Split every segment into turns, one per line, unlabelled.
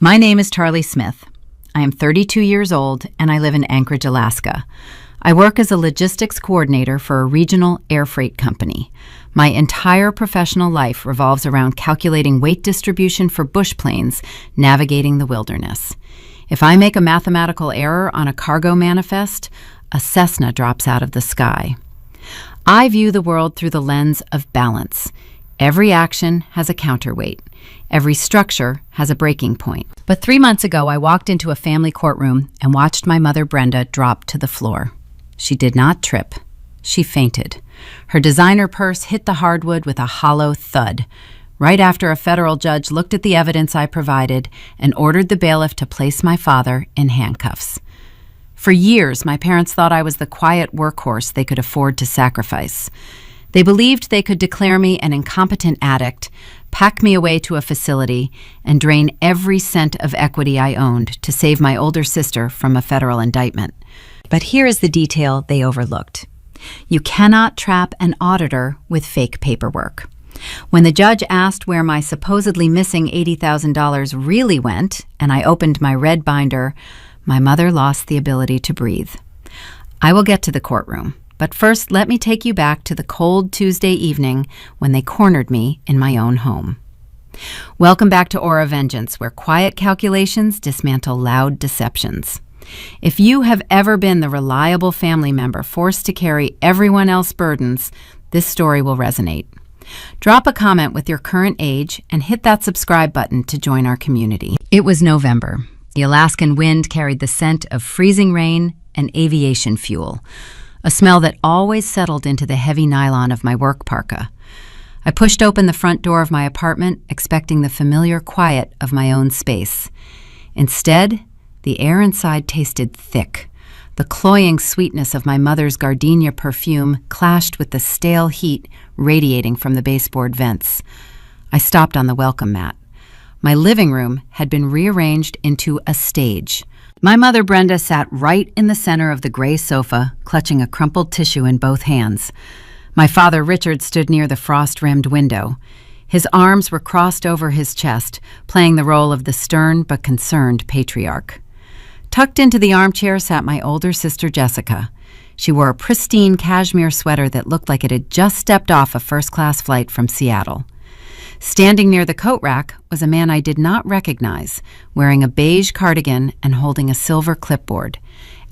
My name is Charlie Smith. I am 32 years old and I live in Anchorage, Alaska. I work as a logistics coordinator for a regional air freight company. My entire professional life revolves around calculating weight distribution for bush planes navigating the wilderness. If I make a mathematical error on a cargo manifest, a Cessna drops out of the sky. I view the world through the lens of balance. Every action has a counterweight. Every structure has a breaking point. But 3 months ago, I walked into a family courtroom and watched my mother, Brenda, drop to the floor. She did not trip. She fainted. Her designer purse hit the hardwood with a hollow thud, right after a federal judge looked at the evidence I provided and ordered the bailiff to place my father in handcuffs. For years, my parents thought I was the quiet workhorse they could afford to sacrifice. They believed they could declare me an incompetent addict, pack me away to a facility, and drain every cent of equity I owned to save my older sister from a federal indictment. But here is the detail they overlooked. You cannot trap an auditor with fake paperwork. When the judge asked where my supposedly missing $80,000 really went, and I opened my red binder, my mother lost the ability to breathe. I will get to the courtroom. But first, let me take you back to the cold Tuesday evening when they cornered me in my own home. Welcome back to Aura Vengeance, where quiet calculations dismantle loud deceptions. If you have ever been the reliable family member forced to carry everyone else's burdens, this story will resonate. Drop a comment with your current age and hit that subscribe button to join our community. It was November. The Alaskan wind carried the scent of freezing rain and aviation fuel, a smell that always settled into the heavy nylon of my work parka. I pushed open the front door of my apartment, expecting the familiar quiet of my own space. Instead, the air inside tasted thick. The cloying sweetness of my mother's gardenia perfume clashed with the stale heat radiating from the baseboard vents. I stopped on the welcome mat. My living room had been rearranged into a stage. My mother, Brenda, sat right in the center of the gray sofa, clutching a crumpled tissue in both hands. My father, Richard, stood near the frost-rimmed window. His arms were crossed over his chest, playing the role of the stern but concerned patriarch. Tucked into the armchair sat my older sister, Jessica. She wore a pristine cashmere sweater that looked like it had just stepped off a first-class flight from Seattle. Standing near the coat rack was a man I did not recognize, wearing a beige cardigan and holding a silver clipboard.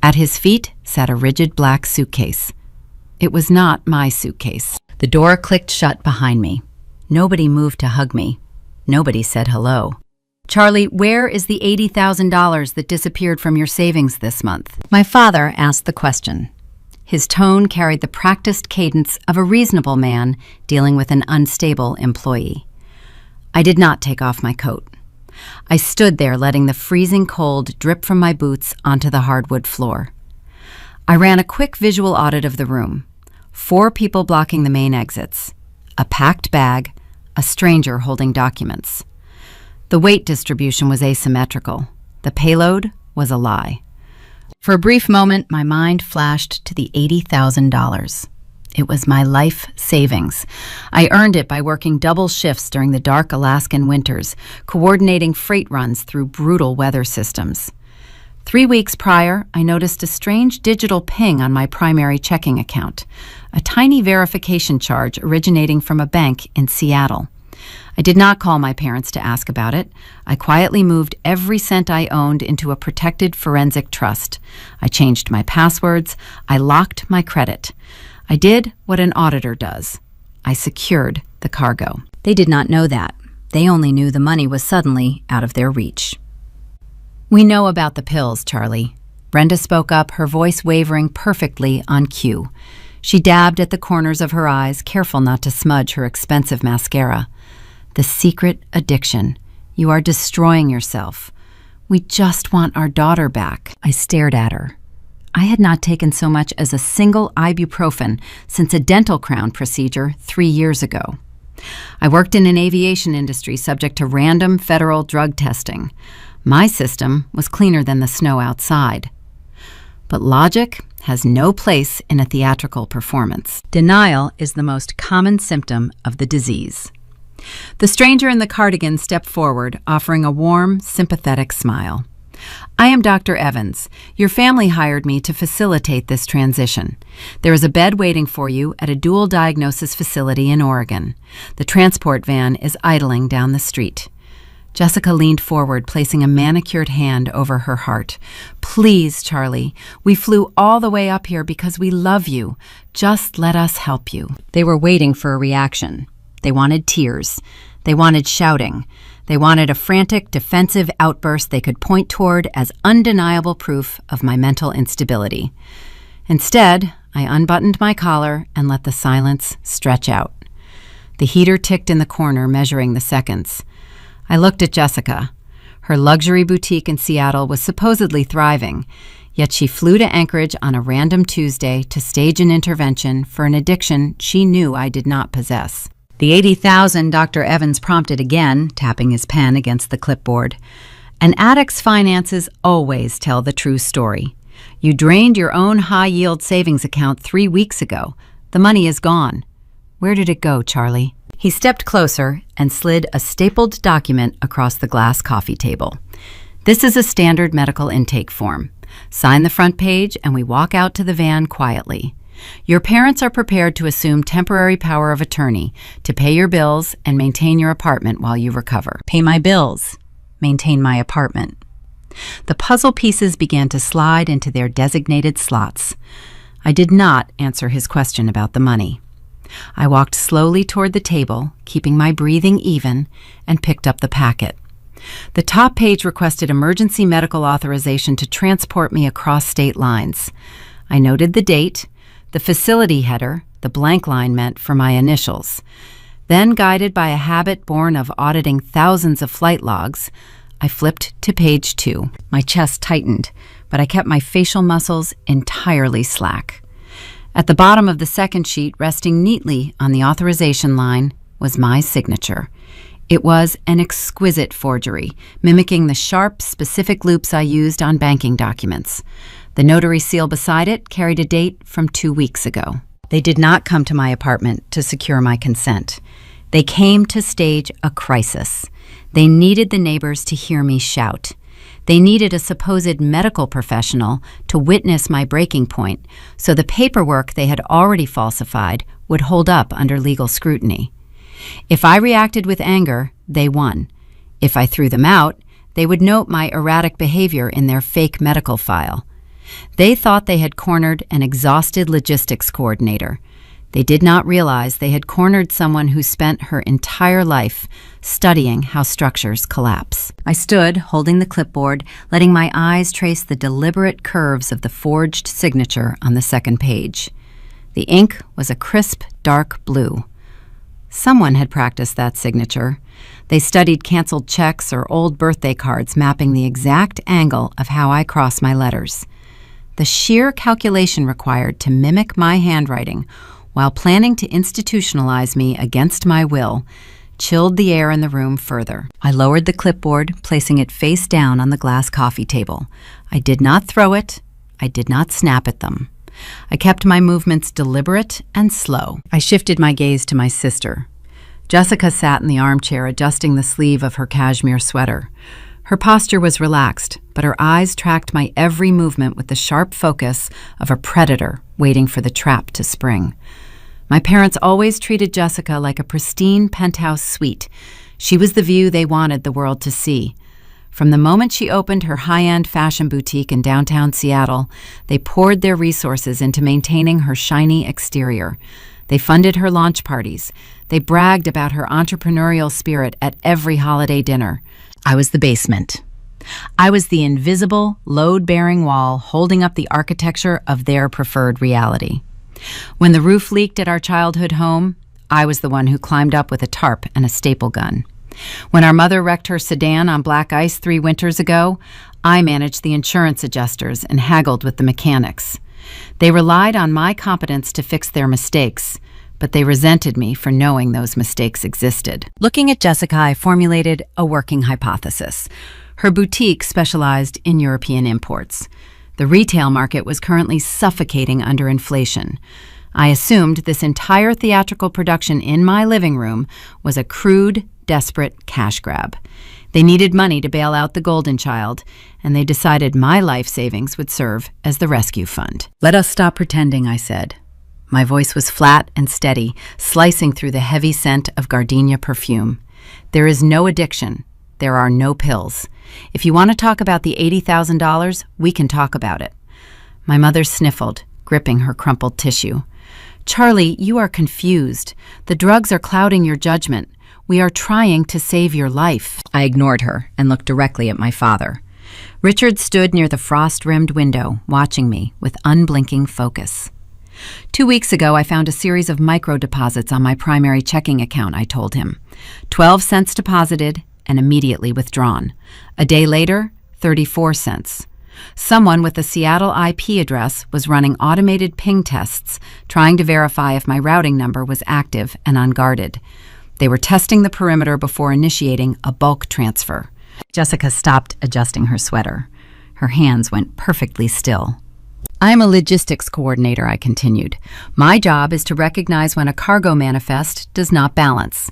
At his feet sat a rigid black suitcase. It was not my suitcase. The door clicked shut behind me. Nobody moved to hug me. Nobody said hello. "Charlie, where is the $80,000 that disappeared from your savings this month?" My father asked the question. His tone carried the practiced cadence of a reasonable man dealing with an unstable employee. I did not take off my coat. I stood there letting the freezing cold drip from my boots onto the hardwood floor. I ran a quick visual audit of the room. 4 people blocking the main exits. A packed bag, a stranger holding documents. The weight distribution was asymmetrical. The payload was a lie. For a brief moment, my mind flashed to the $80,000. It was my life savings. I earned it by working double shifts during the dark Alaskan winters, coordinating freight runs through brutal weather systems. 3 weeks prior, I noticed a strange digital ping on my primary checking account, a tiny verification charge originating from a bank in Seattle. I did not call my parents to ask about it. I quietly moved every cent I owned into a protected forensic trust. I changed my passwords. I locked my credit. I did what an auditor does. I secured the cargo. They did not know that. They only knew the money was suddenly out of their reach. "We know about the pills, Charlie." Brenda spoke up, her voice wavering perfectly on cue. She dabbed at the corners of her eyes, careful not to smudge her expensive mascara. "The secret addiction. You are destroying yourself. We just want our daughter back." I stared at her. I had not taken so much as a single ibuprofen since a dental crown procedure 3 years ago. I worked in an aviation industry subject to random federal drug testing. My system was cleaner than the snow outside. But logic has no place in a theatrical performance. Denial is the most common symptom of the disease. The stranger in the cardigan stepped forward, offering a warm, sympathetic smile. "I am Dr. Evans. Your family hired me to facilitate this transition. There is a bed waiting for you at a dual diagnosis facility in Oregon. The transport van is idling down the street." Jessica leaned forward, placing a manicured hand over her heart. "Please, Charlie, we flew all the way up here because we love you. Just let us help you." They were waiting for a reaction. They wanted tears. They wanted shouting. They wanted a frantic, defensive outburst they could point toward as undeniable proof of my mental instability. Instead, I unbuttoned my collar and let the silence stretch out. The heater ticked in the corner, measuring the seconds. I looked at Jessica. Her luxury boutique in Seattle was supposedly thriving, yet she flew to Anchorage on a random Tuesday to stage an intervention for an addiction she knew I did not possess. "The 80,000, Dr. Evans prompted again, tapping his pen against the clipboard. "An addict's finances always tell the true story. You drained your own high-yield savings account 3 weeks ago. The money is gone. Where did it go, Charlie?" He stepped closer and slid a stapled document across the glass coffee table. "This is a standard medical intake form. Sign the front page and we walk out to the van quietly. Your parents are prepared to assume temporary power of attorney to pay your bills and maintain your apartment while you recover." Pay my bills, maintain my apartment. The puzzle pieces began to slide into their designated slots. I did not answer his question about the money. I walked slowly toward the table, keeping my breathing even, and picked up the packet. The top page requested emergency medical authorization to transport me across state lines. I noted the date, the facility header, the blank line meant for my initials. Then, guided by a habit born of auditing thousands of flight logs, I flipped to page 2. My chest tightened, but I kept my facial muscles entirely slack. At the bottom of the second sheet, resting neatly on the authorization line, was my signature. It was an exquisite forgery, mimicking the sharp, specific loops I used on banking documents. The notary seal beside it carried a date from 2 weeks ago. They did not come to my apartment to secure my consent. They came to stage a crisis. They needed the neighbors to hear me shout. They needed a supposed medical professional to witness my breaking point, so the paperwork they had already falsified would hold up under legal scrutiny. If I reacted with anger, they won. If I threw them out, they would note my erratic behavior in their fake medical file. They thought they had cornered an exhausted logistics coordinator. They did not realize they had cornered someone who spent her entire life studying how structures collapse. I stood, holding the clipboard, letting my eyes trace the deliberate curves of the forged signature on the second page. The ink was a crisp, dark blue. Someone had practiced that signature. They studied canceled checks or old birthday cards mapping the exact angle of how I cross my letters. The sheer calculation required to mimic my handwriting while planning to institutionalize me against my will chilled the air in the room further. I lowered the clipboard, placing it face down on the glass coffee table. I did not throw it. I did not snap at them. I kept my movements deliberate and slow. I shifted my gaze to my sister. Jessica sat in the armchair, adjusting the sleeve of her cashmere sweater. Her posture was relaxed, but her eyes tracked my every movement with the sharp focus of a predator waiting for the trap to spring. My parents always treated Jessica like a pristine penthouse suite. She was the view they wanted the world to see. From the moment she opened her high-end fashion boutique in downtown Seattle, they poured their resources into maintaining her shiny exterior. They funded her launch parties. They bragged about her entrepreneurial spirit at every holiday dinner. I was the basement. I was the invisible, load-bearing wall holding up the architecture of their preferred reality. When the roof leaked at our childhood home, I was the one who climbed up with a tarp and a staple gun. When our mother wrecked her sedan on black ice 3 winters ago, I managed the insurance adjusters and haggled with the mechanics. They relied on my competence to fix their mistakes, but they resented me for knowing those mistakes existed. Looking at Jessica, I formulated a working hypothesis. Her boutique specialized in European imports. The retail market was currently suffocating under inflation. I assumed this entire theatrical production in my living room was a crude, desperate cash grab. They needed money to bail out the golden child, and they decided my life savings would serve as the rescue fund. "Let us stop pretending," I said. My voice was flat and steady, slicing through the heavy scent of gardenia perfume. "There is no addiction. There are no pills. If you want to talk about the $80,000, we can talk about it." My mother sniffled, gripping her crumpled tissue. "Charlie, you are confused. The drugs are clouding your judgment. We are trying to save your life." I ignored her and looked directly at my father. Richard stood near the frost-rimmed window, watching me with unblinking focus. 2 weeks ago, I found a series of micro-deposits on my primary checking account, I told him. 12 cents deposited and immediately withdrawn. A day later, 34 cents. Someone with a Seattle IP address was running automated ping tests, trying to verify if my routing number was active and unguarded. They were testing the perimeter before initiating a bulk transfer. Jessica stopped adjusting her sweater. Her hands went perfectly still. "I am a logistics coordinator," I continued. "My job is to recognize when a cargo manifest does not balance.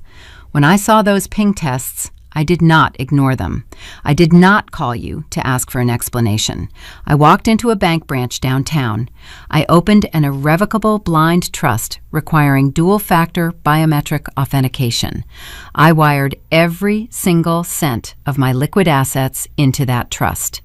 When I saw those ping tests, I did not ignore them. I did not call you to ask for an explanation. I walked into a bank branch downtown. I opened an irrevocable blind trust requiring dual-factor biometric authentication. I wired every single cent of my liquid assets into that trust.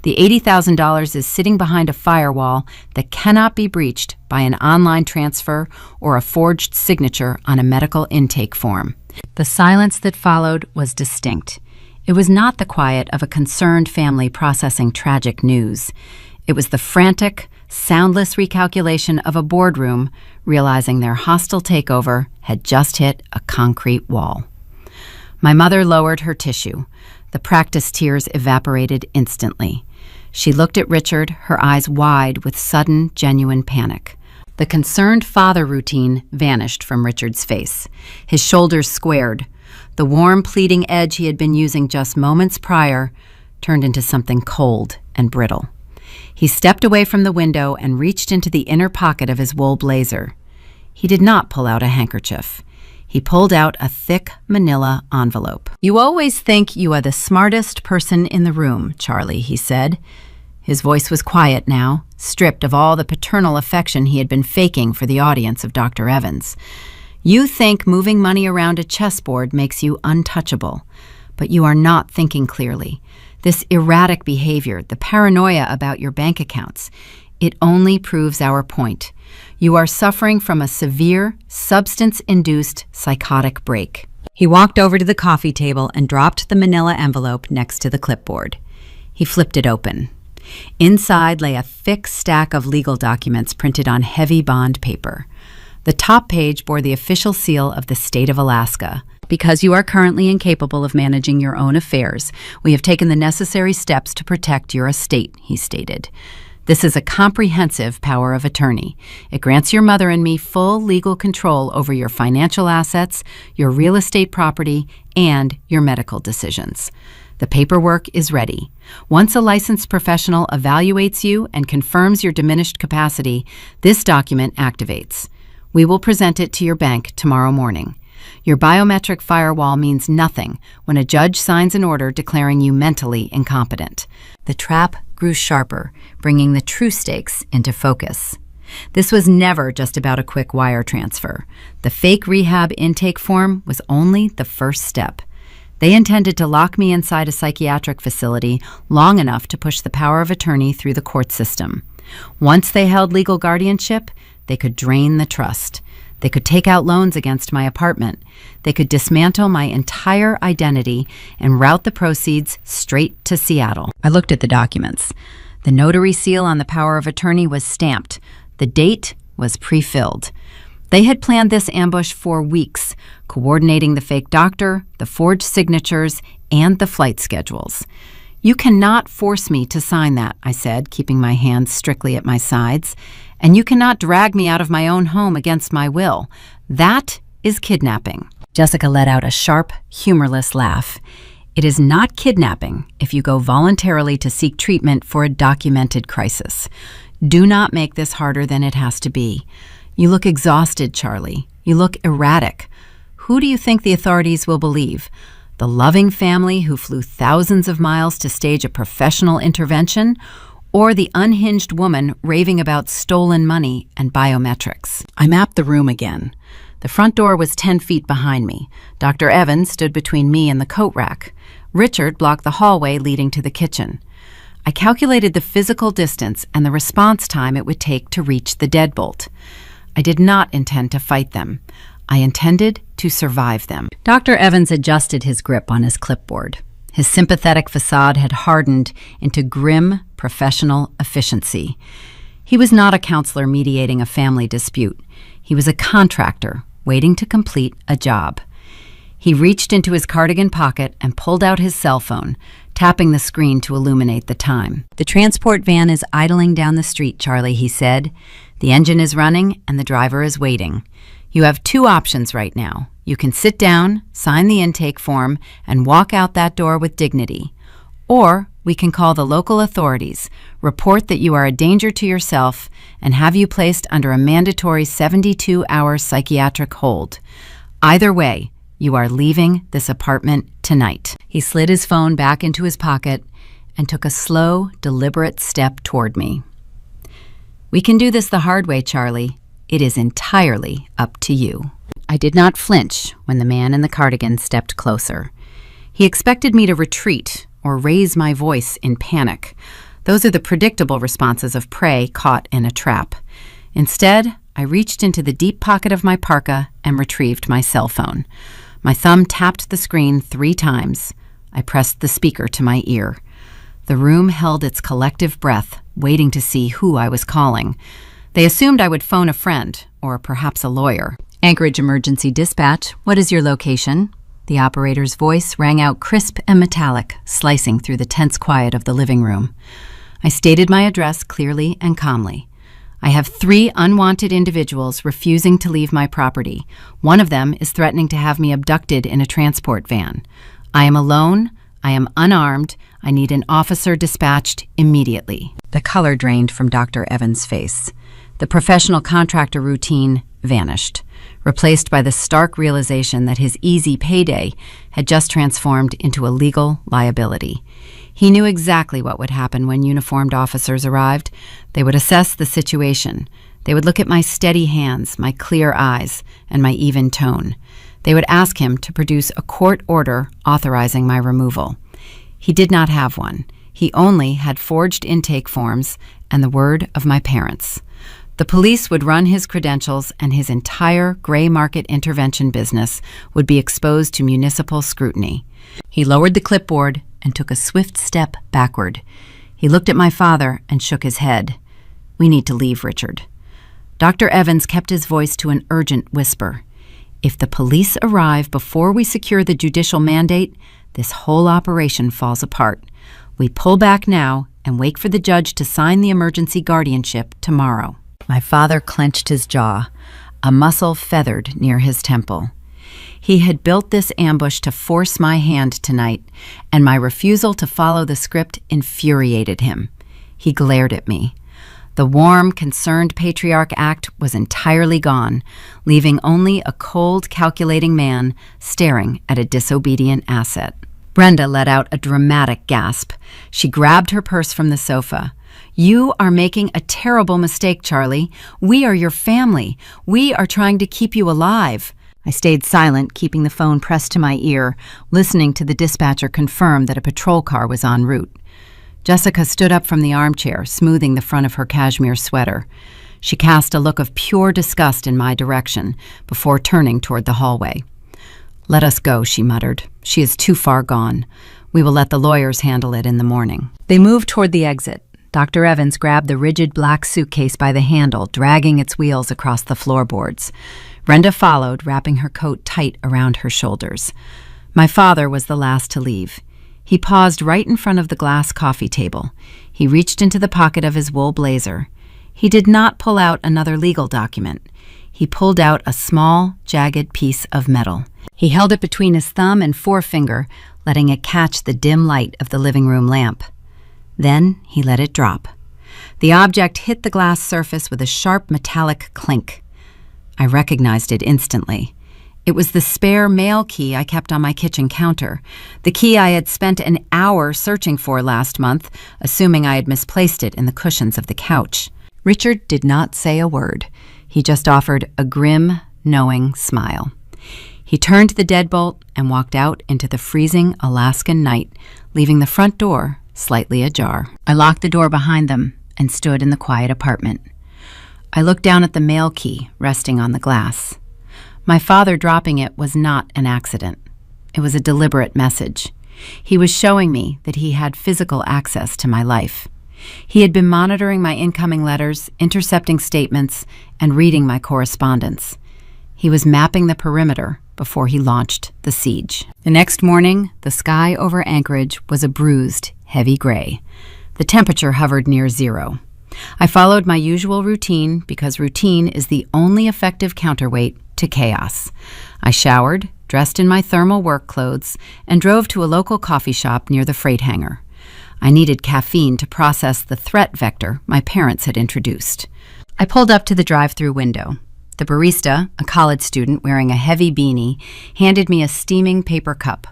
The $80,000 is sitting behind a firewall that cannot be breached by an online transfer or a forged signature on a medical intake form." The silence that followed was distinct. It was not the quiet of a concerned family processing tragic news. It was the frantic, soundless recalculation of a boardroom realizing their hostile takeover had just hit a concrete wall. My mother lowered her tissue. The practice tears evaporated instantly. She looked at Richard, her eyes wide with sudden, genuine panic. The concerned father routine vanished from Richard's face. His shoulders squared. The warm, pleading edge he had been using just moments prior turned into something cold and brittle. He stepped away from the window and reached into the inner pocket of his wool blazer. He did not pull out a handkerchief. He pulled out a thick manila envelope. "You always think you are the smartest person in the room, Charlie," he said. His voice was quiet now, stripped of all the paternal affection he had been faking for the audience of Dr. Evans. "You think moving money around a chessboard makes you untouchable, but you are not thinking clearly. This erratic behavior, the paranoia about your bank accounts, it only proves our point. You are suffering from a severe, substance-induced psychotic break." He walked over to the coffee table and dropped the manila envelope next to the clipboard. He flipped it open. Inside lay a thick stack of legal documents printed on heavy bond paper. The top page bore the official seal of the state of Alaska. "Because you are currently incapable of managing your own affairs, we have taken the necessary steps to protect your estate," he stated. "This is a comprehensive power of attorney. It grants your mother and me full legal control over your financial assets, your real estate property, and your medical decisions. The paperwork is ready. Once a licensed professional evaluates you and confirms your diminished capacity, this document activates. We will present it to your bank tomorrow morning. Your biometric firewall means nothing when a judge signs an order declaring you mentally incompetent." The trap grew sharper, bringing the true stakes into focus. This was never just about a quick wire transfer. The fake rehab intake form was only the first step. They intended to lock me inside a psychiatric facility long enough to push the power of attorney through the court system. Once they held legal guardianship, they could drain the trust. They could take out loans against my apartment. They could dismantle my entire identity and route the proceeds straight to Seattle. I looked at the documents. The notary seal on the power of attorney was stamped. The date was pre-filled. They had planned this ambush for weeks, coordinating the fake doctor, the forged signatures, and the flight schedules. "You cannot force me to sign that," I said, keeping my hands strictly at my sides. "And you cannot drag me out of my own home against my will. That is kidnapping." Jessica let out a sharp, humorless laugh. "It is not kidnapping if you go voluntarily to seek treatment for a documented crisis. Do not make this harder than it has to be. "You look exhausted, Charlie. You look erratic. Who do you think the authorities will believe? The loving family who flew thousands of miles to stage a professional intervention, or the unhinged woman raving about stolen money and biometrics?" I mapped the room again. The front door was 10 feet behind me. Dr. Evans stood between me and the coat rack. Richard blocked the hallway leading to the kitchen. I calculated the physical distance and the response time it would take to reach the deadbolt. I did not intend to fight them. I intended to survive them. Dr. Evans adjusted his grip on his clipboard. His sympathetic facade had hardened into grim, professional efficiency. He was not a counselor mediating a family dispute. He was a contractor waiting to complete a job. He reached into his cardigan pocket and pulled out his cell phone, tapping the screen to illuminate the time. "The transport van is idling down the street, Charlie," he said. "The engine is running and the driver is waiting. You have 2 options right now. You can sit down, sign the intake form, and walk out that door with dignity. Or we can call the local authorities, report that you are a danger to yourself, and have you placed under a mandatory 72-hour psychiatric hold. Either way, you are leaving this apartment tonight." He slid his phone back into his pocket and took a slow, deliberate step toward me. "We can do this the hard way, Charlie. It is entirely up to you." I did not flinch when the man in the cardigan stepped closer. He expected me to retreat or raise my voice in panic. Those are the predictable responses of prey caught in a trap. Instead, I reached into the deep pocket of my parka and retrieved my cell phone. My thumb tapped the screen 3 times. I pressed the speaker to my ear. The room held its collective breath, waiting to see who I was calling. They assumed I would phone a friend, or perhaps a lawyer. "Anchorage Emergency Dispatch, what is your location?" The operator's voice rang out crisp and metallic, slicing through the tense quiet of the living room. I stated my address clearly and calmly. "I have 3 unwanted individuals refusing to leave my property. One of them is threatening to have me abducted in a transport van. I am alone. I am unarmed. I need an officer dispatched immediately." The color drained from Dr. Evans' face. The professional contractor routine vanished, replaced by the stark realization that his easy payday had just transformed into a legal liability. He knew exactly what would happen when uniformed officers arrived. They would assess the situation. They would look at my steady hands, my clear eyes, and my even tone. They would ask him to produce a court order authorizing my removal. He did not have one. He only had forged intake forms and the word of my parents. The police would run his credentials, and his entire gray market intervention business would be exposed to municipal scrutiny. He lowered the clipboard and took a swift step backward. He looked at my father and shook his head. "We need to leave, Richard." Dr. Evans kept his voice to an urgent whisper. "If the police arrive before we secure the judicial mandate, this whole operation falls apart. We pull back now and wait for the judge to sign the emergency guardianship tomorrow." My father clenched his jaw. A muscle feathered near his temple. He had built this ambush to force my hand tonight, and my refusal to follow the script infuriated him. He glared at me. The warm, concerned patriarch act was entirely gone, leaving only a cold, calculating man staring at a disobedient asset. Brenda let out a dramatic gasp. She grabbed her purse from the sofa. "You are making a terrible mistake, Charlie. We are your family. We are trying to keep you alive." I stayed silent, keeping the phone pressed to my ear, listening to the dispatcher confirm that a patrol car was en route. Jessica stood up from the armchair, smoothing the front of her cashmere sweater. She cast a look of pure disgust in my direction before turning toward the hallway. "Let us go," she muttered. "She is too far gone. We will let the lawyers handle it in the morning." They moved toward the exit. Dr. Evans grabbed the rigid black suitcase by the handle, dragging its wheels across the floorboards. Brenda followed, wrapping her coat tight around her shoulders. My father was the last to leave. He paused right in front of the glass coffee table. He reached into the pocket of his wool blazer. He did not pull out another legal document. He pulled out a small, jagged piece of metal. He held it between his thumb and forefinger, letting it catch the dim light of the living room lamp. Then he let it drop. The object hit the glass surface with a sharp metallic clink. I recognized it instantly. It was the spare mail key I kept on my kitchen counter, the key I had spent an hour searching for last month, assuming I had misplaced it in the cushions of the couch. Richard did not say a word. He just offered a grim, knowing smile. He turned the deadbolt and walked out into the freezing Alaskan night, leaving the front door slightly ajar. I locked the door behind them and stood in the quiet apartment. I looked down at the mail key resting on the glass. My father dropping it was not an accident. It was a deliberate message. He was showing me that he had physical access to my life. He had been monitoring my incoming letters, intercepting statements, and reading my correspondence. He was mapping the perimeter before he launched the siege. The next morning, the sky over Anchorage was a bruised, heavy gray. The temperature hovered near 0. I followed my usual routine because routine is the only effective counterweight to chaos. I showered, dressed in my thermal work clothes, and drove to a local coffee shop near the freight hangar. I needed caffeine to process the threat vector my parents had introduced. I pulled up to the drive-through window. The barista, a college student wearing a heavy beanie, handed me a steaming paper cup.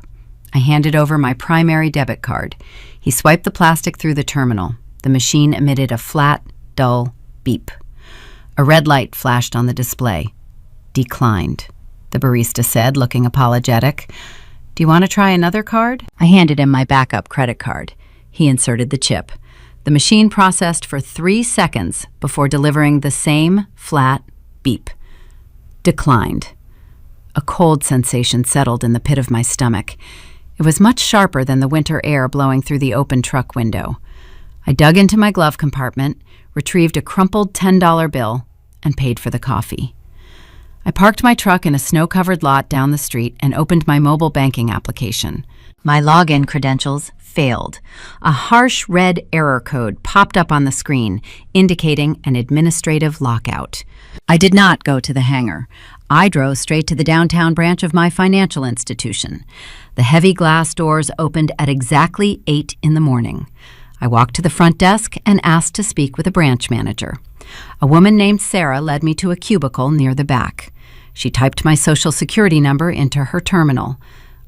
I handed over my primary debit card. He swiped the plastic through the terminal. The machine emitted a flat, dull beep. A red light flashed on the display. Declined, the barista said, looking apologetic. Do you want to try another card? I handed him my backup credit card. He inserted the chip. The machine processed for 3 seconds before delivering the same flat beep. Declined. A cold sensation settled in the pit of my stomach. It was much sharper than the winter air blowing through the open truck window. I dug into my glove compartment, retrieved a crumpled $10 bill, and paid for the coffee. I parked my truck in a snow-covered lot down the street and opened my mobile banking application. My login credentials failed. A harsh red error code popped up on the screen, indicating an administrative lockout. I did not go to the hangar. I drove straight to the downtown branch of my financial institution. The heavy glass doors opened at exactly 8 in the morning. I walked to the front desk and asked to speak with a branch manager. A woman named Sarah led me to a cubicle near the back. She typed my social security number into her terminal.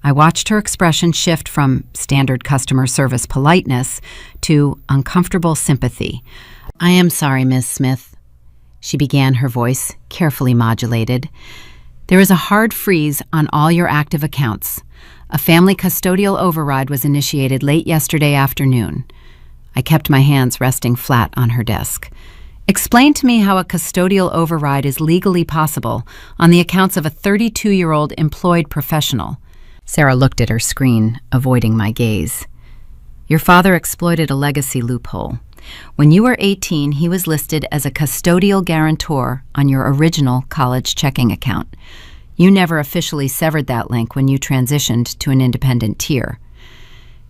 I watched her expression shift from standard customer service politeness to uncomfortable sympathy. I am sorry, Miss Smith, she began, her voice carefully modulated. There is a hard freeze on all your active accounts. A family custodial override was initiated late yesterday afternoon. I kept my hands resting flat on her desk. Explain to me how a custodial override is legally possible on the accounts of a 32-year-old employed professional. Sarah looked at her screen, avoiding my gaze. Your father exploited a legacy loophole. When you were 18, he was listed as a custodial guarantor on your original college checking account. You never officially severed that link when you transitioned to an independent tier.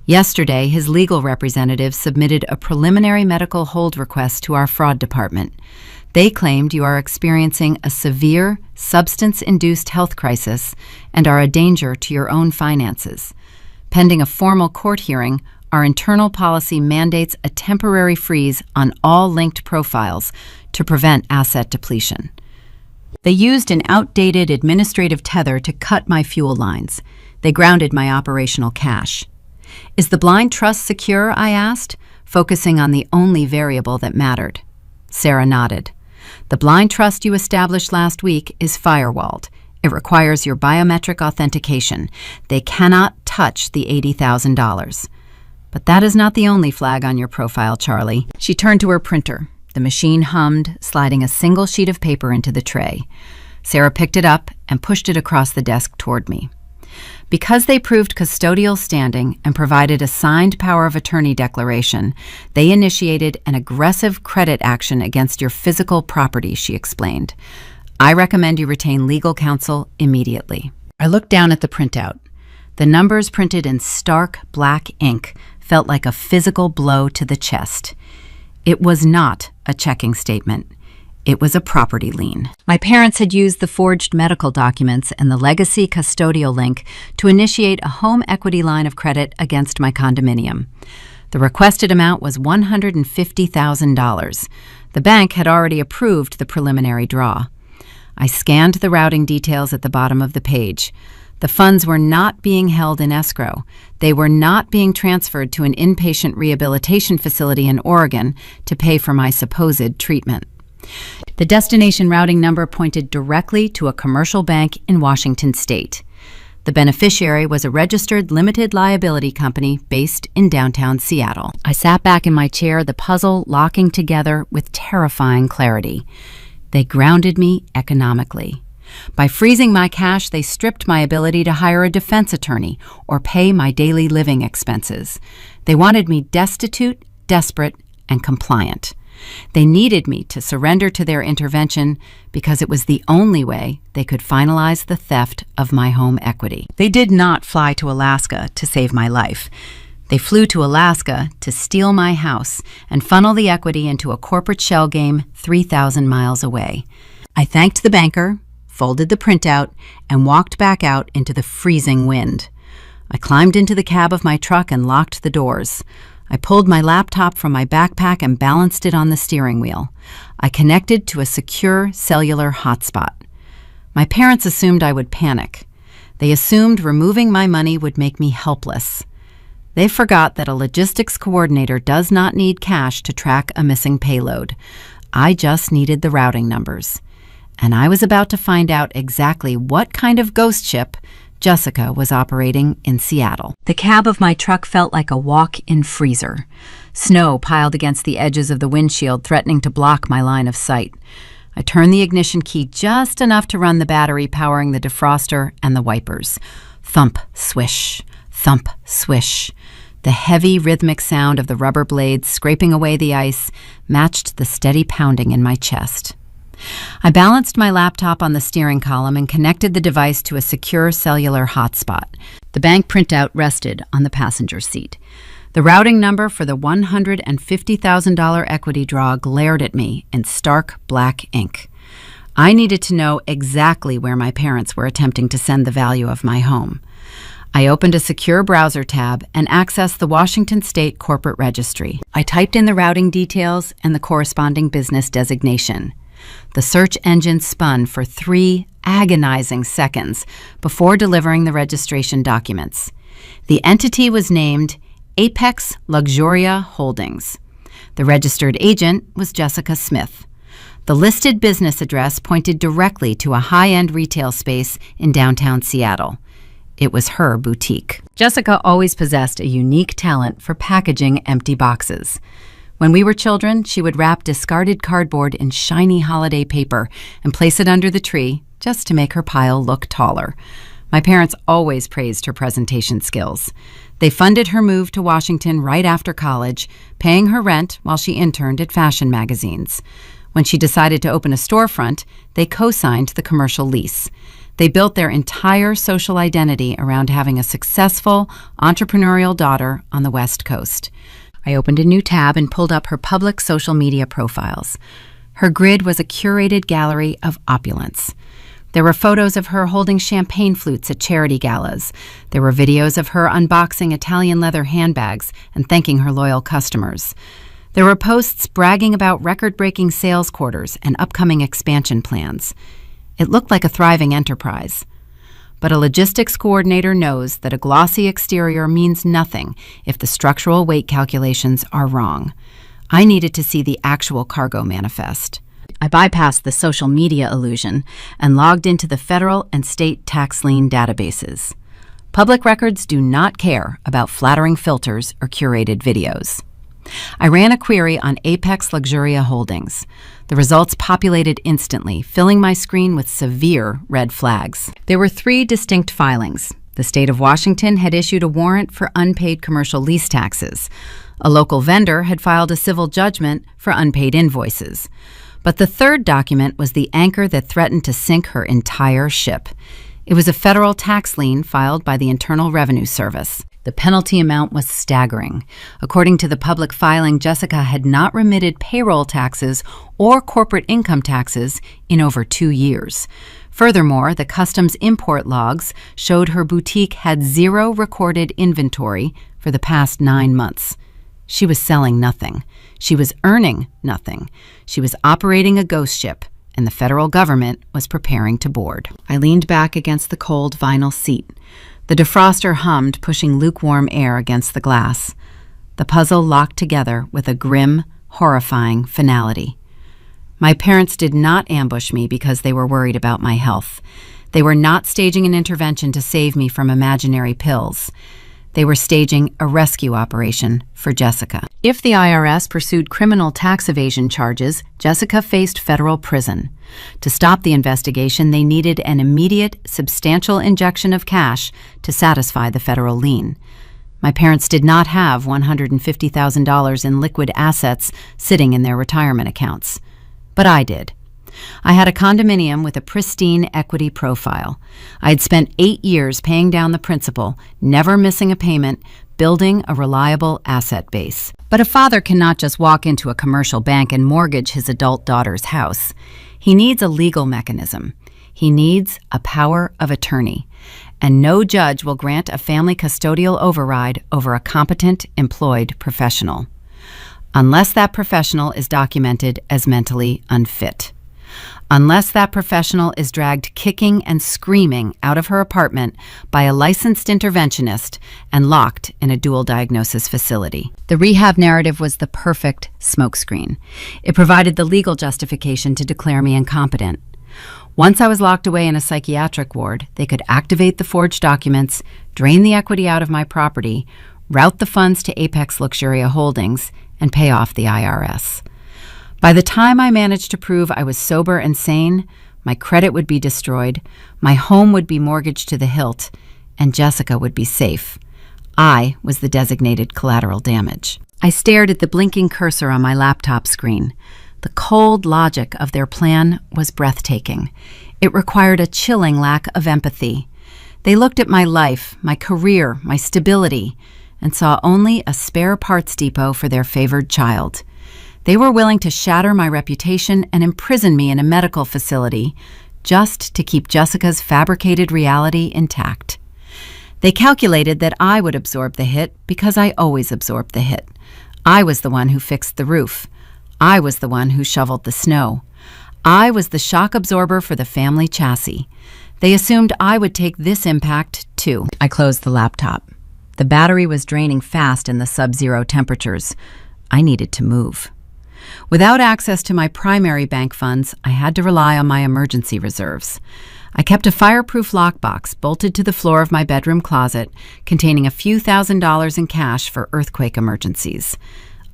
Yesterday, his legal representative submitted a preliminary medical hold request to our fraud department. They claimed you are experiencing a severe, substance-induced health crisis and are a danger to your own finances. Pending a formal court hearing, our internal policy mandates a temporary freeze on all linked profiles to prevent asset depletion. They used an outdated administrative tether to cut my fuel lines. They grounded my operational cash. Is the blind trust secure? I asked, focusing on the only variable that mattered. Sarah nodded. The blind trust you established last week is firewalled. It requires your biometric authentication. They cannot touch the $80,000. But that is not the only flag on your profile, Charlie. She turned to her printer. The machine hummed, sliding a single sheet of paper into the tray. Sarah picked it up and pushed it across the desk toward me. Because they proved custodial standing and provided a signed power of attorney declaration, they initiated an aggressive credit action against your physical property, she explained. I recommend you retain legal counsel immediately. I looked down at the printout. The numbers printed in stark black ink felt like a physical blow to the chest. It was not a checking statement. It was a property lien. My parents had used the forged medical documents and the legacy custodial link to initiate a home equity line of credit against my condominium. The requested amount was $150,000. The bank had already approved the preliminary draw. I scanned the routing details at the bottom of the page. The funds were not being held in escrow. They were not being transferred to an inpatient rehabilitation facility in Oregon to pay for my supposed treatment. The destination routing number pointed directly to a commercial bank in Washington state. The beneficiary was a registered limited liability company based in downtown Seattle. I sat back in my chair, the puzzle locking together with terrifying clarity. They grounded me economically. By freezing my cash, they stripped my ability to hire a defense attorney or pay my daily living expenses. They wanted me destitute, desperate, and compliant. They needed me to surrender to their intervention because it was the only way they could finalize the theft of my home equity. They did not fly to Alaska to save my life. They flew to Alaska to steal my house and funnel the equity into a corporate shell game 3,000 miles away. I thanked the banker, folded the printout, and walked back out into the freezing wind. I climbed into the cab of my truck and locked the doors. I pulled my laptop from my backpack and balanced it on the steering wheel. I connected to a secure cellular hotspot. My parents assumed I would panic. They assumed removing my money would make me helpless. They forgot that a logistics coordinator does not need cash to track a missing payload. I just needed the routing numbers. And I was about to find out exactly what kind of ghost ship Jessica was operating in Seattle. The cab of my truck felt like a walk-in freezer. Snow piled against the edges of the windshield, threatening to block my line of sight. I turned the ignition key just enough to run the battery, powering the defroster and the wipers. Thump, swish, thump, swish. The heavy, rhythmic sound of the rubber blades scraping away the ice matched the steady pounding in my chest. I balanced my laptop on the steering column and connected the device to a secure cellular hotspot. The bank printout rested on the passenger seat. The routing number for the $150,000 equity draw glared at me in stark black ink. I needed to know exactly where my parents were attempting to send the value of my home. I opened a secure browser tab and accessed the Washington State Corporate Registry. I typed in the routing details and the corresponding business designation. The search engine spun for 3 agonizing seconds before delivering the registration documents. The entity was named Apex Luxuria Holdings. The registered agent was Jessica Smith. The listed business address pointed directly to a high-end retail space in downtown Seattle. It was her boutique. Jessica always possessed a unique talent for packaging empty boxes. When we were children, she would wrap discarded cardboard in shiny holiday paper and place it under the tree just to make her pile look taller. My parents always praised her presentation skills. They funded her move to Washington right after college, paying her rent while she interned at fashion magazines. When she decided to open a storefront, they co-signed the commercial lease. They built their entire social identity around having a successful, entrepreneurial daughter on the West Coast. I opened a new tab and pulled up her public social media profiles. Her grid was a curated gallery of opulence. There were photos of her holding champagne flutes at charity galas. There were videos of her unboxing Italian leather handbags and thanking her loyal customers. There were posts bragging about record-breaking sales quarters and upcoming expansion plans. It looked like a thriving enterprise. But a logistics coordinator knows that a glossy exterior means nothing if the structural weight calculations are wrong. I needed to see the actual cargo manifest. I bypassed the social media illusion and logged into the federal and state tax lien databases. Public records do not care about flattering filters or curated videos. I ran a query on Apex Luxuria Holdings. The results populated instantly, filling my screen with severe red flags. There were 3 distinct filings. The state of Washington had issued a warrant for unpaid commercial lease taxes. A local vendor had filed a civil judgment for unpaid invoices. But the third document was the anchor that threatened to sink her entire ship. It was a federal tax lien filed by the Internal Revenue Service. The penalty amount was staggering. According to the public filing, Jessica had not remitted payroll taxes or corporate income taxes in over 2 years. Furthermore, the customs import logs showed her boutique had 0 recorded inventory for the past 9 months. She was selling nothing. She was earning nothing. She was operating a ghost ship, and the federal government was preparing to board. I leaned back against the cold vinyl seat. The defroster hummed, pushing lukewarm air against the glass. The puzzle locked together with a grim, horrifying finality. My parents did not ambush me because they were worried about my health. They were not staging an intervention to save me from imaginary pills. They were staging a rescue operation for Jessica. If the IRS pursued criminal tax evasion charges, Jessica faced federal prison. To stop the investigation, they needed an immediate, substantial injection of cash to satisfy the federal lien. My parents did not have $150,000 in liquid assets sitting in their retirement accounts. But I did. I had a condominium with a pristine equity profile. I had spent 8 years paying down the principal, never missing a payment, building a reliable asset base. But a father cannot just walk into a commercial bank and mortgage his adult daughter's house. He needs a legal mechanism. He needs a power of attorney. And no judge will grant a family custodial override over a competent, employed professional, unless that professional is documented as mentally unfit. Unless that professional is dragged kicking and screaming out of her apartment by a licensed interventionist and locked in a dual diagnosis facility. The rehab narrative was the perfect smokescreen. It provided the legal justification to declare me incompetent. Once I was locked away in a psychiatric ward, they could activate the forged documents, drain the equity out of my property, route the funds to Apex Luxuria Holdings, and pay off the IRS. By the time I managed to prove I was sober and sane, my credit would be destroyed, my home would be mortgaged to the hilt, and Jessica would be safe. I was the designated collateral damage. I stared at the blinking cursor on my laptop screen. The cold logic of their plan was breathtaking. It required a chilling lack of empathy. They looked at my life, my career, my stability, and saw only a spare parts depot for their favored child. They were willing to shatter my reputation and imprison me in a medical facility just to keep Jessica's fabricated reality intact. They calculated that I would absorb the hit because I always absorbed the hit. I was the one who fixed the roof. I was the one who shoveled the snow. I was the shock absorber for the family chassis. They assumed I would take this impact too. I closed the laptop. The battery was draining fast in the sub-zero temperatures. I needed to move. Without access to my primary bank funds, I had to rely on my emergency reserves. I kept a fireproof lockbox bolted to the floor of my bedroom closet, containing a few $1,000s in cash for earthquake emergencies.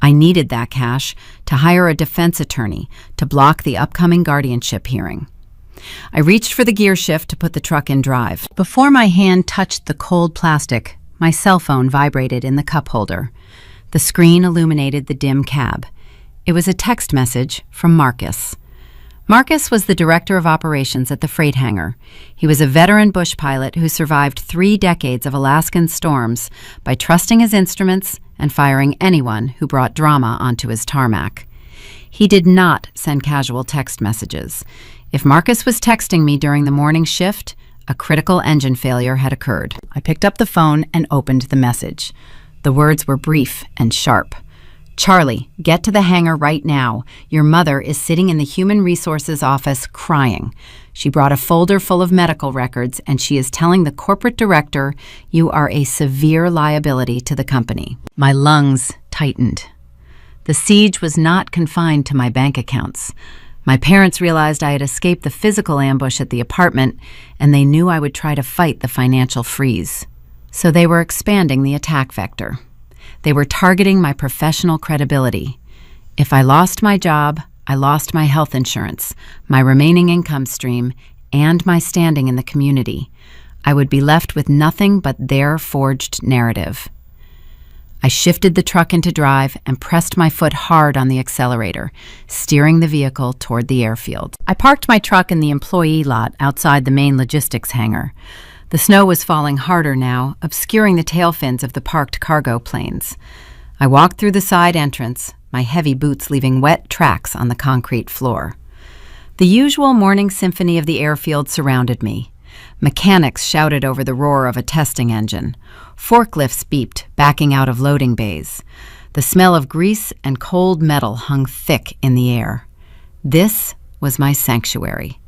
I needed that cash to hire a defense attorney to block the upcoming guardianship hearing. I reached for the gear shift to put the truck in drive. Before my hand touched the cold plastic, my cell phone vibrated in the cup holder. The screen illuminated the dim cab. It was a text message from Marcus. Marcus was the director of operations at the freight hangar. He was a veteran bush pilot who survived 3 decades of Alaskan storms by trusting his instruments and firing anyone who brought drama onto his tarmac. He did not send casual text messages. If Marcus was texting me during the morning shift, a critical engine failure had occurred. I picked up the phone and opened the message. The words were brief and sharp. "Charlie, get to the hangar right now. Your mother is sitting in the Human Resources office crying. She brought a folder full of medical records, and she is telling the corporate director you are a severe liability to the company." My lungs tightened. The siege was not confined to my bank accounts. My parents realized I had escaped the physical ambush at the apartment, and they knew I would try to fight the financial freeze. So they were expanding the attack vector. They were targeting my professional credibility. If I lost my job, I lost my health insurance, my remaining income stream, and my standing in the community. I would be left with nothing but their forged narrative. I shifted the truck into drive and pressed my foot hard on the accelerator, steering the vehicle toward the airfield. I parked my truck in the employee lot outside the main logistics hangar. The snow was falling harder now, obscuring the tail fins of the parked cargo planes. I walked through the side entrance, my heavy boots leaving wet tracks on the concrete floor. The usual morning symphony of the airfield surrounded me. Mechanics shouted over the roar of a testing engine. Forklifts beeped, backing out of loading bays. The smell of grease and cold metal hung thick in the air. This was my sanctuary.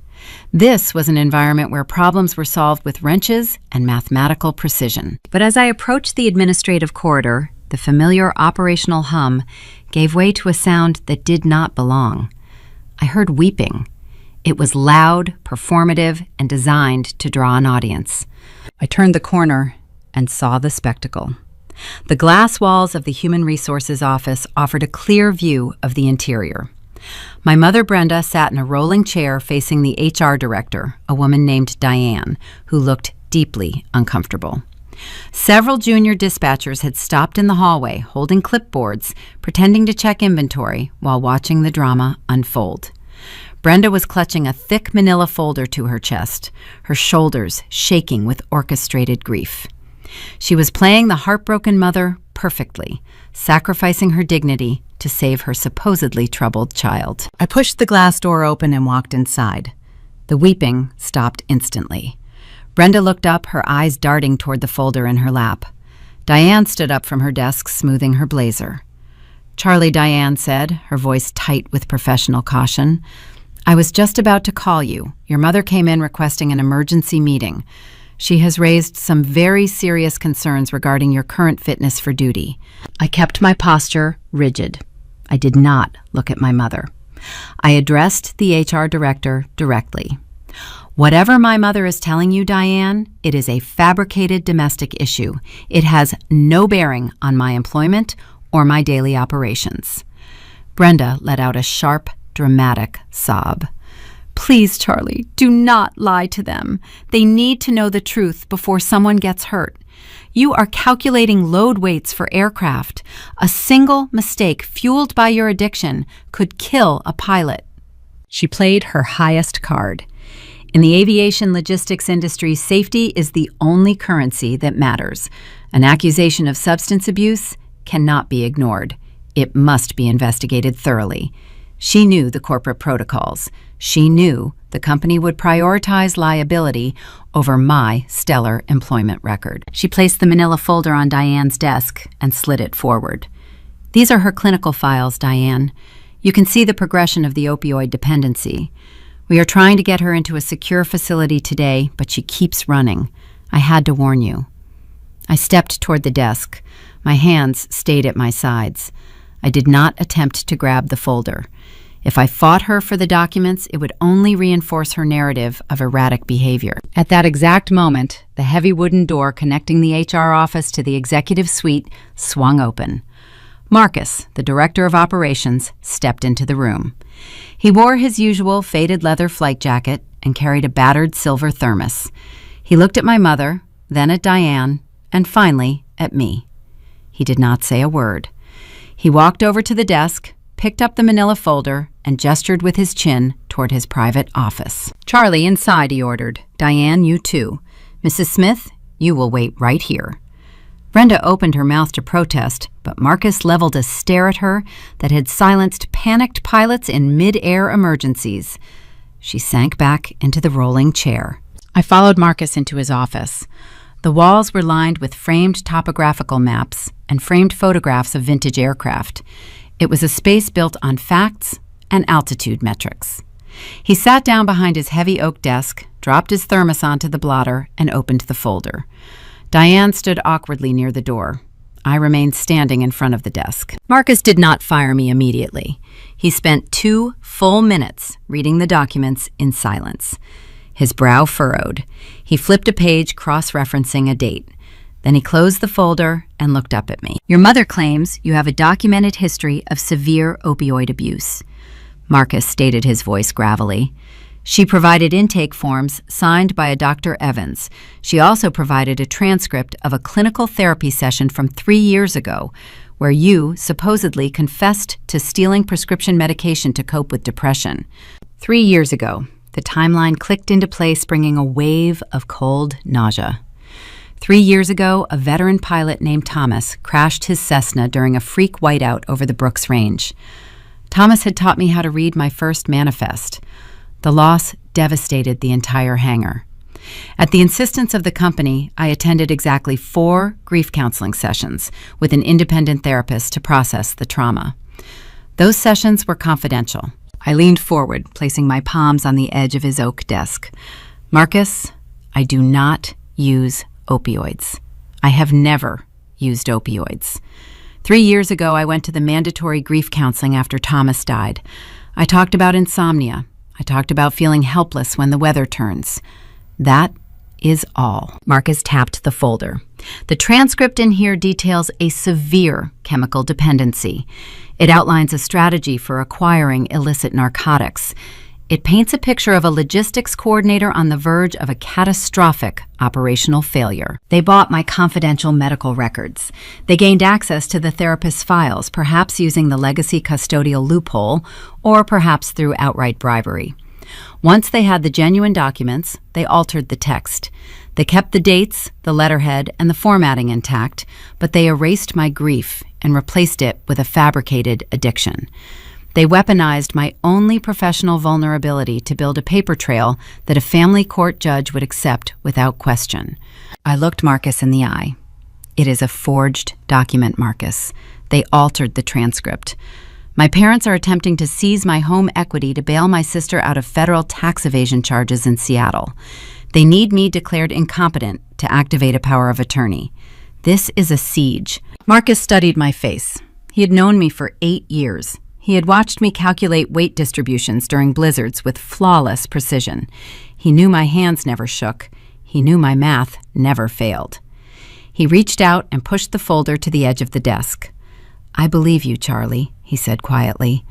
This was an environment where problems were solved with wrenches and mathematical precision. But as I approached the administrative corridor, the familiar operational hum gave way to a sound that did not belong. I heard weeping. It was loud, performative, and designed to draw an audience. I turned the corner and saw the spectacle. The glass walls of the Human Resources office offered a clear view of the interior. My mother, Brenda, sat in a rolling chair facing the HR director, a woman named Diane, who looked deeply uncomfortable. Several junior dispatchers had stopped in the hallway, holding clipboards, pretending to check inventory while watching the drama unfold. Brenda was clutching a thick manila folder to her chest, her shoulders shaking with orchestrated grief. She was playing the heartbroken mother perfectly, sacrificing her dignity to save her supposedly troubled child. I pushed the glass door open and walked inside. The weeping stopped instantly. Brenda looked up, her eyes darting toward the folder in her lap. Diane stood up from her desk, smoothing her blazer. "Charlie," Diane said, her voice tight with professional caution, "I was just about to call you. Your mother came in requesting an emergency meeting. She has raised some very serious concerns regarding your current fitness for duty." I kept my posture rigid. I did not look at my mother. I addressed the HR director directly. "Whatever my mother is telling you, Diane, it is a fabricated domestic issue. It has no bearing on my employment or my daily operations." Brenda let out a sharp, dramatic sob. "Please, Charlie, do not lie to them. They need to know the truth before someone gets hurt. You are calculating load weights for aircraft. A single mistake fueled by your addiction could kill a pilot." She played her highest card. In the aviation logistics industry, safety is the only currency that matters. An accusation of substance abuse cannot be ignored. It must be investigated thoroughly. She knew the corporate protocols. She knew the company would prioritize liability over my stellar employment record. She placed the manila folder on Diane's desk and slid it forward. "These are her clinical files, Diane. You can see the progression of the opioid dependency. We are trying to get her into a secure facility today, but she keeps running. I had to warn you." I stepped toward the desk. My hands stayed at my sides. I did not attempt to grab the folder. If I fought her for the documents, it would only reinforce her narrative of erratic behavior. At that exact moment, the heavy wooden door connecting the HR office to the executive suite swung open. Marcus, the director of operations, stepped into the room. He wore his usual faded leather flight jacket and carried a battered silver thermos. He looked at my mother, then at Diane, and finally at me. He did not say a word. He walked over to the desk, picked up the manila folder, and gestured with his chin toward his private office. "Charlie, inside," he ordered. "Diane, you too. Mrs. Smith, you will wait right here." Brenda opened her mouth to protest, but Marcus leveled a stare at her that had silenced panicked pilots in mid-air emergencies. She sank back into the rolling chair. I followed Marcus into his office. The walls were lined with framed topographical maps and framed photographs of vintage aircraft. It was a space built on facts and altitude metrics. He sat down behind his heavy oak desk, dropped his thermos onto the blotter, and opened the folder. Diane stood awkwardly near the door. I remained standing in front of the desk. Marcus did not fire me immediately. He spent 2 full minutes reading the documents in silence. His brow furrowed. He flipped a page, cross-referencing a date. Then he closed the folder and looked up at me. "Your mother claims you have a documented history of severe opioid abuse." Marcus stated, his voice gravelly. "She provided intake forms signed by a Dr. Evans. She also provided a transcript of a clinical therapy session from 3 years ago, where you supposedly confessed to stealing prescription medication to cope with depression. 3 years ago." The timeline clicked into place, bringing a wave of cold nausea. 3 years ago, a veteran pilot named Thomas crashed his Cessna during a freak whiteout over the Brooks Range. Thomas had taught me how to read my first manifest. The loss devastated the entire hangar. At the insistence of the company, I attended exactly 4 grief counseling sessions with an independent therapist to process the trauma. Those sessions were confidential. I leaned forward, placing my palms on the edge of his oak desk. Marcus, I do not use opioids. I have never used opioids. 3 years ago, I went to the mandatory grief counseling after Thomas died. I talked about insomnia. I talked about feeling helpless when the weather turns. That is all. Marcus tapped the folder. The transcript in here details a severe chemical dependency. It outlines a strategy for acquiring illicit narcotics. It paints a picture of a logistics coordinator on the verge of a catastrophic operational failure. They bought my confidential medical records. They gained access to the therapist's files, perhaps using the legacy custodial loophole, or perhaps through outright bribery. Once they had the genuine documents, they altered the text. They kept the dates, the letterhead, and the formatting intact, but they erased my grief and replaced it with a fabricated addiction. They weaponized my only professional vulnerability to build a paper trail that a family court judge would accept without question. I looked Marcus in the eye. It is a forged document, Marcus. They altered the transcript. My parents are attempting to seize my home equity to bail my sister out of federal tax evasion charges in Seattle. They need me declared incompetent to activate a power of attorney. This is a siege. Marcus studied my face. He had known me for 8 years. He had watched me calculate weight distributions during blizzards with flawless precision. He knew my hands never shook. He knew my math never failed. He reached out and pushed the folder to the edge of the desk. "I believe you, Charlie," he said quietly.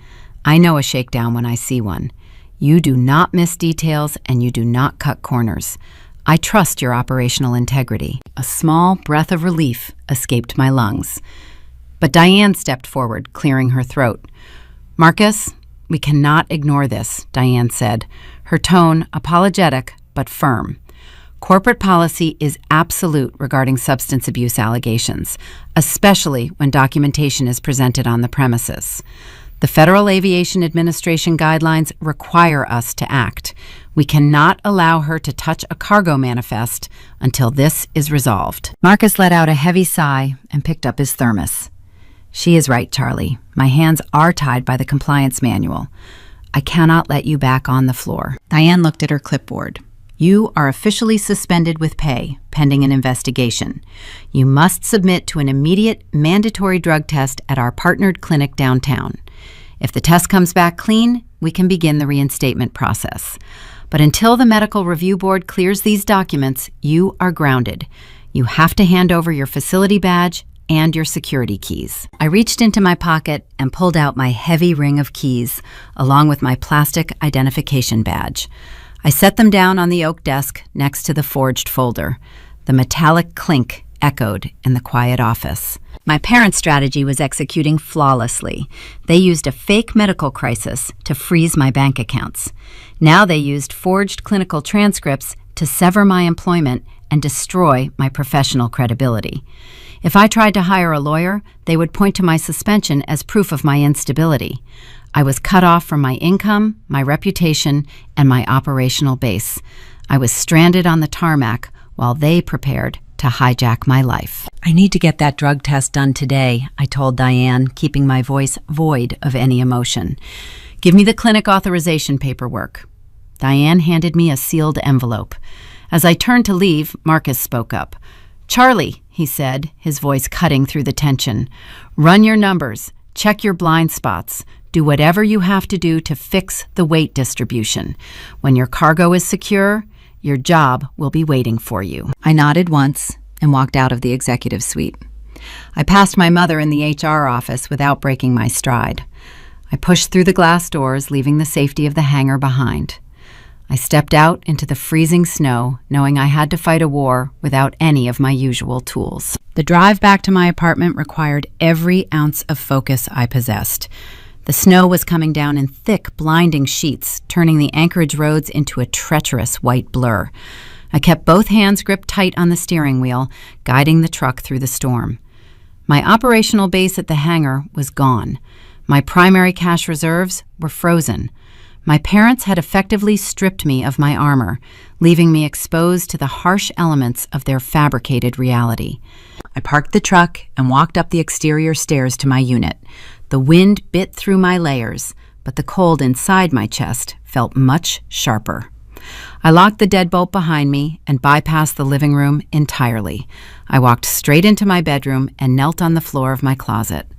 "I know a shakedown when I see one. You do not miss details and you do not cut corners. I trust your operational integrity." A small breath of relief escaped my lungs. But Diane stepped forward, clearing her throat. "Marcus, we cannot ignore this," Diane said, her tone apologetic but firm. "Corporate policy is absolute regarding substance abuse allegations, especially when documentation is presented on the premises. The Federal Aviation Administration guidelines require us to act. We cannot allow her to touch a cargo manifest until this is resolved." Marcus let out a heavy sigh and picked up his thermos. "She is right, Charlie. My hands are tied by the compliance manual. I cannot let you back on the floor." Diane looked at her clipboard. "You are officially suspended with pay, pending an investigation. You must submit to an immediate mandatory drug test at our partnered clinic downtown. If the test comes back clean, we can begin the reinstatement process. But until the medical review board clears these documents, you are grounded. You have to hand over your facility badge and your security keys." I reached into my pocket and pulled out my heavy ring of keys, along with my plastic identification badge. I set them down on the oak desk next to the forged folder. The metallic clink echoed in the quiet office. My parents' strategy was executing flawlessly. They used a fake medical crisis to freeze my bank accounts. Now they used forged clinical transcripts to sever my employment and destroy my professional credibility. If I tried to hire a lawyer, they would point to my suspension as proof of my instability. I was cut off from my income, my reputation, and my operational base. I was stranded on the tarmac while they prepared to hijack my life. "I need to get that drug test done today," I told Diane, keeping my voice void of any emotion. "Give me the clinic authorization paperwork." Diane handed me a sealed envelope. As I turned to leave, Marcus spoke up. "Charlie," he said, his voice cutting through the tension, "run your numbers, check your blind spots, do whatever you have to do to fix the weight distribution. When your cargo is secure, your job will be waiting for you." I nodded once and walked out of the executive suite. I passed my mother in the HR office without breaking my stride. I pushed through the glass doors, leaving the safety of the hangar behind. I stepped out into the freezing snow, knowing I had to fight a war without any of my usual tools. The drive back to my apartment required every ounce of focus I possessed. The snow was coming down in thick, blinding sheets, turning the Anchorage roads into a treacherous white blur. I kept both hands gripped tight on the steering wheel, guiding the truck through the storm. My operational base at the hangar was gone. My primary cash reserves were frozen. My parents had effectively stripped me of my armor, leaving me exposed to the harsh elements of their fabricated reality. I parked the truck and walked up the exterior stairs to my unit. The wind bit through my layers, but the cold inside my chest felt much sharper. I locked the deadbolt behind me and bypassed the living room entirely. I walked straight into my bedroom and knelt on the floor of my closet.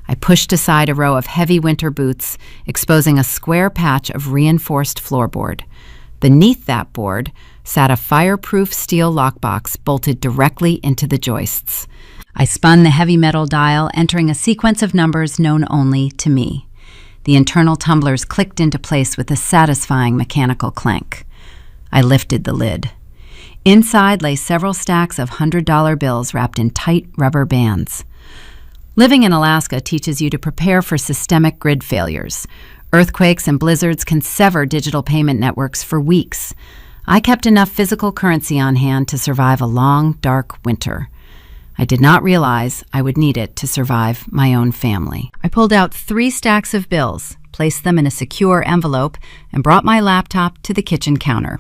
I pushed aside a row of heavy winter boots, exposing a square patch of reinforced floorboard. Beneath that board sat a fireproof steel lockbox bolted directly into the joists. I spun the heavy metal dial, entering a sequence of numbers known only to me. The internal tumblers clicked into place with a satisfying mechanical clank. I lifted the lid. Inside lay several stacks of $100 bills wrapped in tight rubber bands. Living in Alaska teaches you to prepare for systemic grid failures. Earthquakes and blizzards can sever digital payment networks for weeks. I kept enough physical currency on hand to survive a long, dark winter. I did not realize I would need it to survive my own family. I pulled out 3 stacks of bills, placed them in a secure envelope, and brought my laptop to the kitchen counter.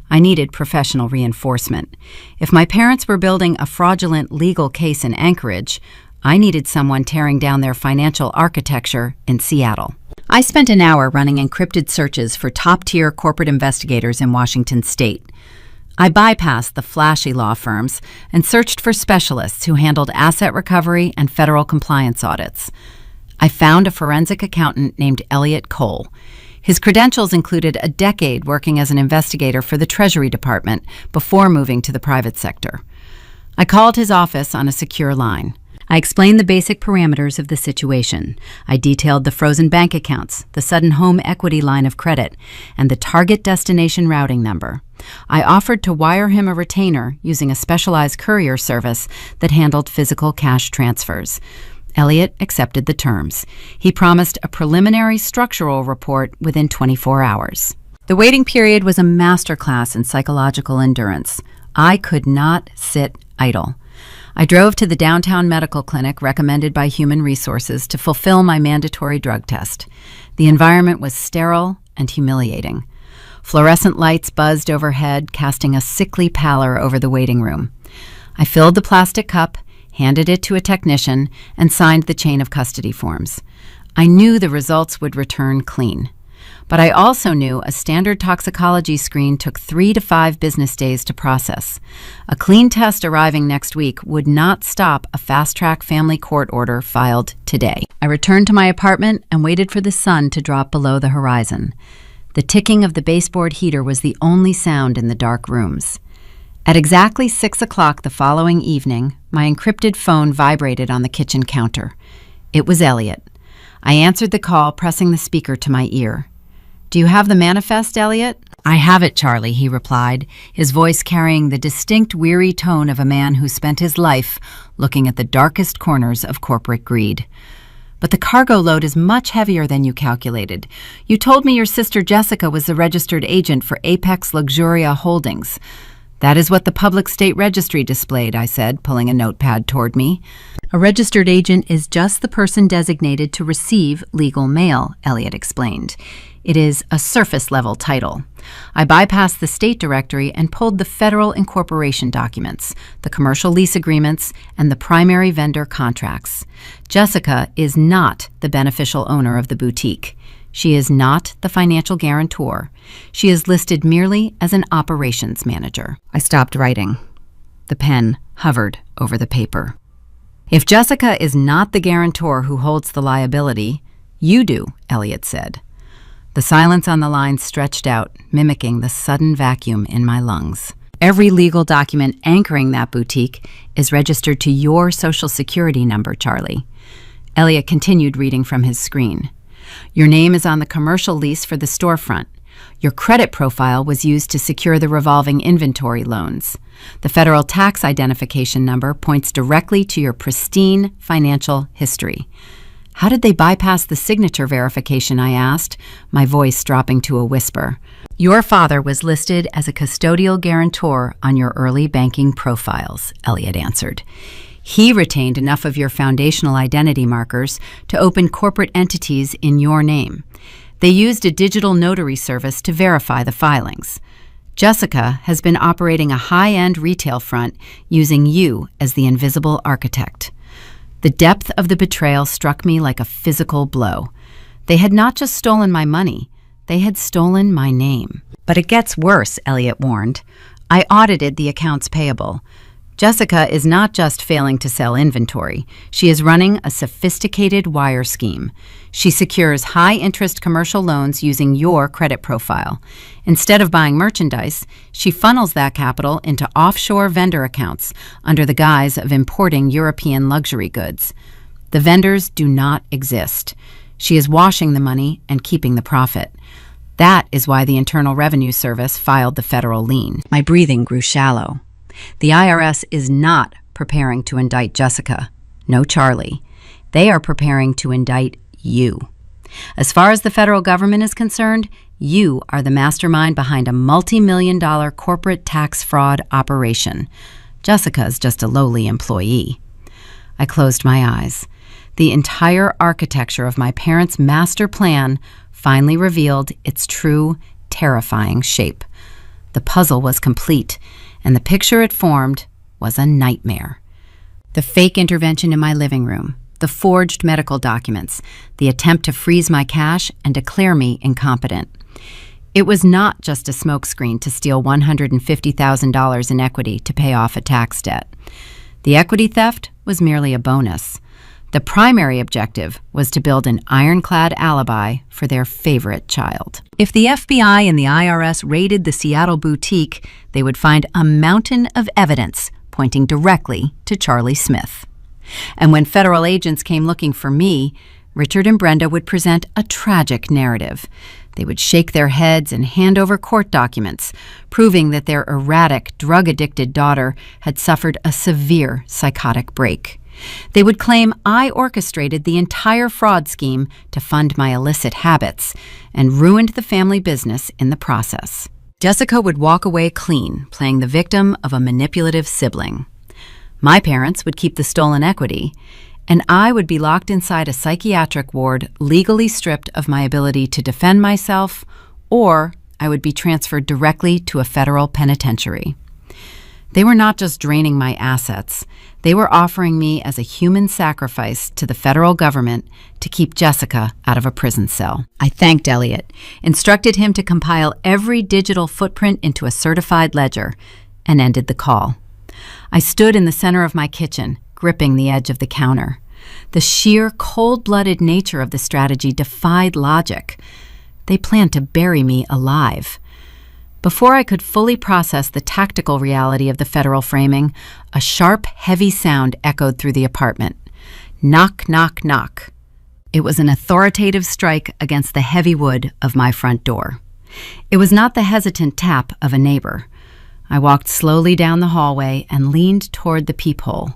I needed professional reinforcement. If my parents were building a fraudulent legal case in Anchorage, I needed someone tearing down their financial architecture in Seattle. I spent an hour running encrypted searches for top-tier corporate investigators in Washington state. I bypassed the flashy law firms and searched for specialists who handled asset recovery and federal compliance audits. I found a forensic accountant named Elliot Cole. His credentials included a decade working as an investigator for the Treasury Department before moving to the private sector. I called his office on a secure line. I explained the basic parameters of the situation. I detailed the frozen bank accounts, the sudden home equity line of credit, and the target destination routing number. I offered to wire him a retainer using a specialized courier service that handled physical cash transfers. Elliot accepted the terms. He promised a preliminary structural report within 24 hours. The waiting period was a masterclass in psychological endurance. I could not sit idle. I drove to the downtown medical clinic recommended by Human Resources to fulfill my mandatory drug test. The environment was sterile and humiliating. Fluorescent lights buzzed overhead, casting a sickly pallor over the waiting room. I filled the plastic cup, handed it to a technician, and signed the chain of custody forms. I knew the results would return clean. But I also knew a standard toxicology screen took 3 to 5 business days to process. A clean test arriving next week would not stop a fast-track family court order filed today. I returned to my apartment and waited for the sun to drop below the horizon. The ticking of the baseboard heater was the only sound in the dark rooms. At exactly 6 o'clock the following evening, my encrypted phone vibrated on the kitchen counter. It was Elliot. I answered the call, pressing the speaker to my ear. "Do you have the manifest, Elliot?" "I have it, Charlie," he replied, his voice carrying the distinct, weary tone of a man who spent his life looking at the darkest corners of corporate greed. "But the cargo load is much heavier than you calculated. You told me your sister Jessica was the registered agent for Apex Luxuria Holdings." "That is what the public state registry displayed," I said, pulling a notepad toward me. "A registered agent is just the person designated to receive legal mail," Elliot explained. "It is a surface-level title." I bypassed the state directory and pulled the federal incorporation documents, the commercial lease agreements, and the primary vendor contracts. Jessica is not the beneficial owner of the boutique. She is not the financial guarantor. She is listed merely as an operations manager. I stopped writing. The pen hovered over the paper. "If Jessica is not the guarantor who holds the liability, you do," Elliot said. The silence on the line stretched out, mimicking the sudden vacuum in my lungs. "Every legal document anchoring that boutique is registered to your Social Security number, Charlie." Elliot continued reading from his screen. "Your name is on the commercial lease for the storefront. Your credit profile was used to secure the revolving inventory loans. The federal tax identification number points directly to your pristine financial history." "How did they bypass the signature verification?" I asked, my voice dropping to a whisper. "Your father was listed as a custodial guarantor on your early banking profiles," Elliot answered. "He retained enough of your foundational identity markers to open corporate entities in your name. They used a digital notary service to verify the filings. Jessica has been operating a high-end retail front using you as the invisible architect." The depth of the betrayal struck me like a physical blow. They had not just stolen my money, they had stolen my name. But it gets worse, Elliot warned. I audited the accounts payable. Jessica is not just failing to sell inventory. She is running a sophisticated wire scheme. She secures high-interest commercial loans using your credit profile. Instead of buying merchandise, she funnels that capital into offshore vendor accounts under the guise of importing European luxury goods. The vendors do not exist. She is washing the money and keeping the profit. That is why the Internal Revenue Service filed the federal lien. My breathing grew shallow. The IRS is not preparing to indict Jessica. No, Charlie. They are preparing to indict you. As far as the federal government is concerned, you are the mastermind behind a multi-million-dollar corporate tax fraud operation. Jessica is just a lowly employee. I closed my eyes. The entire architecture of my parents' master plan finally revealed its true, terrifying shape. The puzzle was complete, and the picture it formed was a nightmare. The fake intervention in my living room, the forged medical documents, the attempt to freeze my cash and declare me incompetent. It was not just a smokescreen to steal $150,000 in equity to pay off a tax debt. The equity theft was merely a bonus. The primary objective was to build an ironclad alibi for their favorite child. If the FBI and the IRS raided the Seattle boutique, they would find a mountain of evidence pointing directly to Charlie Smith. And when federal agents came looking for me, Richard and Brenda would present a tragic narrative. They would shake their heads and hand over court documents, proving that their erratic, drug-addicted daughter had suffered a severe psychotic break. They would claim I orchestrated the entire fraud scheme to fund my illicit habits and ruined the family business in the process. Jessica would walk away clean, playing the victim of a manipulative sibling. My parents would keep the stolen equity, and I would be locked inside a psychiatric ward, legally stripped of my ability to defend myself, or I would be transferred directly to a federal penitentiary. They were not just draining my assets. They were offering me as a human sacrifice to the federal government to keep Jessica out of a prison cell. I thanked Elliot, instructed him to compile every digital footprint into a certified ledger, and ended the call. I stood in the center of my kitchen, gripping the edge of the counter. The sheer cold-blooded nature of the strategy defied logic. They planned to bury me alive. Before I could fully process the tactical reality of the federal framing, a sharp, heavy sound echoed through the apartment. Knock, knock, knock. It was an authoritative strike against the heavy wood of my front door. It was not the hesitant tap of a neighbor. I walked slowly down the hallway and leaned toward the peephole.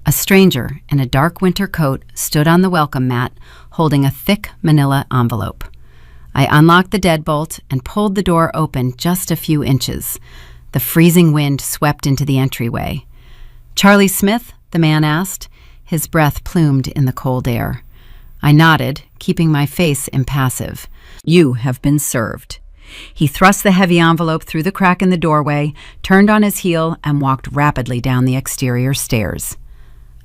A stranger in a dark winter coat stood on the welcome mat, holding a thick manila envelope. I unlocked the deadbolt and pulled the door open just a few inches. The freezing wind swept into the entryway. "Charlie Smith?" the man asked, his breath plumed in the cold air. I nodded, keeping my face impassive. "You have been served." He thrust the heavy envelope through the crack in the doorway, turned on his heel, and walked rapidly down the exterior stairs.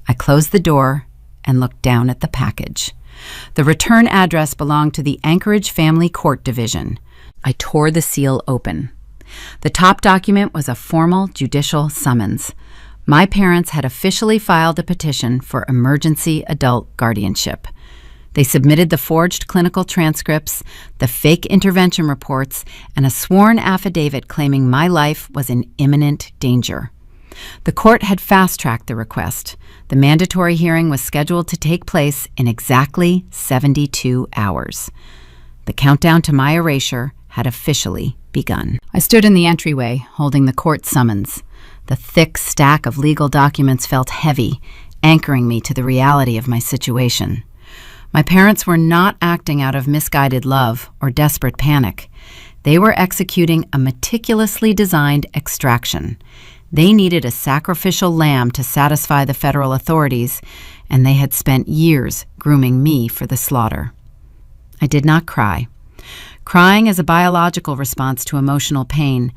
I closed the door and looked down at the package. The return address belonged to the Anchorage Family Court Division. I tore the seal open. The top document was a formal judicial summons. My parents had officially filed a petition for emergency adult guardianship. They submitted the forged clinical transcripts, the fake intervention reports, and a sworn affidavit claiming my life was in imminent danger. The court had fast-tracked the request. The mandatory hearing was scheduled to take place in exactly 72 hours. The countdown to my erasure had officially begun. I stood in the entryway, holding the court summons. The thick stack of legal documents felt heavy, anchoring me to the reality of my situation. My parents were not acting out of misguided love or desperate panic. They were executing a meticulously designed extraction. They needed a sacrificial lamb to satisfy the federal authorities, and they had spent years grooming me for the slaughter. I did not cry. Crying is a biological response to emotional pain,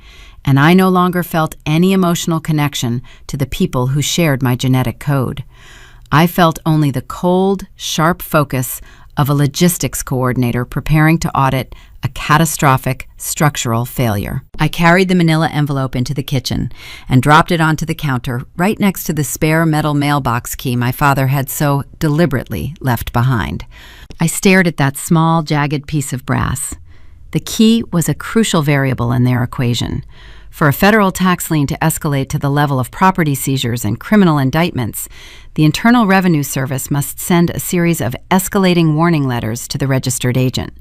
and I no longer felt any emotional connection to the people who shared my genetic code. I felt only the cold, sharp focus of a logistics coordinator preparing to audit a catastrophic structural failure. I carried the manila envelope into the kitchen and dropped it onto the counter right next to the spare metal mailbox key my father had so deliberately left behind. I stared at that small, jagged piece of brass. The key was a crucial variable in their equation. For a federal tax lien to escalate to the level of property seizures and criminal indictments, the Internal Revenue Service must send a series of escalating warning letters to the registered agent.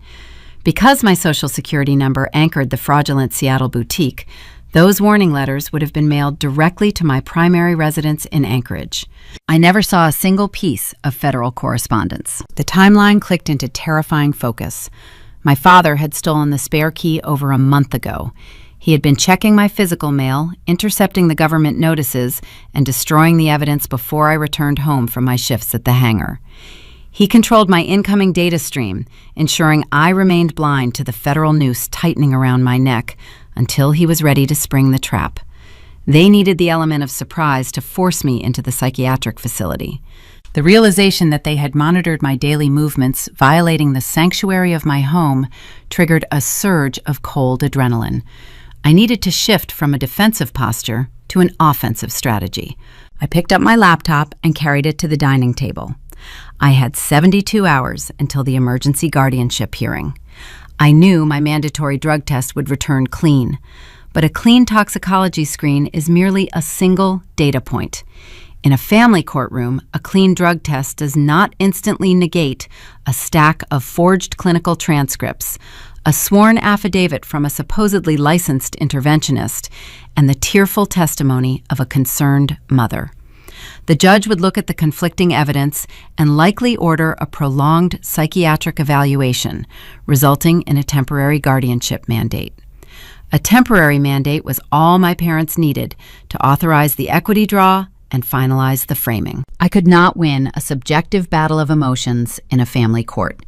Because my Social Security number anchored the fraudulent Seattle boutique, those warning letters would have been mailed directly to my primary residence in Anchorage. I never saw a single piece of federal correspondence. The timeline clicked into terrifying focus. My father had stolen the spare key over a month ago. He had been checking my physical mail, intercepting the government notices, and destroying the evidence before I returned home from my shifts at the hangar. He controlled my incoming data stream, ensuring I remained blind to the federal noose tightening around my neck until he was ready to spring the trap. They needed the element of surprise to force me into the psychiatric facility. The realization that they had monitored my daily movements, violating the sanctuary of my home, triggered a surge of cold adrenaline. I needed to shift from a defensive posture to an offensive strategy. I picked up my laptop and carried it to the dining table. I had 72 hours until the emergency guardianship hearing. I knew my mandatory drug test would return clean, but a clean toxicology screen is merely a single data point. In a family courtroom, a clean drug test does not instantly negate a stack of forged clinical transcripts, a sworn affidavit from a supposedly licensed interventionist, and the tearful testimony of a concerned mother. The judge would look at the conflicting evidence and likely order a prolonged psychiatric evaluation, resulting in a temporary guardianship mandate. A temporary mandate was all my parents needed to authorize the equity draw and finalize the framing. I could not win a subjective battle of emotions in a family court.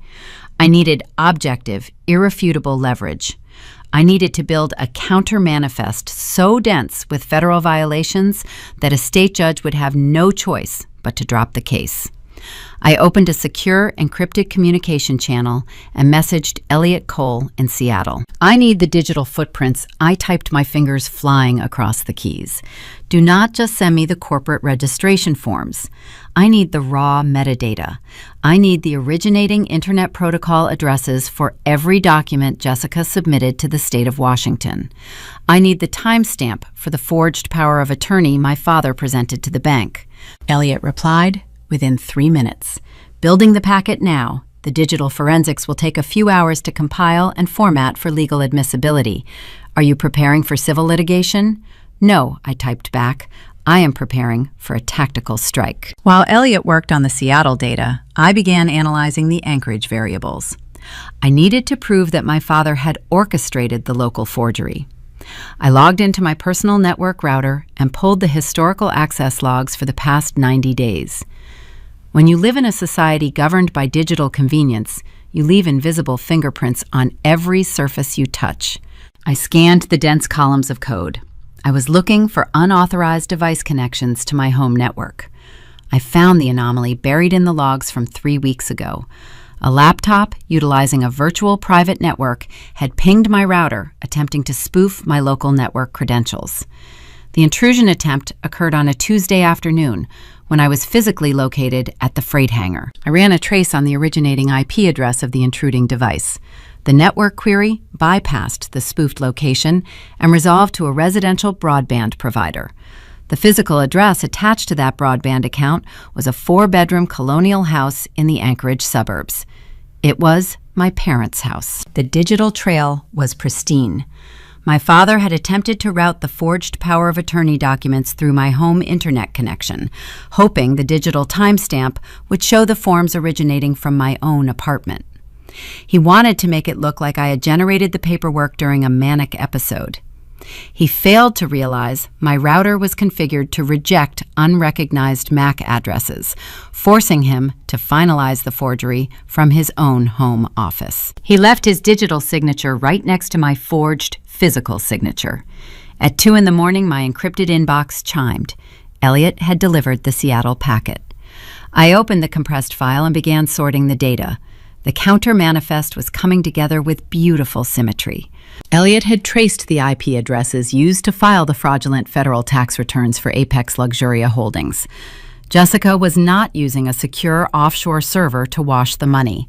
I needed objective, irrefutable leverage. I needed to build a counter-manifest so dense with federal violations that a state judge would have no choice but to drop the case. I opened a secure, encrypted communication channel and messaged Elliot Cole in Seattle. I need the digital footprints. I typed my fingers flying across the keys. Do not just send me the corporate registration forms. I need the raw metadata. I need the originating Internet Protocol addresses for every document Jessica submitted to the state of Washington. I need the timestamp for the forged power of attorney my father presented to the bank. Elliot replied, within 3 minutes. Building the packet now. The digital forensics will take a few hours to compile and format for legal admissibility. Are you preparing for civil litigation? No, I typed back. I am preparing for a tactical strike. While Elliot worked on the Seattle data, I began analyzing the Anchorage variables. I needed to prove that my father had orchestrated the local forgery. I logged into my personal network router and pulled the historical access logs for the past 90 days. When you live in a society governed by digital convenience, you leave invisible fingerprints on every surface you touch. I scanned the dense columns of code. I was looking for unauthorized device connections to my home network. I found the anomaly buried in the logs from 3 weeks ago. A laptop utilizing a virtual private network had pinged my router, attempting to spoof my local network credentials. The intrusion attempt occurred on a Tuesday afternoon when I was physically located at the freight hangar. I ran a trace on the originating IP address of the intruding device. The network query bypassed the spoofed location and resolved to a residential broadband provider. The physical address attached to that broadband account was a 4-bedroom colonial house in the Anchorage suburbs. It was my parents' house. The digital trail was pristine. My father had attempted to route the forged power of attorney documents through my home internet connection, hoping the digital timestamp would show the forms originating from my own apartment. He wanted to make it look like I had generated the paperwork during a manic episode. He failed to realize my router was configured to reject unrecognized MAC addresses, forcing him to finalize the forgery from his own home office. He left his digital signature right next to my forged physical signature. At 2 a.m, my encrypted inbox chimed. Elliot had delivered the Seattle packet. I opened the compressed file and began sorting the data. The counter manifest was coming together with beautiful symmetry. Elliot had traced the IP addresses used to file the fraudulent federal tax returns for Apex Luxuria Holdings. Jessica was not using a secure offshore server to wash the money.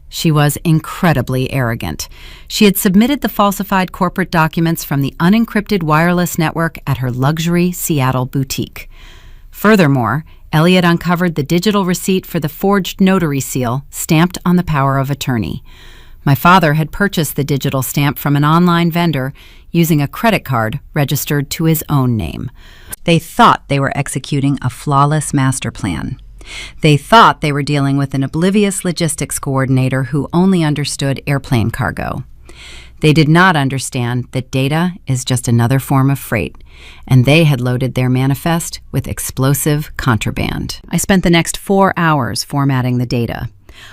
She was incredibly arrogant. She had submitted the falsified corporate documents from the unencrypted wireless network at her luxury Seattle boutique. Furthermore, Elliot uncovered the digital receipt for the forged notary seal stamped on the power of attorney. My father had purchased the digital stamp from an online vendor using a credit card registered to his own name. They thought they were executing a flawless master plan. They thought they were dealing with an oblivious logistics coordinator who only understood airplane cargo. They did not understand that data is just another form of freight, and they had loaded their manifest with explosive contraband. I spent the next 4 hours formatting the data.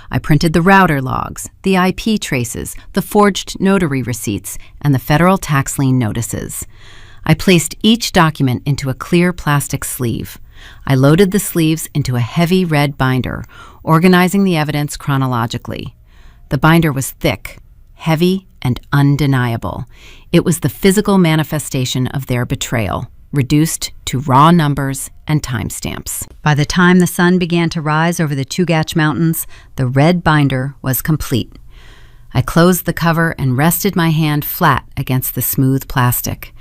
I printed the router logs, the IP traces, the forged notary receipts, and the federal tax lien notices. I placed each document into a clear plastic sleeve. I loaded the sleeves into a heavy red binder, organizing the evidence chronologically. The binder was thick, heavy, and undeniable. It was the physical manifestation of their betrayal, reduced to raw numbers and timestamps. By the time the sun began to rise over the Chugach Mountains, the red binder was complete. I closed the cover and rested my hand flat against the smooth plastic.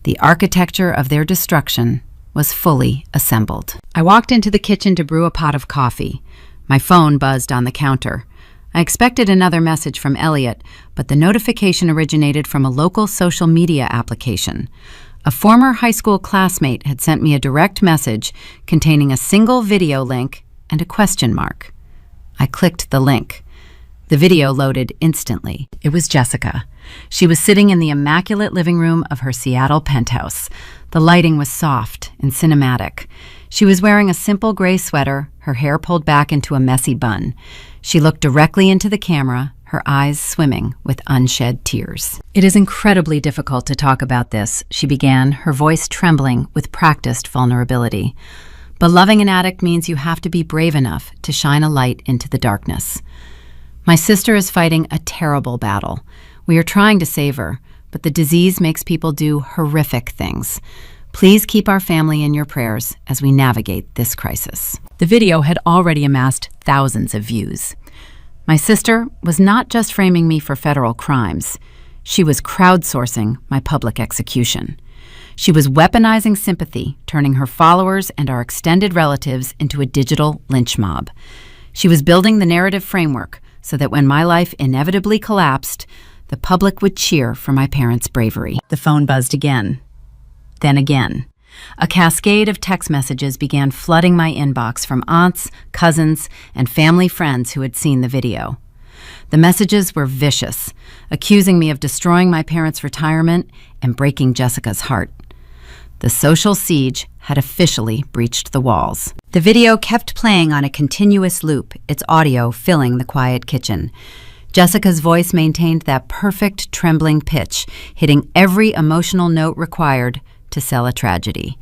The architecture of their destruction was fully assembled. I walked into the kitchen to brew a pot of coffee. My phone buzzed on the counter. I expected another message from Elliot, but the notification originated from a local social media application. A former high school classmate had sent me a direct message containing a single video link and a question mark. I clicked the link. The video loaded instantly. It was Jessica. She was sitting in the immaculate living room of her Seattle penthouse. The lighting was soft and cinematic. She was wearing a simple gray sweater, her hair pulled back into a messy bun. She looked directly into the camera, her eyes swimming with unshed tears. "It is incredibly difficult to talk about this," she began, her voice trembling with practiced vulnerability. "But loving an addict means you have to be brave enough to shine a light into the darkness. My sister is fighting a terrible battle. We are trying to save her, but the disease makes people do horrific things. Please keep our family in your prayers as we navigate this crisis." The video had already amassed thousands of views. My sister was not just framing me for federal crimes. She was crowdsourcing my public execution. She was weaponizing sympathy, turning her followers and our extended relatives into a digital lynch mob. She was building the narrative framework so that when my life inevitably collapsed, the public would cheer for my parents' bravery. The phone buzzed again. Then again. A cascade of text messages began flooding my inbox from aunts, cousins, and family friends who had seen the video. The messages were vicious, accusing me of destroying my parents' retirement and breaking Jessica's heart. The social siege had officially breached the walls. The video kept playing on a continuous loop, its audio filling the quiet kitchen. Jessica's voice maintained that perfect trembling pitch, hitting every emotional note required to sell a tragedy.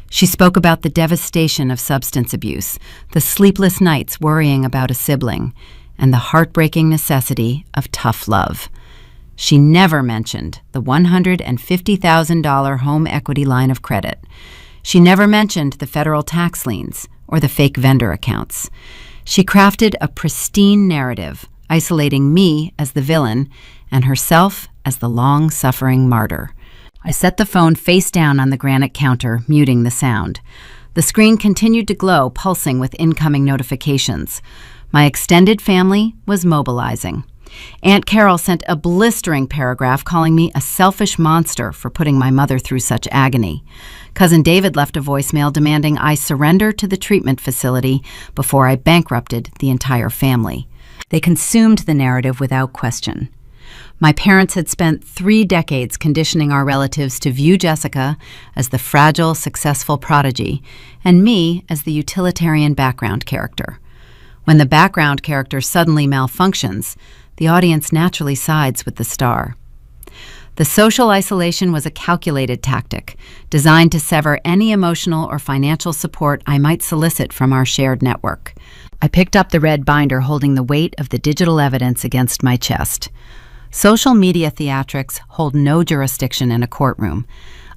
She spoke about the devastation of substance abuse, the sleepless nights worrying about a sibling, and the heartbreaking necessity of tough love. She never mentioned the $150,000 home equity line of credit. She never mentioned the federal tax liens or the fake vendor accounts. She crafted a pristine narrative, isolating me as the villain and herself as the long-suffering martyr. I set the phone face down on the granite counter, muting the sound. The screen continued to glow, pulsing with incoming notifications. My extended family was mobilizing. Aunt Carol sent a blistering paragraph calling me a selfish monster for putting my mother through such agony. Cousin David left a voicemail demanding I surrender to the treatment facility before I bankrupted the entire family. They consumed the narrative without question. My parents had spent 3 decades conditioning our relatives to view Jessica as the fragile, successful prodigy, and me as the utilitarian background character. When the background character suddenly malfunctions, the audience naturally sides with the star. The social isolation was a calculated tactic, designed to sever any emotional or financial support I might solicit from our shared network. I picked up the red binder holding the weight of the digital evidence against my chest. Social media theatrics hold no jurisdiction in a courtroom.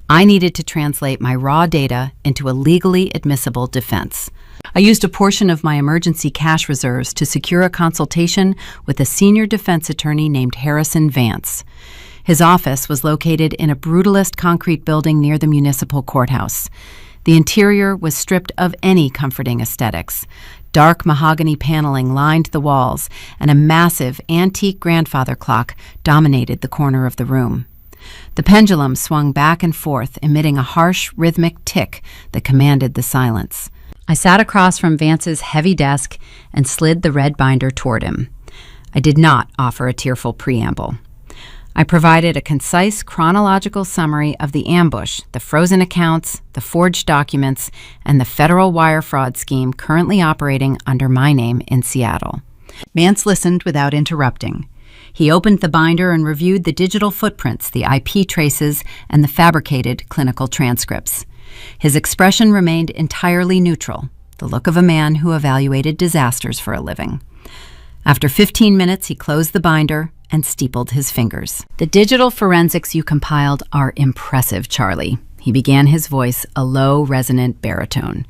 I needed to translate my raw data into a legally admissible defense. I used a portion of my emergency cash reserves to secure a consultation with a senior defense attorney named Harrison Vance. His office was located in a brutalist concrete building near the municipal courthouse. The interior was stripped of any comforting aesthetics. Dark mahogany paneling lined the walls, and a massive antique grandfather clock dominated the corner of the room. The pendulum swung back and forth, emitting a harsh, rhythmic tick that commanded the silence. I sat across from Vance's heavy desk and slid the red binder toward him. I did not offer a tearful preamble. I provided a concise chronological summary of the ambush, the frozen accounts, the forged documents, and the federal wire fraud scheme currently operating under my name in Seattle. Vance listened without interrupting. He opened the binder and reviewed the digital footprints, the IP traces, and the fabricated clinical transcripts. His expression remained entirely neutral, the look of a man who evaluated disasters for a living. After 15 minutes, he closed the binder and steepled his fingers. "The digital forensics you compiled are impressive, Charlie," he began, his voice a low, resonant baritone.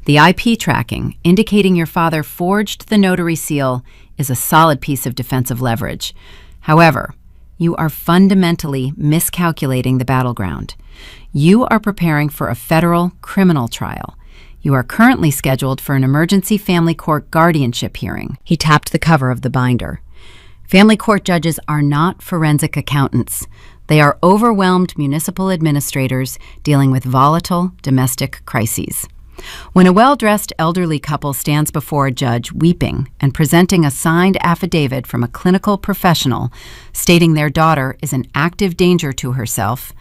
"The IP tracking, indicating your father forged the notary seal, is a solid piece of defensive leverage. However, you are fundamentally miscalculating the battleground. You are preparing for a federal criminal trial. You are currently scheduled for an emergency family court guardianship hearing." He tapped the cover of the binder. "Family court judges are not forensic accountants. They are overwhelmed municipal administrators dealing with volatile domestic crises. When a well-dressed elderly couple stands before a judge weeping and presenting a signed affidavit from a clinical professional stating their daughter is in active danger to herself,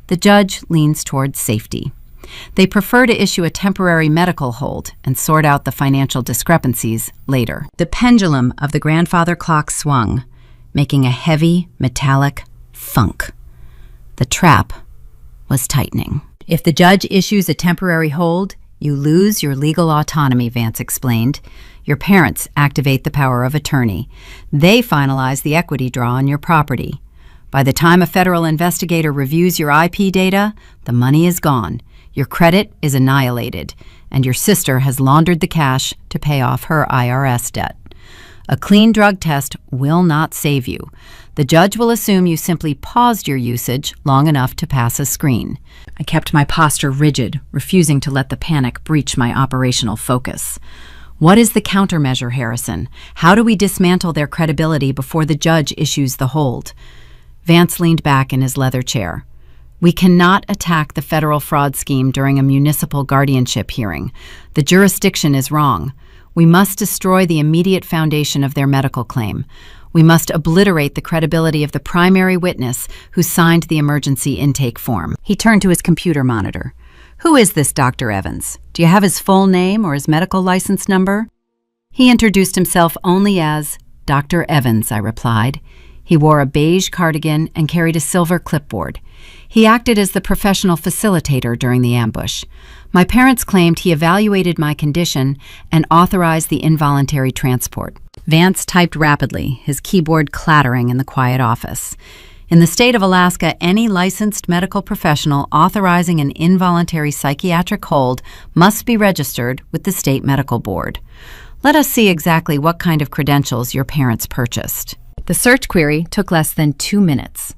the judge leans towards safety. They prefer to issue a temporary medical hold and sort out the financial discrepancies later." The pendulum of the grandfather clock swung, making a heavy, metallic thunk. The trap was tightening. "If the judge issues a temporary hold, you lose your legal autonomy," Vance explained. "Your parents activate the power of attorney. They finalize the equity draw on your property. By the time a federal investigator reviews your IP data, the money is gone. Your credit is annihilated, and your sister has laundered the cash to pay off her IRS debt. A clean drug test will not save you. The judge will assume you simply paused your usage long enough to pass a screen." I kept my posture rigid, refusing to let the panic breach my operational focus. "What is the countermeasure, Harrison? How do we dismantle their credibility before the judge issues the hold?" Vance leaned back in his leather chair. "We cannot attack the federal fraud scheme during a municipal guardianship hearing. The jurisdiction is wrong. We must destroy the immediate foundation of their medical claim. We must obliterate the credibility of the primary witness who signed the emergency intake form." He turned to his computer monitor. "Who is this Dr. Evans? Do you have his full name or his medical license number?" He introduced himself only as Dr. Evans, I replied. He wore a beige cardigan and carried a silver clipboard. He acted as the professional facilitator during the ambush. My parents claimed he evaluated my condition and authorized the involuntary transport. Vance typed rapidly, his keyboard clattering in the quiet office. In the state of Alaska, any licensed medical professional authorizing an involuntary psychiatric hold must be registered with the state medical board. Let us see exactly what kind of credentials your parents purchased. The search query took less than 2 minutes.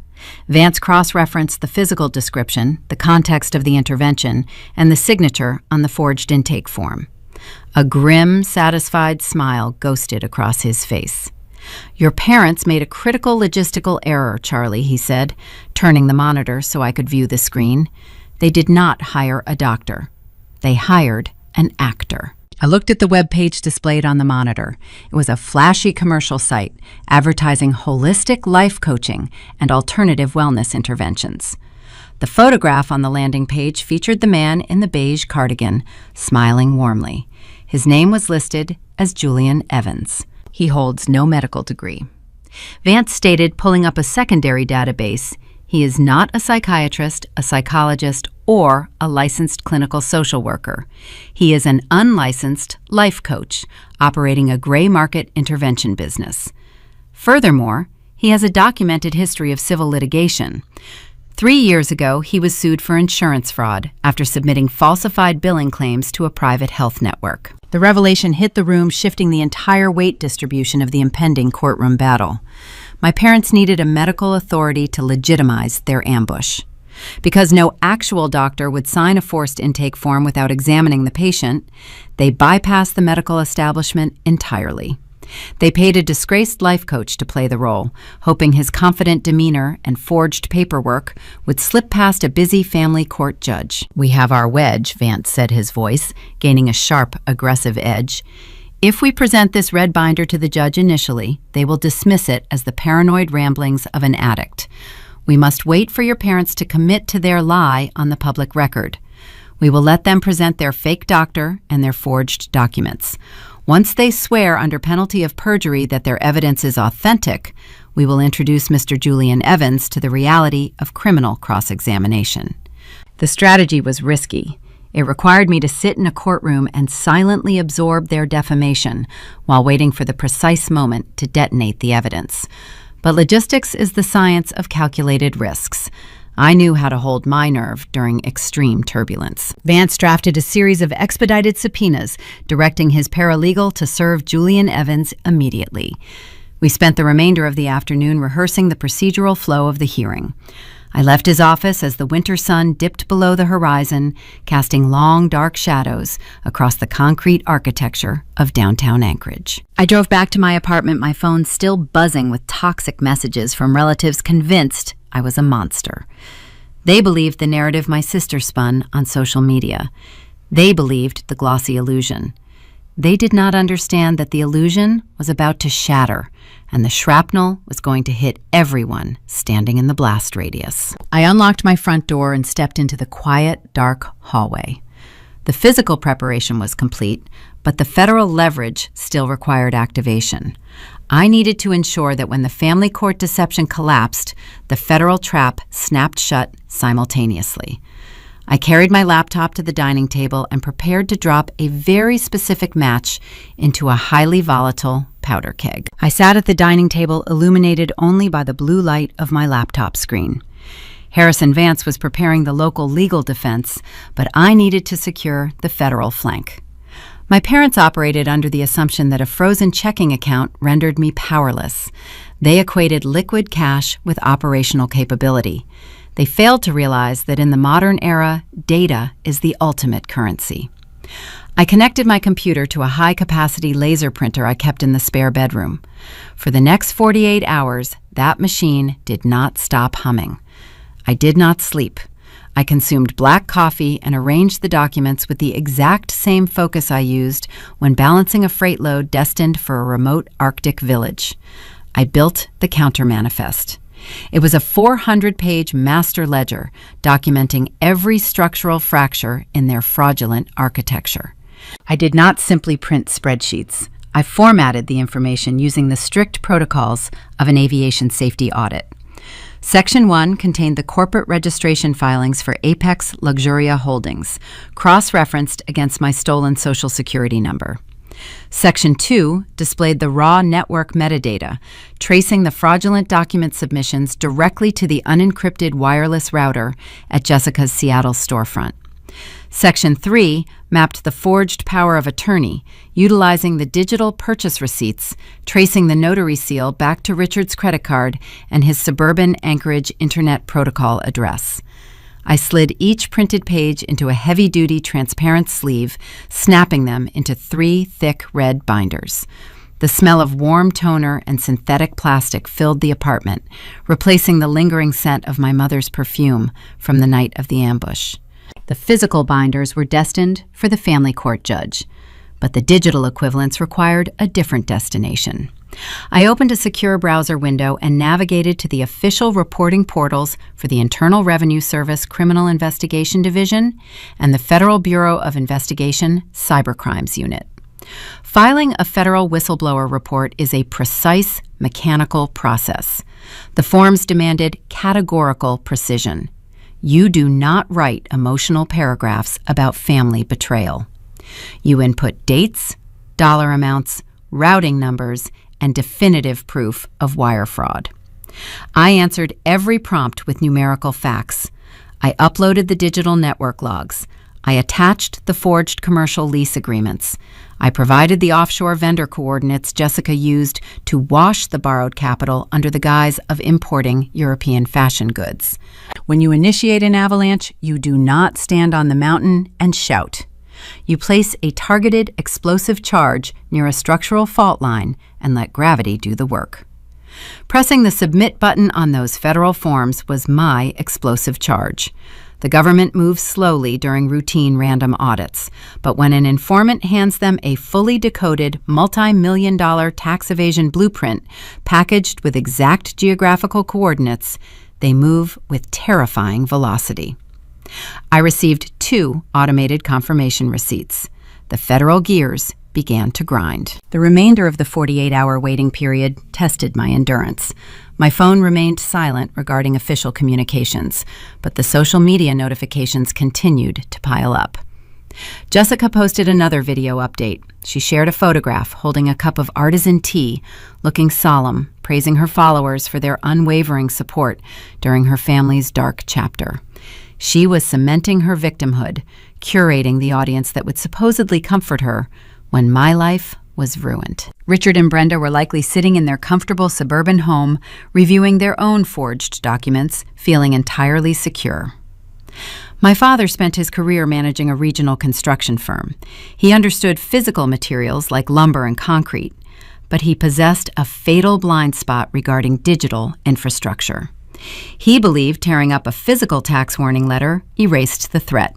Vance cross-referenced the physical description, the context of the intervention, and the signature on the forged intake form. A grim, satisfied smile ghosted across his face. "Your parents made a critical logistical error, Charlie," he said, turning the monitor so I could view the screen. "They did not hire a doctor. They hired an actor." I looked at the web page displayed on the monitor. It was a flashy commercial site advertising holistic life coaching and alternative wellness interventions. The photograph on the landing page featured the man in the beige cardigan, smiling warmly. His name was listed as Julian Evans. He holds no medical degree. Vance stated, pulling up a secondary database, He is not a psychiatrist, a psychologist, or a licensed clinical social worker. He is an unlicensed life coach operating a gray market intervention business. Furthermore, he has a documented history of civil litigation. 3 years ago, he was sued for insurance fraud after submitting falsified billing claims to a private health network. The revelation hit the room, shifting the entire weight distribution of the impending courtroom battle. My parents needed a medical authority to legitimize their ambush. Because no actual doctor would sign a forced intake form without examining the patient, they bypassed the medical establishment entirely. They paid a disgraced life coach to play the role, hoping his confident demeanor and forged paperwork would slip past a busy family court judge. "We have our wedge," Vance said, his voice gaining a sharp, aggressive edge. "If we present this red binder to the judge initially, they will dismiss it as the paranoid ramblings of an addict. We must wait for your parents to commit to their lie on the public record. We will let them present their fake doctor and their forged documents. Once they swear under penalty of perjury that their evidence is authentic, we will introduce Mr. Julian Evans to the reality of criminal cross-examination." The strategy was risky. It required me to sit in a courtroom and silently absorb their defamation while waiting for the precise moment to detonate the evidence. But logistics is the science of calculated risks. I knew how to hold my nerve during extreme turbulence. Vance drafted a series of expedited subpoenas, directing his paralegal to serve Julian Evans immediately. We spent the remainder of the afternoon rehearsing the procedural flow of the hearing. I left his office as the winter sun dipped below the horizon, casting long, dark shadows across the concrete architecture of downtown Anchorage. I drove back to my apartment, my phone still buzzing with toxic messages from relatives convinced I was a monster. They believed the narrative my sister spun on social media. They believed the glossy illusion. They did not understand that the illusion was about to shatter, and the shrapnel was going to hit everyone standing in the blast radius. I unlocked my front door and stepped into the quiet, dark hallway. The physical preparation was complete, but the federal leverage still required activation. I needed to ensure that when the family court deception collapsed, the federal trap snapped shut simultaneously. I carried my laptop to the dining table and prepared to drop a very specific match into a highly volatile powder keg. I sat at the dining table, illuminated only by the blue light of my laptop screen. Harrison Vance was preparing the local legal defense, but I needed to secure the federal flank. My parents operated under the assumption that a frozen checking account rendered me powerless. They equated liquid cash with operational capability. They failed to realize that in the modern era, data is the ultimate currency. I connected my computer to a high-capacity laser printer I kept in the spare bedroom. For the next 48 hours, that machine did not stop humming. I did not sleep. I consumed black coffee and arranged the documents with the exact same focus I used when balancing a freight load destined for a remote Arctic village. I built the counter-manifest. It was a 400-page master ledger documenting every structural fracture in their fraudulent architecture. I did not simply print spreadsheets. I formatted the information using the strict protocols of an aviation safety audit. Section 1 contained the corporate registration filings for Apex Luxuria Holdings, cross-referenced against my stolen Social Security number. Section 2 displayed the raw network metadata, tracing the fraudulent document submissions directly to the unencrypted wireless router at Jessica's Seattle storefront. Section 3 mapped the forged power of attorney, utilizing the digital purchase receipts, tracing the notary seal back to Richard's credit card and his suburban Anchorage Internet Protocol address. I slid each printed page into a heavy-duty transparent sleeve, snapping them into 3 thick red binders. The smell of warm toner and synthetic plastic filled the apartment, replacing the lingering scent of my mother's perfume from the night of the ambush. The physical binders were destined for the family court judge, but the digital equivalents required a different destination. I opened a secure browser window and navigated to the official reporting portals for the Internal Revenue Service Criminal Investigation Division and the Federal Bureau of Investigation Cybercrimes Unit. Filing a federal whistleblower report is a precise, mechanical process. The forms demanded categorical precision. You do not write emotional paragraphs about family betrayal. You input dates, dollar amounts, routing numbers, and definitive proof of wire fraud. I answered every prompt with numerical facts. I uploaded the digital network logs. I attached the forged commercial lease agreements. I provided the offshore vendor coordinates Jessica used to wash the borrowed capital under the guise of importing European fashion goods. When you initiate an avalanche, you do not stand on the mountain and shout. You place a targeted explosive charge near a structural fault line and let gravity do the work. Pressing the submit button on those federal forms was my explosive charge. The government moves slowly during routine random audits, but when an informant hands them a fully decoded multi-million-dollar tax evasion blueprint packaged with exact geographical coordinates, they move with terrifying velocity. I received 2 automated confirmation receipts. The federal gears began to grind. The remainder of the 48-hour waiting period tested my endurance. My phone remained silent regarding official communications, but the social media notifications continued to pile up. Jessica posted another video update. She shared a photograph holding a cup of artisan tea, looking solemn, praising her followers for their unwavering support during her family's dark chapter. She was cementing her victimhood, curating the audience that would supposedly comfort her when my life was ruined. Richard and Brenda were likely sitting in their comfortable suburban home, reviewing their own forged documents, feeling entirely secure. My father spent his career managing a regional construction firm. He understood physical materials like lumber and concrete, but he possessed a fatal blind spot regarding digital infrastructure. He believed tearing up a physical tax warning letter erased the threat.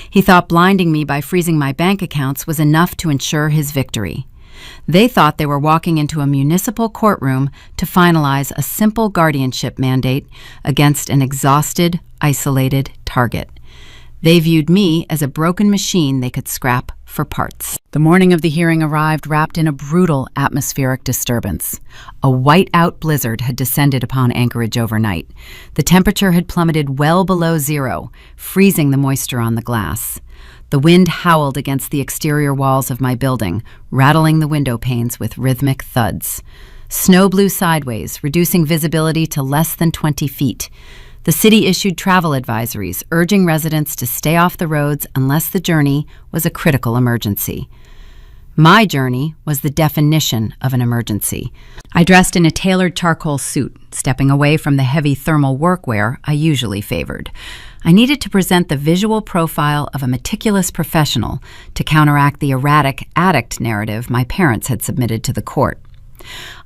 He thought blinding me by freezing my bank accounts was enough to ensure his victory. They thought they were walking into a municipal courtroom to finalize a simple guardianship mandate against an exhausted, isolated target. They viewed me as a broken machine they could scrap for parts. The morning of the hearing arrived wrapped in a brutal atmospheric disturbance. A white-out blizzard had descended upon Anchorage overnight. The temperature had plummeted well below zero, freezing the moisture on the glass. The wind howled against the exterior walls of my building, rattling the window panes with rhythmic thuds. Snow blew sideways, reducing visibility to less than 20 feet. The city issued travel advisories, urging residents to stay off the roads unless the journey was a critical emergency. My journey was the definition of an emergency. I dressed in a tailored charcoal suit, stepping away from the heavy thermal workwear I usually favored. I needed to present the visual profile of a meticulous professional to counteract the erratic addict narrative my parents had submitted to the court.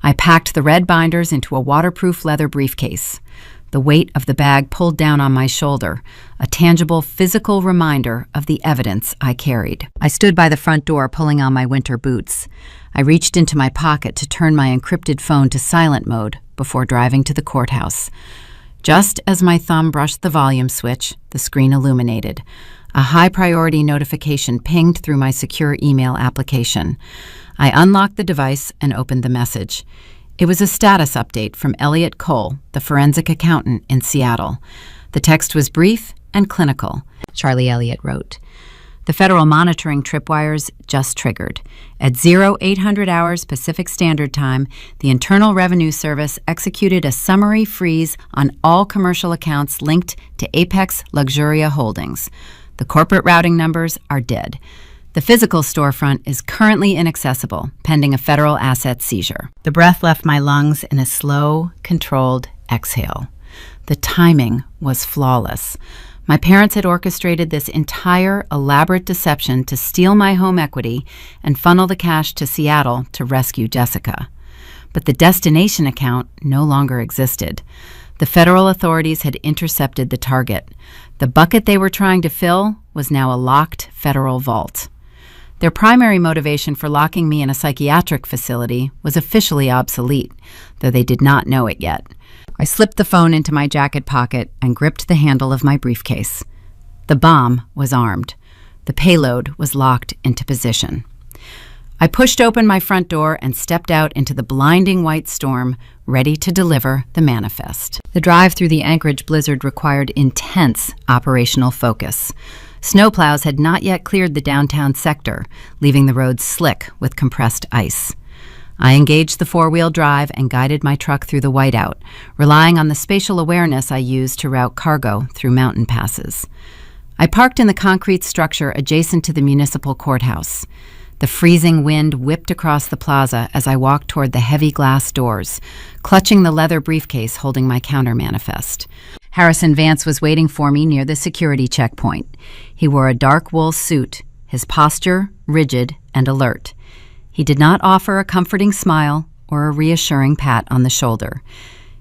I packed the red binders into a waterproof leather briefcase. The weight of the bag pulled down on my shoulder, a tangible physical reminder of the evidence I carried. I stood by the front door pulling on my winter boots. I reached into my pocket to turn my encrypted phone to silent mode before driving to the courthouse. Just as my thumb brushed the volume switch, the screen illuminated. A high-priority notification pinged through my secure email application. I unlocked the device and opened the message. It was a status update from Elliot Cole, the forensic accountant in Seattle. The text was brief and clinical. Charlie Elliott wrote, "The federal monitoring tripwires just triggered. At 0800 hours Pacific Standard Time, the Internal Revenue Service executed a summary freeze on all commercial accounts linked to Apex Luxuria Holdings. The corporate routing numbers are dead. The physical storefront is currently inaccessible, pending a federal asset seizure." The breath left my lungs in a slow, controlled exhale. The timing was flawless. My parents had orchestrated this entire elaborate deception to steal my home equity and funnel the cash to Seattle to rescue Jessica. But the destination account no longer existed. The federal authorities had intercepted the target. The bucket they were trying to fill was now a locked federal vault. Their primary motivation for locking me in a psychiatric facility was officially obsolete, though they did not know it yet. I slipped the phone into my jacket pocket and gripped the handle of my briefcase. The bomb was armed. The payload was locked into position. I pushed open my front door and stepped out into the blinding white storm, ready to deliver the manifest. The drive through the Anchorage blizzard required intense operational focus. Snowplows had not yet cleared the downtown sector, leaving the roads slick with compressed ice. I engaged the four-wheel drive and guided my truck through the whiteout, relying on the spatial awareness I used to route cargo through mountain passes. I parked in the concrete structure adjacent to the municipal courthouse. The freezing wind whipped across the plaza as I walked toward the heavy glass doors, clutching the leather briefcase holding my counter manifest. Harrison Vance was waiting for me near the security checkpoint. He wore a dark wool suit, his posture rigid and alert. He did not offer a comforting smile or a reassuring pat on the shoulder.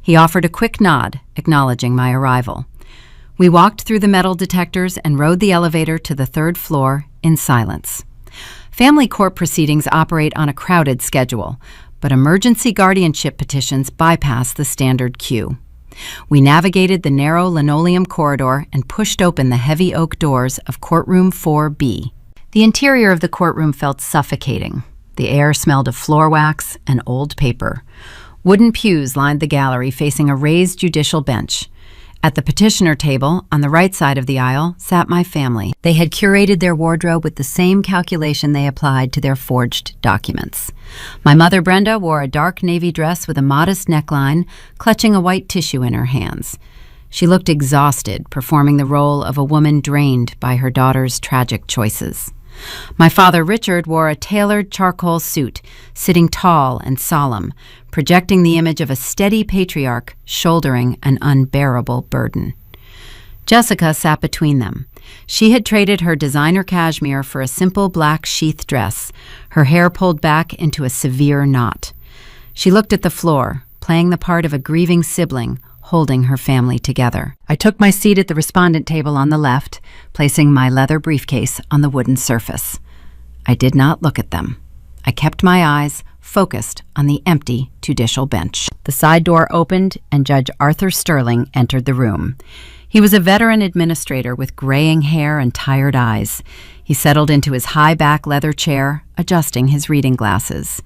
He offered a quick nod, acknowledging my arrival. We walked through the metal detectors and rode the elevator to the third floor in silence. Family court proceedings operate on a crowded schedule, but emergency guardianship petitions bypass the standard queue. We navigated the narrow linoleum corridor and pushed open the heavy oak doors of courtroom 4B. The interior of the courtroom felt suffocating. The air smelled of floor wax and old paper. Wooden pews lined the gallery facing a raised judicial bench. At the petitioner table, on the right side of the aisle, sat my family. They had curated their wardrobe with the same calculation they applied to their forged documents. My mother, Brenda, wore a dark navy dress with a modest neckline, clutching a white tissue in her hands. She looked exhausted, performing the role of a woman drained by her daughter's tragic choices. My father, Richard, wore a tailored charcoal suit, sitting tall and solemn, projecting the image of a steady patriarch shouldering an unbearable burden. Jessica sat between them. She had traded her designer cashmere for a simple black sheath dress, her hair pulled back into a severe knot. She looked at the floor, playing the part of a grieving sibling, holding her family together. I took my seat at the respondent table on the left, placing my leather briefcase on the wooden surface. I did not look at them. I kept my eyes focused on the empty judicial bench. The side door opened and Judge Arthur Sterling entered the room. He was a veteran administrator with graying hair and tired eyes. He settled into his high-back leather chair, adjusting his reading glasses.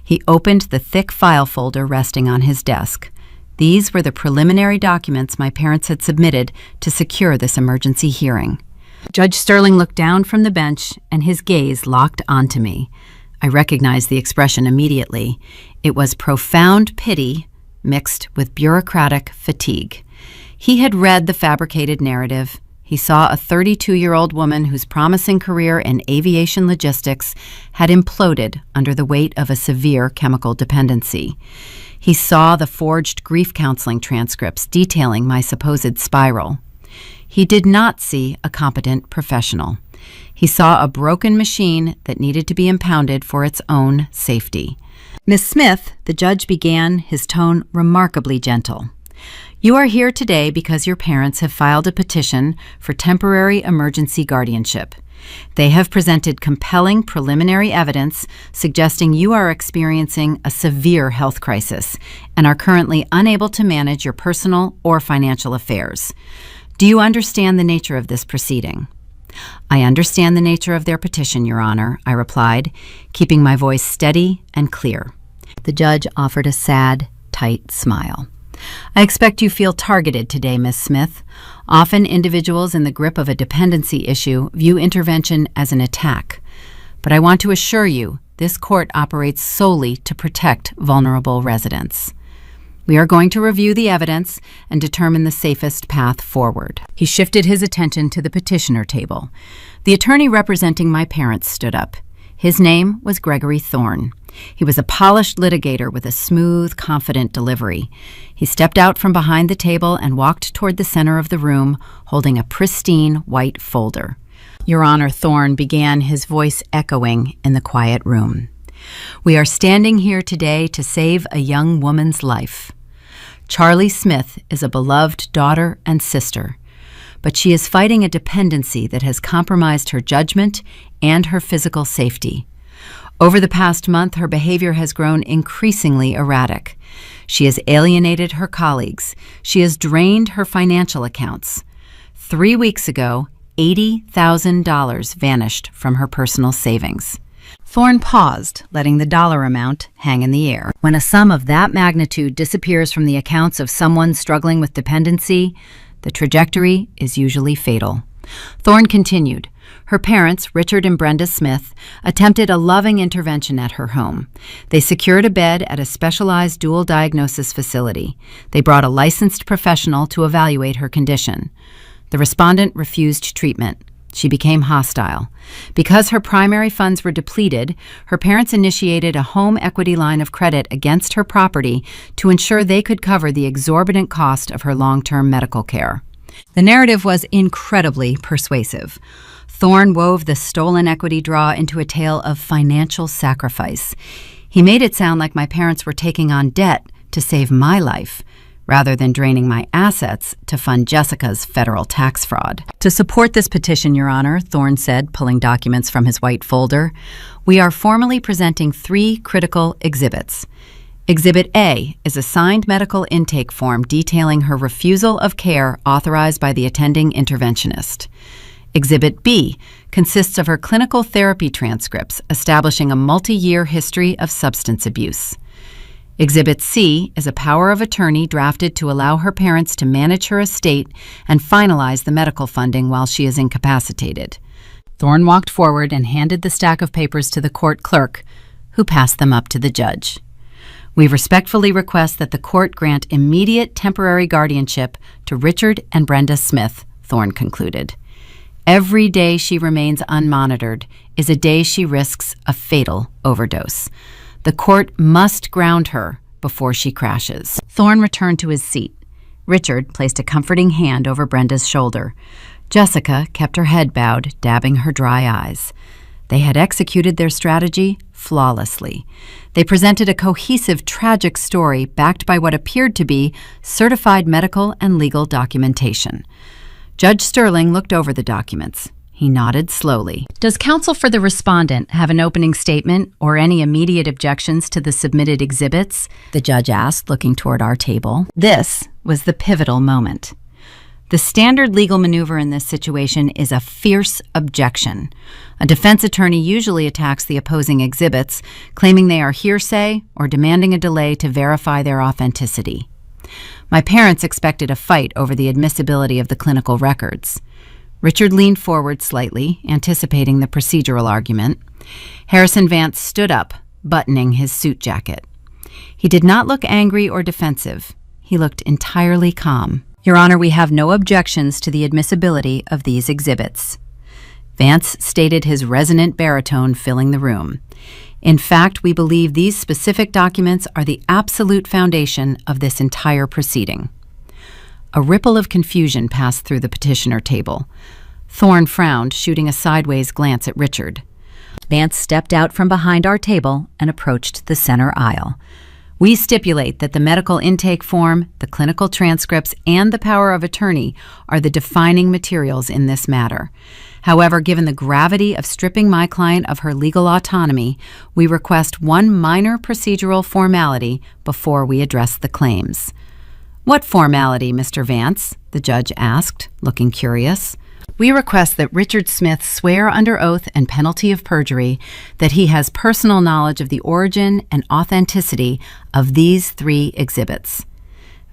He opened the thick file folder resting on his desk. These were the preliminary documents my parents had submitted to secure this emergency hearing. Judge Sterling looked down from the bench, and his gaze locked onto me. I recognized the expression immediately. It was profound pity mixed with bureaucratic fatigue. He had read the fabricated narrative. He saw a 32-year-old woman whose promising career in aviation logistics had imploded under the weight of a severe chemical dependency. He saw the forged grief counseling transcripts detailing my supposed spiral. He did not see a competent professional. He saw a broken machine that needed to be impounded for its own safety. Miss Smith, the judge began, his tone remarkably gentle. You are here today because your parents have filed a petition for temporary emergency guardianship. They have presented compelling preliminary evidence suggesting you are experiencing a severe health crisis and are currently unable to manage your personal or financial affairs. Do you understand the nature of this proceeding? I understand the nature of their petition, Your Honor, I replied, keeping my voice steady and clear. The judge offered a sad, tight smile. I expect you feel targeted today, Miss Smith. Often individuals in the grip of a dependency issue view intervention as an attack. But I want to assure you, this court operates solely to protect vulnerable residents. We are going to review the evidence and determine the safest path forward. He shifted his attention to the petitioner table. The attorney representing my parents stood up. His name was Gregory Thorne. He was a polished litigator with a smooth, confident delivery. He stepped out from behind the table and walked toward the center of the room, holding a pristine white folder. Your Honor, Thorne began, his voice echoing in the quiet room. We are standing here today to save a young woman's life. Charlie Smith is a beloved daughter and sister, but she is fighting a dependency that has compromised her judgment and her physical safety. Over the past month, her behavior has grown increasingly erratic. She has alienated her colleagues. She has drained her financial accounts. 3 weeks ago, $80,000 vanished from her personal savings. Thorne paused, letting the dollar amount hang in the air. When a sum of that magnitude disappears from the accounts of someone struggling with dependency, the trajectory is usually fatal. Thorne continued. Her parents, Richard and Brenda Smith, attempted a loving intervention at her home. They secured a bed at a specialized dual diagnosis facility. They brought a licensed professional to evaluate her condition. The respondent refused treatment. She became hostile. Because her primary funds were depleted, her parents initiated a home equity line of credit against her property to ensure they could cover the exorbitant cost of her long-term medical care. The narrative was incredibly persuasive. Thorne wove the stolen equity draw into a tale of financial sacrifice. He made it sound like my parents were taking on debt to save my life, rather than draining my assets to fund Jessica's federal tax fraud. To support this petition, Your Honor, Thorne said, pulling documents from his white folder, we are formally presenting 3 critical exhibits. Exhibit A is a signed medical intake form detailing her refusal of care authorized by the attending interventionist. Exhibit B consists of her clinical therapy transcripts establishing a multi-year history of substance abuse. Exhibit C is a power of attorney drafted to allow her parents to manage her estate and finalize the medical funding while she is incapacitated. Thorne walked forward and handed the stack of papers to the court clerk, who passed them up to the judge. We respectfully request that the court grant immediate temporary guardianship to Richard and Brenda Smith, Thorne concluded. Every day she remains unmonitored is a day she risks a fatal overdose. The court must ground her before she crashes. Thorne returned to his seat. Richard placed a comforting hand over Brenda's shoulder. Jessica kept her head bowed, dabbing her dry eyes. They had executed their strategy flawlessly. They presented a cohesive, tragic story backed by what appeared to be certified medical and legal documentation. Judge Sterling looked over the documents. He nodded slowly. Does counsel for the respondent have an opening statement or any immediate objections to the submitted exhibits? The judge asked, looking toward our table. This was the pivotal moment. The standard legal maneuver in this situation is a fierce objection. A defense attorney usually attacks the opposing exhibits, claiming they are hearsay or demanding a delay to verify their authenticity. My parents expected a fight over the admissibility of the clinical records. Richard leaned forward slightly, anticipating the procedural argument. Harrison Vance stood up, buttoning his suit jacket. He did not look angry or defensive. He looked entirely calm. Your Honor, we have no objections to the admissibility of these exhibits. Vance stated, his resonant baritone filling the room. In fact, we believe these specific documents are the absolute foundation of this entire proceeding. A ripple of confusion passed through the petitioner table. Thorne frowned, shooting a sideways glance at Richard. Vance stepped out from behind our table and approached the center aisle. We stipulate that the medical intake form, the clinical transcripts, and the power of attorney are the defining materials in this matter. However, given the gravity of stripping my client of her legal autonomy, we request one minor procedural formality before we address the claims. What formality, Mr. Vance? The judge asked, looking curious. We request that Richard Smith swear under oath and penalty of perjury that he has personal knowledge of the origin and authenticity of these 3 exhibits.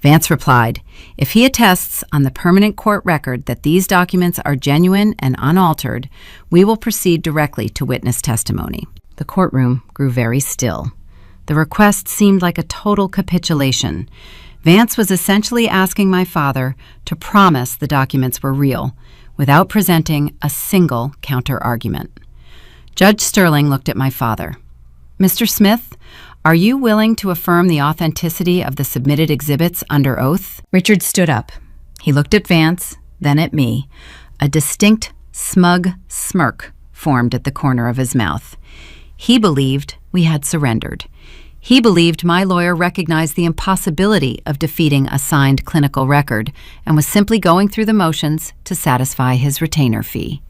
Vance replied, if he attests on the permanent court record that these documents are genuine and unaltered, we will proceed directly to witness testimony. The courtroom grew very still. The request seemed like a total capitulation. Vance was essentially asking my father to promise the documents were real, without presenting a single counter-argument. Judge Sterling looked at my father. Mr. Smith, are you willing to affirm the authenticity of the submitted exhibits under oath? Richard stood up. He looked at Vance, then at me. A distinct, smug smirk formed at the corner of his mouth. He believed we had surrendered. He believed my lawyer recognized the impossibility of defeating a signed clinical record and was simply going through the motions to satisfy his retainer fee.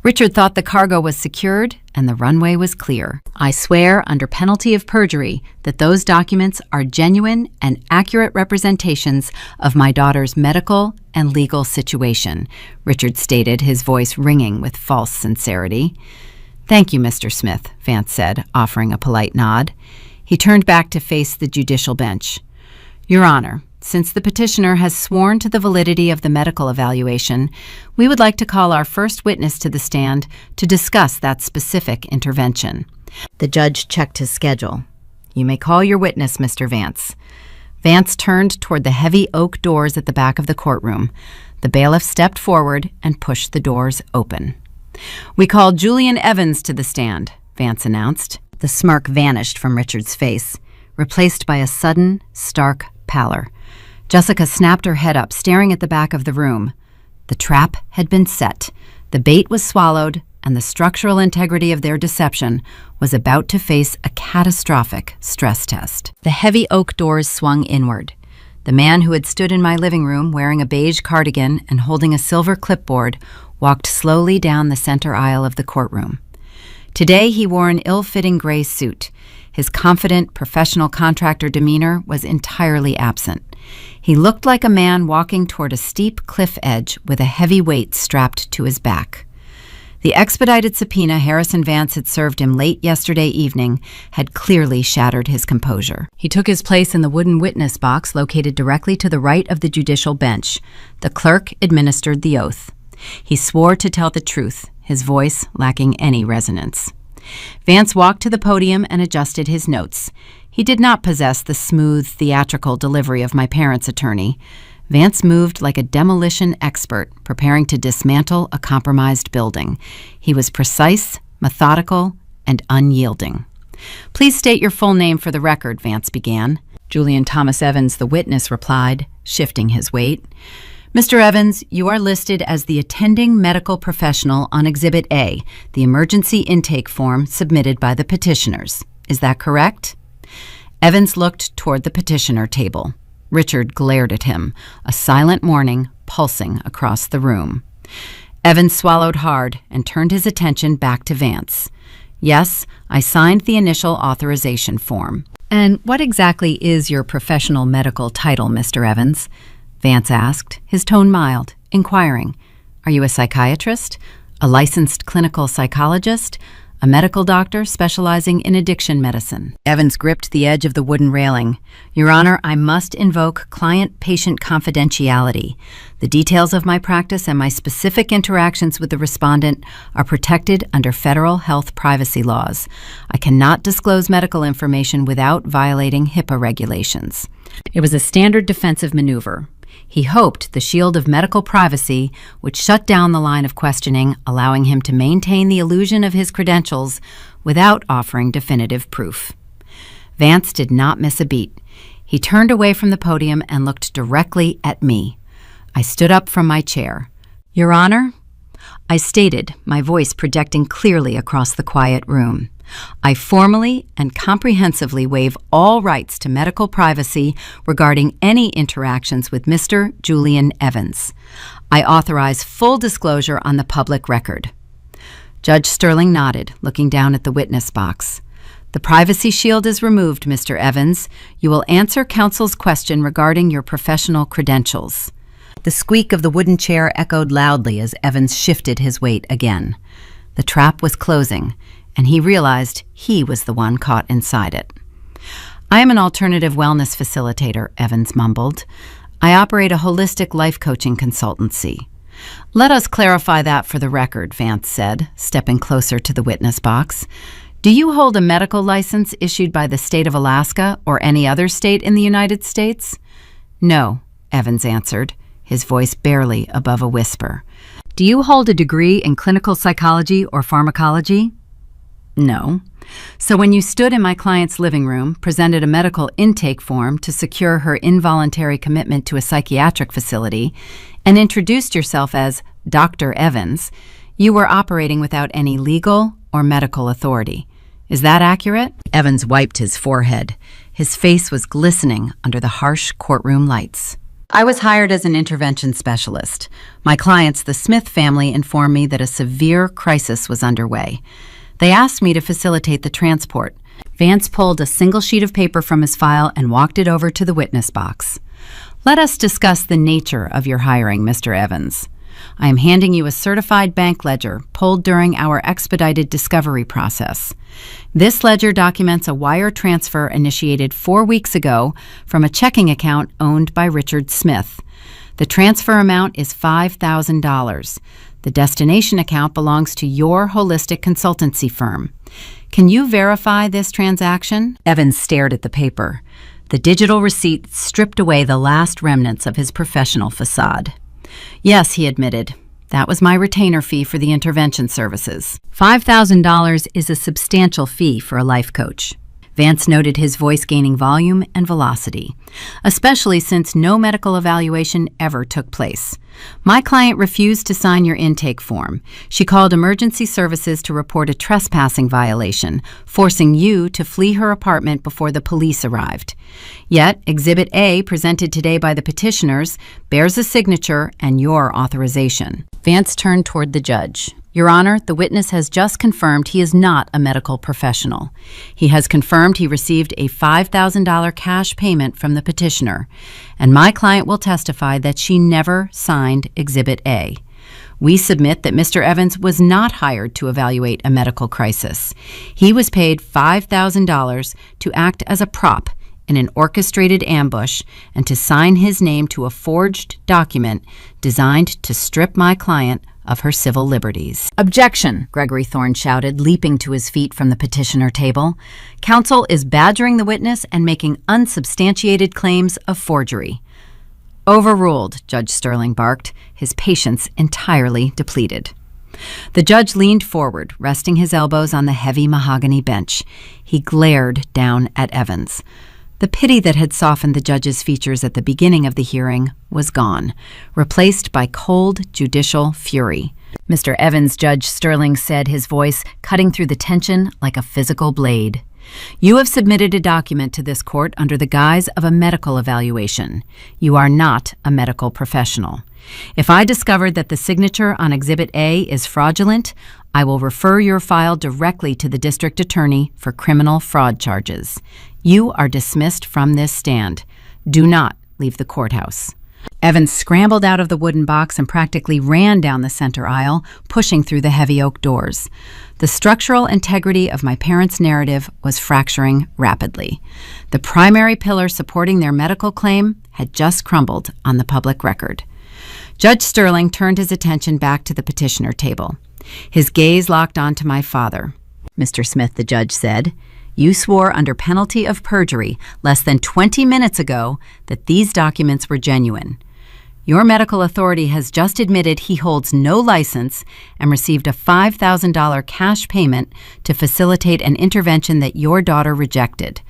Richard thought the cargo was secured and the runway was clear. I swear under penalty of perjury that those documents are genuine and accurate representations of my daughter's medical and legal situation, Richard stated, his voice ringing with false sincerity. "Thank you, Mr. Smith," Vance said, offering a polite nod. He turned back to face the judicial bench. "Your Honor, since the petitioner has sworn to the validity of the medical evaluation, we would like to call our first witness to the stand to discuss that specific intervention." The judge checked his schedule. "You may call your witness, Mr. Vance." Vance turned toward the heavy oak doors at the back of the courtroom. The bailiff stepped forward and pushed the doors open. "We call Julian Evans to the stand," Vance announced. The smirk vanished from Richard's face, replaced by a sudden, stark pallor. Jessica snapped her head up, staring at the back of the room. The trap had been set. The bait was swallowed, and the structural integrity of their deception was about to face a catastrophic stress test. The heavy oak doors swung inward. The man who had stood in my living room wearing a beige cardigan and holding a silver clipboard walked slowly down the center aisle of the courtroom. Today he wore an ill-fitting gray suit. His confident, professional contractor demeanor was entirely absent. He looked like a man walking toward a steep cliff edge with a heavy weight strapped to his back. The expedited subpoena Harrison Vance had served him late yesterday evening had clearly shattered his composure. He took his place in the wooden witness box located directly to the right of the judicial bench. The clerk administered the oath. He swore to tell the truth, his voice lacking any resonance. Vance walked to the podium and adjusted his notes. He did not possess the smooth, theatrical delivery of my parents' attorney. Vance moved like a demolition expert, preparing to dismantle a compromised building. He was precise, methodical, and unyielding. "Please state your full name for the record," Vance began. Julian Thomas Evans, the witness, replied, shifting his weight. "Mr. Evans, you are listed as the attending medical professional on Exhibit A, the emergency intake form submitted by the petitioners. Is that correct?" Evans looked toward the petitioner table. Richard glared at him, a silent warning pulsing across the room. Evans swallowed hard and turned his attention back to Vance. "Yes, I signed the initial authorization form." "And what exactly is your professional medical title, Mr. Evans?" Vance asked, his tone mild, inquiring. "Are you a psychiatrist? A licensed clinical psychologist? A medical doctor specializing in addiction medicine?" Evans gripped the edge of the wooden railing. "Your Honor, I must invoke client-patient confidentiality. The details of my practice and my specific interactions with the respondent are protected under federal health privacy laws. I cannot disclose medical information without violating HIPAA regulations." It was a standard defensive maneuver. He hoped the shield of medical privacy would shut down the line of questioning, allowing him to maintain the illusion of his credentials without offering definitive proof. Vance did not miss a beat. He turned away from the podium and looked directly at me. I stood up from my chair. "Your Honor," I stated, my voice projecting clearly across the quiet room, "I formally and comprehensively waive all rights to medical privacy regarding any interactions with Mr. Julian Evans. I authorize full disclosure on the public record." Judge Sterling nodded, looking down at the witness box. "The privacy shield is removed, Mr. Evans. You will answer counsel's question regarding your professional credentials." The squeak of the wooden chair echoed loudly as Evans shifted his weight again. The trap was closing, and he realized he was the one caught inside it. "I am an alternative wellness facilitator," Evans mumbled. "I operate a holistic life coaching consultancy." "Let us clarify that for the record," Vance said, stepping closer to the witness box. "Do you hold a medical license issued by the state of Alaska or any other state in the United States?" "No," Evans answered, his voice barely above a whisper. "Do you hold a degree in clinical psychology or pharmacology?" "No." "So when you stood in my client's living room, presented a medical intake form to secure her involuntary commitment to a psychiatric facility, and introduced yourself as Dr. Evans, you were operating without any legal or medical authority. Is that accurate?" Evans wiped his forehead. His face was glistening under the harsh courtroom lights. "I was hired as an intervention specialist. My clients, the Smith family, informed me that a severe crisis was underway. They asked me to facilitate the transport." Vance pulled a single sheet of paper from his file and walked it over to the witness box. "Let us discuss the nature of your hiring, Mr. Evans. I am handing you a certified bank ledger pulled during our expedited discovery process. This ledger documents a wire transfer initiated 4 weeks ago from a checking account owned by Richard Smith. The transfer amount is $5,000. The destination account belongs to your holistic consultancy firm. Can you verify this transaction? Evans stared at the paper. The digital receipt stripped away the last remnants of his professional facade. Yes, he admitted. That was my retainer fee for the intervention services. $5,000 is a substantial fee for a life coach. Vance noted his voice gaining volume and velocity, especially since no medical evaluation ever took place. My client refused to sign your intake form. She called emergency services to report a trespassing violation, forcing you to flee her apartment before the police arrived. Yet, Exhibit A, presented today by the petitioners, bears a signature and your authorization. Vance turned toward the judge. Your Honor, the witness has just confirmed he is not a medical professional. He has confirmed he received a $5,000 cash payment from the petitioner, and my client will testify that she never signed Exhibit A. We submit that Mr. Evans was not hired to evaluate a medical crisis. He was paid $5,000 to act as a prop in an orchestrated ambush and to sign his name to a forged document designed to strip my client of her civil liberties. Objection, Gregory Thorne shouted, leaping to his feet from the petitioner table. Counsel is badgering the witness and making unsubstantiated claims of forgery. Overruled, Judge Sterling barked, his patience entirely depleted. The judge leaned forward, resting his elbows on the heavy mahogany bench. He glared down at Evans. The pity that had softened the judge's features at the beginning of the hearing was gone, replaced by cold judicial fury. Mr. Evans, Judge Sterling said, his voice cutting through the tension like a physical blade. You have submitted a document to this court under the guise of a medical evaluation. You are not a medical professional. If I discovered that the signature on Exhibit A is fraudulent, I will refer your file directly to the district attorney for criminal fraud charges. You are dismissed from this stand. Do not leave the courthouse. Evans scrambled out of the wooden box and practically ran down the center aisle, pushing through the heavy oak doors. The structural integrity of my parents' narrative was fracturing rapidly. The primary pillar supporting their medical claim had just crumbled on the public record. Judge Sterling turned his attention back to the petitioner table. His gaze locked onto my father. Mr. Smith, the judge said, you swore under penalty of perjury less than 20 minutes ago that these documents were genuine. Your medical authority has just admitted he holds no license and received a $5,000 cash payment to facilitate an intervention that your daughter rejected.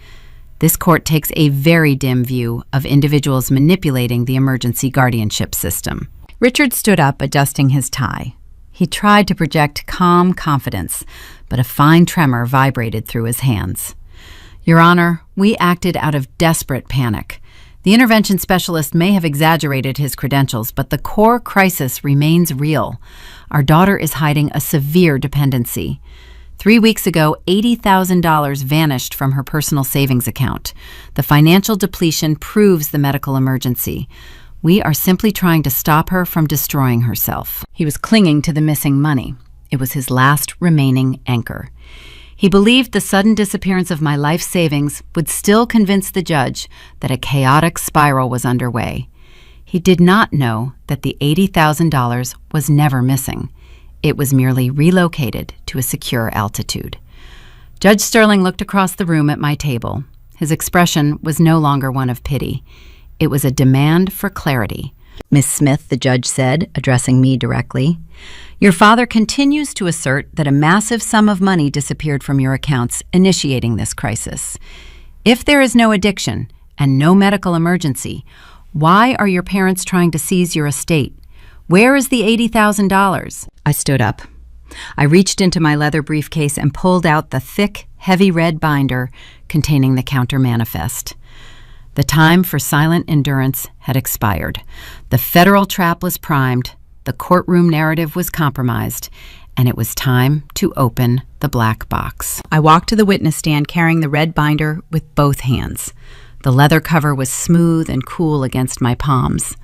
This court takes a very dim view of individuals manipulating the emergency guardianship system. Richard stood up, adjusting his tie. He tried to project calm confidence, but a fine tremor vibrated through his hands. Your Honor, we acted out of desperate panic. The intervention specialist may have exaggerated his credentials, but the core crisis remains real. Our daughter is hiding a severe dependency. 3 weeks ago, $80,000 vanished from her personal savings account. The financial depletion proves the medical emergency. We are simply trying to stop her from destroying herself. He was clinging to the missing money. It was his last remaining anchor. He believed the sudden disappearance of my life savings would still convince the judge that a chaotic spiral was underway. He did not know that the $80,000 was never missing. It was merely relocated to a secure altitude. Judge Sterling looked across the room at my table. His expression was no longer one of pity. It was a demand for clarity. Miss Smith, the judge said, addressing me directly, your father continues to assert that a massive sum of money disappeared from your accounts, initiating this crisis. If there is no addiction and no medical emergency, why are your parents trying to seize your estate? Where is the $80,000? I stood up. I reached into my leather briefcase and pulled out the thick, heavy red binder containing the counter manifest. The time for silent endurance had expired. The federal trap was primed, the courtroom narrative was compromised, and it was time to open the black box. I walked to the witness stand carrying the red binder with both hands. The leather cover was smooth and cool against my palms.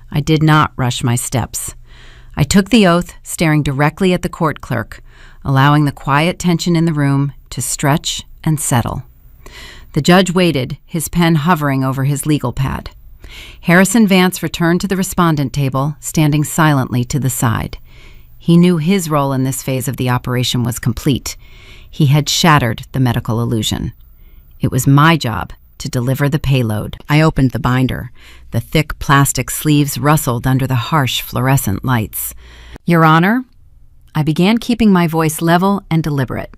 I did not rush my steps. I took the oath, staring directly at the court clerk, allowing the quiet tension in the room to stretch and settle. The judge waited, his pen hovering over his legal pad. Harrison Vance returned to the respondent table, standing silently to the side. He knew his role in this phase of the operation was complete. He had shattered the medical illusion. It was my job to deliver the payload. I opened the binder. The thick plastic sleeves rustled under the harsh fluorescent lights. Your Honor, I began keeping my voice level and deliberate.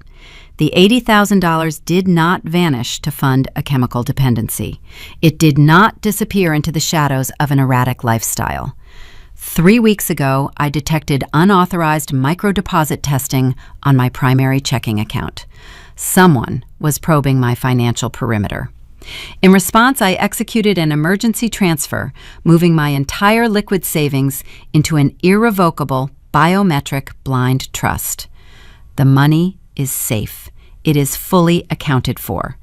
The $80,000 did not vanish to fund a chemical dependency. It did not disappear into the shadows of an erratic lifestyle. 3 weeks ago, I detected unauthorized microdeposit testing on my primary checking account. Someone was probing my financial perimeter. In response, I executed an emergency transfer, moving my entire liquid savings into an irrevocable biometric blind trust. The money is safe. It is fully accounted for.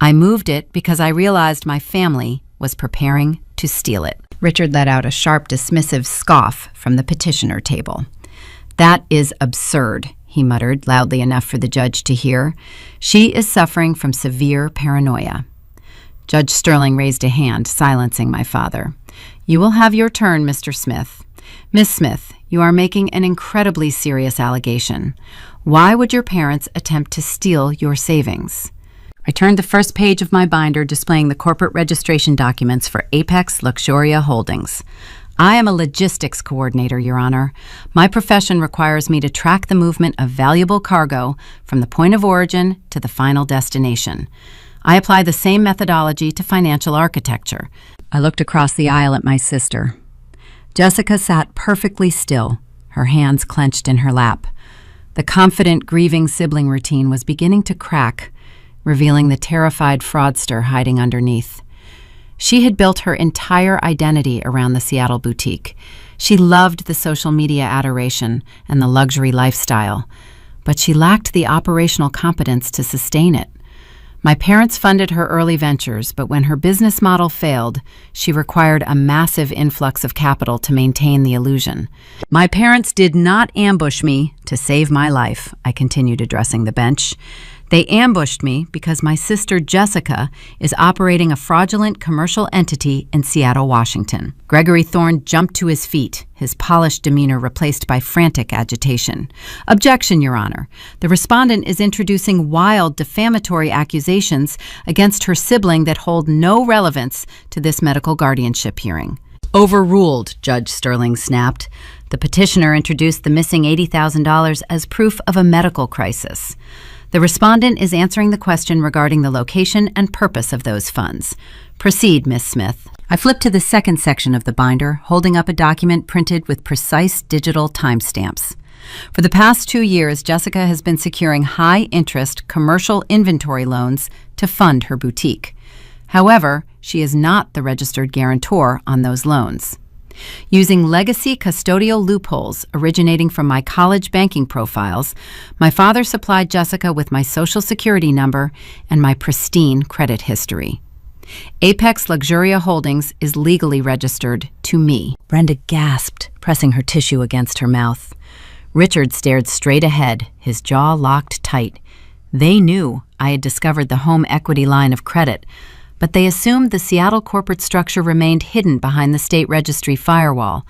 I moved it because I realized my family was preparing to steal it. Richard let out a sharp, dismissive scoff from the petitioner table. That is absurd, he muttered, loudly enough for the judge to hear. She is suffering from severe paranoia. Judge Sterling raised a hand, silencing my father. You will have your turn, Mr. Smith. Miss Smith, you are making an incredibly serious allegation. Why would your parents attempt to steal your savings? I turned the first page of my binder displaying the corporate registration documents for Apex Luxuria Holdings. I am a logistics coordinator, Your Honor. My profession requires me to track the movement of valuable cargo from the point of origin to the final destination. I apply the same methodology to financial architecture. I looked across the aisle at my sister. Jessica sat perfectly still, her hands clenched in her lap. The confident, grieving sibling routine was beginning to crack, revealing the terrified fraudster hiding underneath. She had built her entire identity around the Seattle boutique. She loved the social media adoration and the luxury lifestyle, but she lacked the operational competence to sustain it. My parents funded her early ventures, but when her business model failed, she required a massive influx of capital to maintain the illusion. My parents did not ambush me to save my life, I continued addressing the bench. They ambushed me because my sister Jessica is operating a fraudulent commercial entity in Seattle, Washington. Gregory Thorne jumped to his feet, his polished demeanor replaced by frantic agitation. Objection, Your Honor. The respondent is introducing wild, defamatory accusations against her sibling that hold no relevance to this medical guardianship hearing. Overruled, Judge Sterling snapped. The petitioner introduced the missing $80,000 as proof of a medical crisis. The respondent is answering the question regarding the location and purpose of those funds. Proceed, Miss Smith. I flipped to the second section of the binder, holding up a document printed with precise digital timestamps. For the past 2 years, Jessica has been securing high-interest commercial inventory loans to fund her boutique. However, she is not the registered guarantor on those loans. Using legacy custodial loopholes originating from my college banking profiles, my father supplied Jessica with my social security number and my pristine credit history. Apex Luxuria Holdings is legally registered to me. Brenda gasped, pressing her tissue against her mouth. Richard stared straight ahead, his jaw locked tight. They knew I had discovered the home equity line of credit, but they assumed the Seattle corporate structure remained hidden behind the state registry firewall.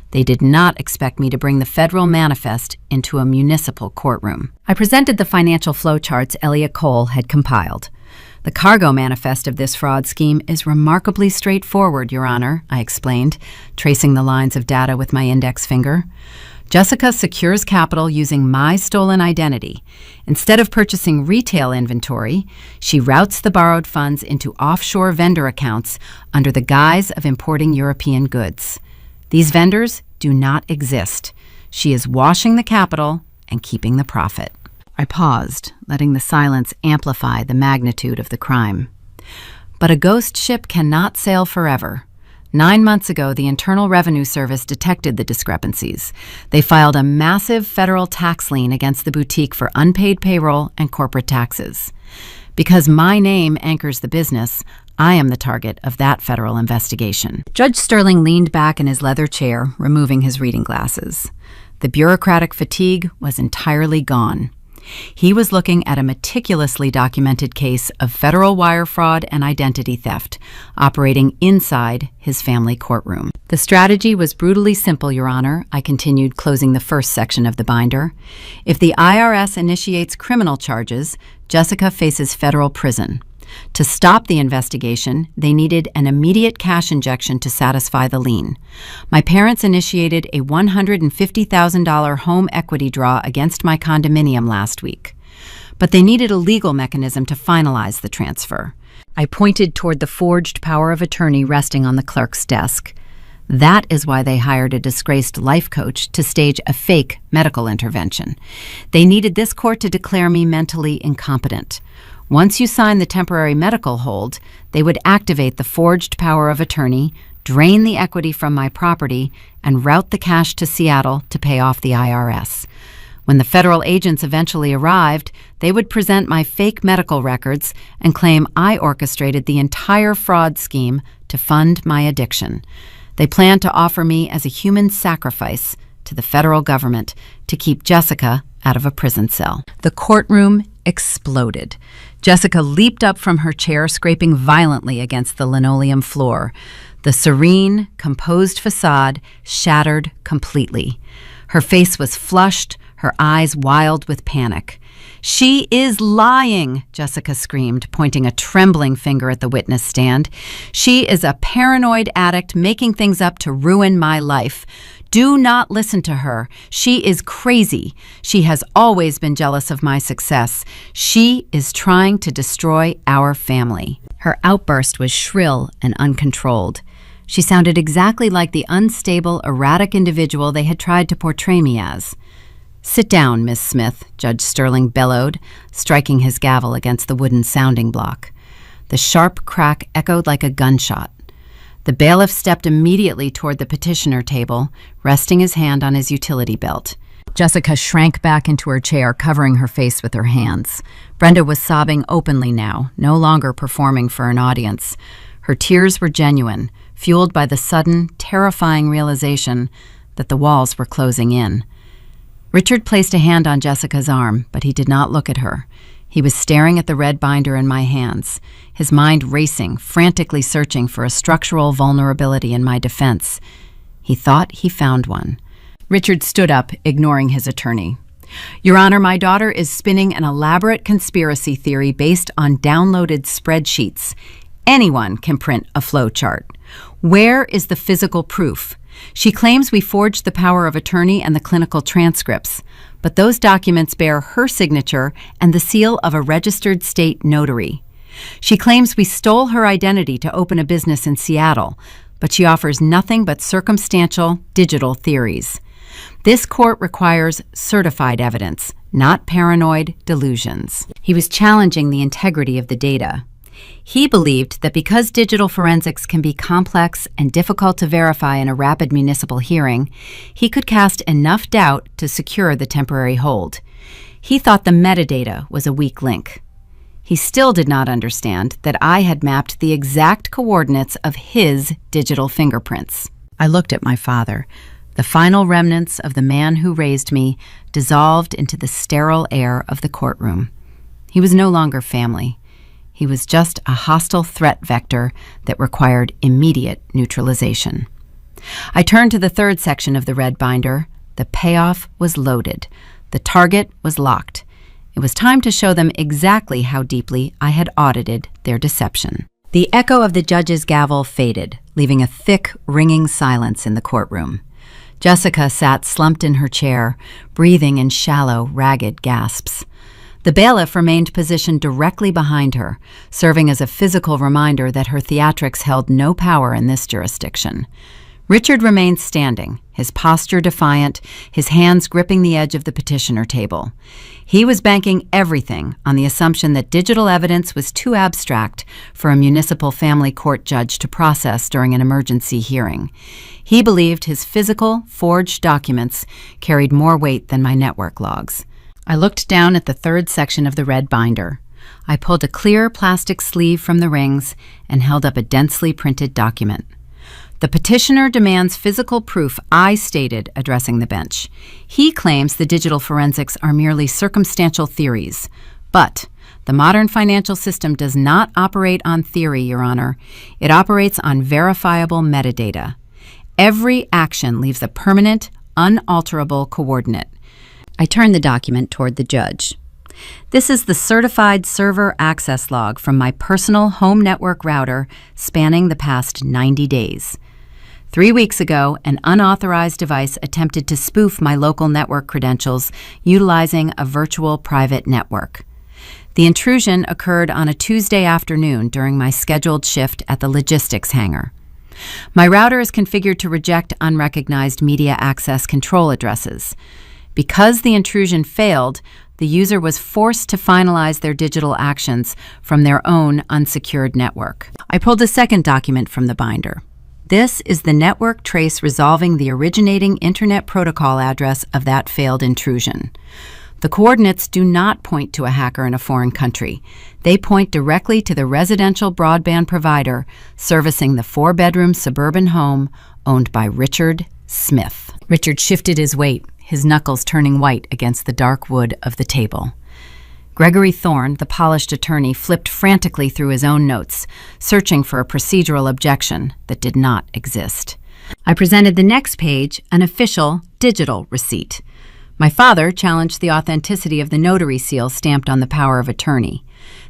They did not expect me to bring the federal manifest into a municipal courtroom. I presented the financial flowcharts Elliot Cole had compiled. The cargo manifest of this fraud scheme is remarkably straightforward, Your Honor, I explained, tracing the lines of data with my index finger. Jessica secures capital using my stolen identity. Instead of purchasing retail inventory, she routes the borrowed funds into offshore vendor accounts under the guise of importing European goods. These vendors do not exist. She is washing the capital and keeping the profit. I paused, letting the silence amplify the magnitude of the crime. But a ghost ship cannot sail forever. 9 months ago, the Internal Revenue Service detected the discrepancies. They filed a massive federal tax lien against the boutique for unpaid payroll and corporate taxes. Because my name anchors the business, I am the target of that federal investigation. Judge Sterling leaned back in his leather chair, removing his reading glasses. The bureaucratic fatigue was entirely gone. He was looking at a meticulously documented case of federal wire fraud and identity theft, operating inside his family courtroom. The strategy was brutally simple, Your Honor, I continued, closing the first section of the binder. If the IRS initiates criminal charges, Jessica faces federal prison. To stop the investigation, they needed an immediate cash injection to satisfy the lien. My parents initiated a $150,000 home equity draw against my condominium last week. But they needed a legal mechanism to finalize the transfer. I pointed toward the forged power of attorney resting on the clerk's desk. That is why they hired a disgraced life coach to stage a fake medical intervention. They needed this court to declare me mentally incompetent. Once you sign the temporary medical hold, they would activate the forged power of attorney, drain the equity from my property, and route the cash to Seattle to pay off the IRS. When the federal agents eventually arrived, they would present my fake medical records and claim I orchestrated the entire fraud scheme to fund my addiction. They planned to offer me as a human sacrifice to the federal government to keep Jessica out of a prison cell. The courtroom exploded. Jessica leaped up from her chair, scraping violently against the linoleum floor. The serene, composed facade shattered completely. Her face was flushed, her eyes wild with panic. "She is lying," Jessica screamed, pointing a trembling finger at the witness stand. "She is a paranoid addict making things up to ruin my life. Do not listen to her. She is crazy. She has always been jealous of my success. She is trying to destroy our family." Her outburst was shrill and uncontrolled. She sounded exactly like the unstable, erratic individual they had tried to portray me as. "Sit down, Miss Smith," Judge Sterling bellowed, striking his gavel against the wooden sounding block. The sharp crack echoed like a gunshot. The bailiff stepped immediately toward the petitioner table, resting his hand on his utility belt. Jessica shrank back into her chair, covering her face with her hands. Brenda was sobbing openly now, no longer performing for an audience. Her tears were genuine, fueled by the sudden, terrifying realization that the walls were closing in. Richard placed a hand on Jessica's arm, but he did not look at her. He was staring at the red binder in my hands, his mind racing, frantically searching for a structural vulnerability in my defense. He thought he found one. Richard stood up, ignoring his attorney. "Your Honor, my daughter is spinning an elaborate conspiracy theory based on downloaded spreadsheets. Anyone can print a flow chart. Where is the physical proof? She claims we forged the power of attorney and the clinical transcripts, but those documents bear her signature and the seal of a registered state notary. She claims we stole her identity to open a business in Seattle, but she offers nothing but circumstantial, digital theories. This court requires certified evidence, not paranoid delusions." He was challenging the integrity of the data. He believed that because digital forensics can be complex and difficult to verify in a rapid municipal hearing, he could cast enough doubt to secure the temporary hold. He thought the metadata was a weak link. He still did not understand that I had mapped the exact coordinates of his digital fingerprints. I looked at my father. The final remnants of the man who raised me dissolved into the sterile air of the courtroom. He was no longer family. He was just a hostile threat vector that required immediate neutralization. I turned to the third section of the red binder. The payoff was loaded. The target was locked. It was time to show them exactly how deeply I had audited their deception. The echo of the judge's gavel faded, leaving a thick, ringing silence in the courtroom. Jessica sat slumped in her chair, breathing in shallow, ragged gasps. The bailiff remained positioned directly behind her, serving as a physical reminder that her theatrics held no power in this jurisdiction. Richard remained standing, his posture defiant, his hands gripping the edge of the petitioner table. He was banking everything on the assumption that digital evidence was too abstract for a municipal family court judge to process during an emergency hearing. He believed his physical, forged documents carried more weight than my network logs. I looked down at the third section of the red binder. I pulled a clear plastic sleeve from the rings and held up a densely printed document. The petitioner demands physical proof, I stated, addressing the bench. He claims the digital forensics are merely circumstantial theories. But the modern financial system does not operate on theory, Your Honor. It operates on verifiable metadata. Every action leaves a permanent, unalterable coordinate. I turned the document toward the judge. This is the certified server access log from my personal home network router spanning the past 90 days. 3 weeks ago, an unauthorized device attempted to spoof my local network credentials utilizing a virtual private network. The intrusion occurred on a Tuesday afternoon during my scheduled shift at the logistics hangar. My router is configured to reject unrecognized media access control addresses. Because the intrusion failed, the user was forced to finalize their digital actions from their own unsecured network. I pulled a second document from the binder. This is the network trace resolving the originating Internet protocol address of that failed intrusion. The coordinates do not point to a hacker in a foreign country. They point directly to the residential broadband provider servicing the 4-bedroom suburban home owned by Richard Smith. Richard shifted his weight, his knuckles turning white against the dark wood of the table. Gregory Thorne, the polished attorney, flipped frantically through his own notes, searching for a procedural objection that did not exist. I presented the next page, an official digital receipt. My father challenged the authenticity of the notary seal stamped on the power of attorney.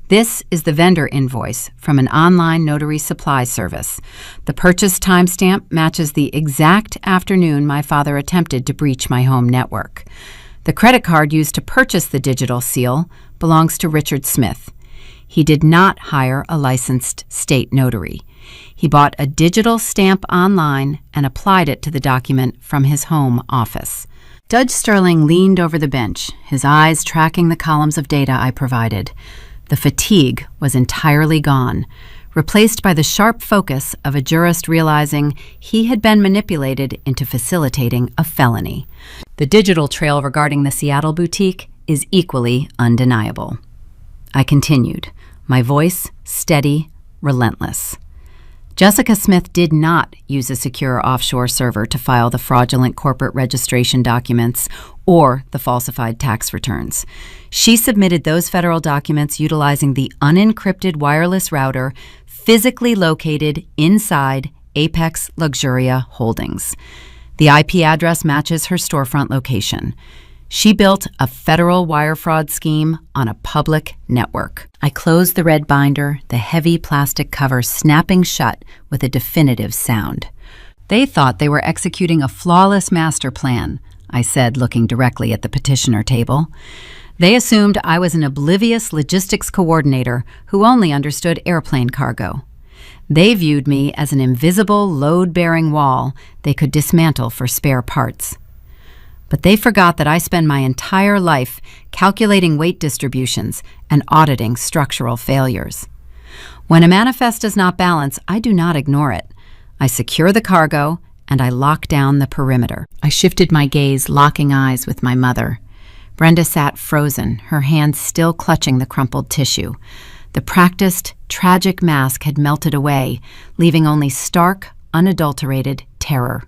This is the vendor invoice from an online notary supply service. The purchase timestamp matches the exact afternoon my father attempted to breach my home network. The credit card used to purchase the digital seal belongs to Richard Smith. He did not hire a licensed state notary. He bought a digital stamp online and applied it to the document from his home office. Judge Sterling leaned over the bench, his eyes tracking the columns of data I provided. The fatigue was entirely gone, replaced by the sharp focus of a jurist realizing he had been manipulated into facilitating a felony. The digital trail regarding the Seattle boutique is equally undeniable. I continued, my voice steady, relentless. Jessica Smith did not use a secure offshore server to file the fraudulent corporate registration documents or the falsified tax returns. She submitted those federal documents utilizing the unencrypted wireless router physically located inside Apex Luxuria Holdings. The IP address matches her storefront location. She built a federal wire fraud scheme on a public network. I closed the red binder, the heavy plastic cover snapping shut with a definitive sound. They thought they were executing a flawless master plan, I said, looking directly at the petitioner table. They assumed I was an oblivious logistics coordinator who only understood airplane cargo. They viewed me as an invisible, load-bearing wall they could dismantle for spare parts. But they forgot that I spend my entire life calculating weight distributions and auditing structural failures. When a manifest does not balance, I do not ignore it. I secure the cargo and I lock down the perimeter. I shifted my gaze, locking eyes with my mother. Brenda sat frozen, her hands still clutching the crumpled tissue. The practiced, tragic mask had melted away, leaving only stark, unadulterated terror.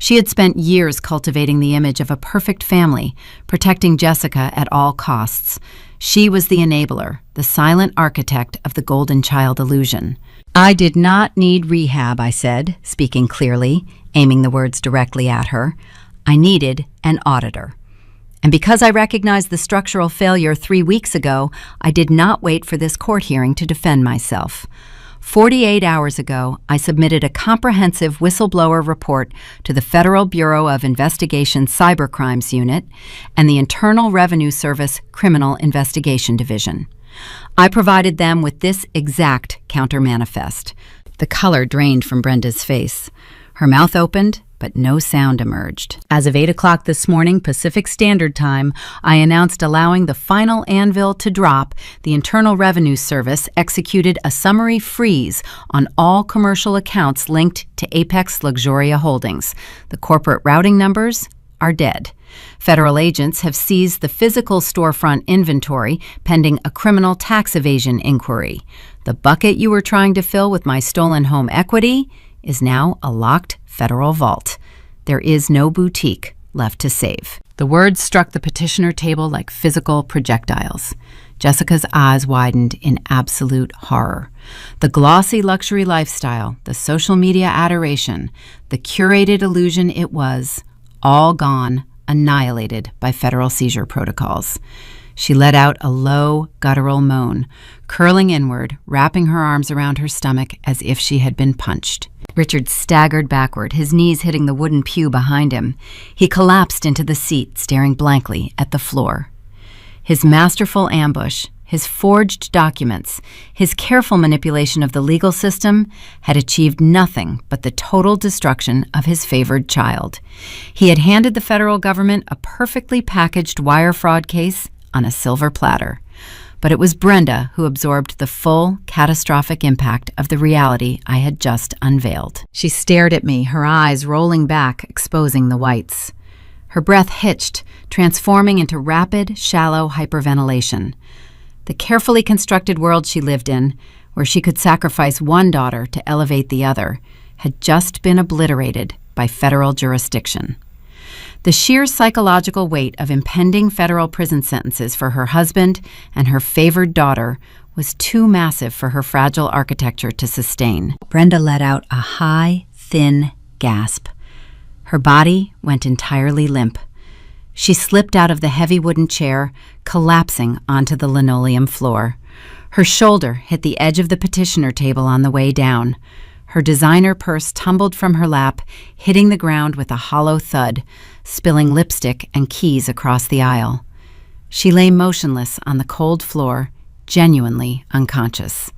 She had spent years cultivating the image of a perfect family, protecting Jessica at all costs. She was the enabler, the silent architect of the golden child illusion. I did not need rehab, I said, speaking clearly, aiming the words directly at her. I needed an auditor. And because I recognized the structural failure 3 weeks ago, I did not wait for this court hearing to defend myself. 48 hours ago, I submitted a comprehensive whistleblower report to the Federal Bureau of Investigation Cybercrimes Unit and the Internal Revenue Service Criminal Investigation Division. I provided them with this exact counter-manifest. The color drained from Brenda's face. Her mouth opened, but no sound emerged. As of 8 o'clock this morning, Pacific Standard Time, I announced allowing the final anvil to drop. The Internal Revenue Service executed a summary freeze on all commercial accounts linked to Apex Luxuria Holdings. The corporate routing numbers are dead. Federal agents have seized the physical storefront inventory pending a criminal tax evasion inquiry. The bucket you were trying to fill with my stolen home equity is now a locked federal vault. There is no boutique left to save. The words struck the petitioner table like physical projectiles. Jessica's eyes widened in absolute horror. The glossy luxury lifestyle, the social media adoration, the curated illusion it was, all gone, annihilated by federal seizure protocols. She let out a low, guttural moan, curling inward, wrapping her arms around her stomach as if she had been punched. Richard staggered backward, his knees hitting the wooden pew behind him. He collapsed into the seat, staring blankly at the floor. His masterful ambush, his forged documents, his careful manipulation of the legal system had achieved nothing but the total destruction of his favored child. He had handed the federal government a perfectly packaged wire fraud case on a silver platter. But it was Brenda who absorbed the full, catastrophic impact of the reality I had just unveiled. She stared at me, her eyes rolling back, exposing the whites. Her breath hitched, transforming into rapid, shallow hyperventilation. The carefully constructed world she lived in, where she could sacrifice one daughter to elevate the other, had just been obliterated by federal jurisdiction. The sheer psychological weight of impending federal prison sentences for her husband and her favored daughter was too massive for her fragile architecture to sustain. Brenda let out a high, thin gasp. Her body went entirely limp. She slipped out of the heavy wooden chair, collapsing onto the linoleum floor. Her shoulder hit the edge of the petitioner table on the way down. Her designer purse tumbled from her lap, hitting the ground with a hollow thud, spilling lipstick and keys across the aisle. She lay motionless on the cold floor, genuinely unconscious.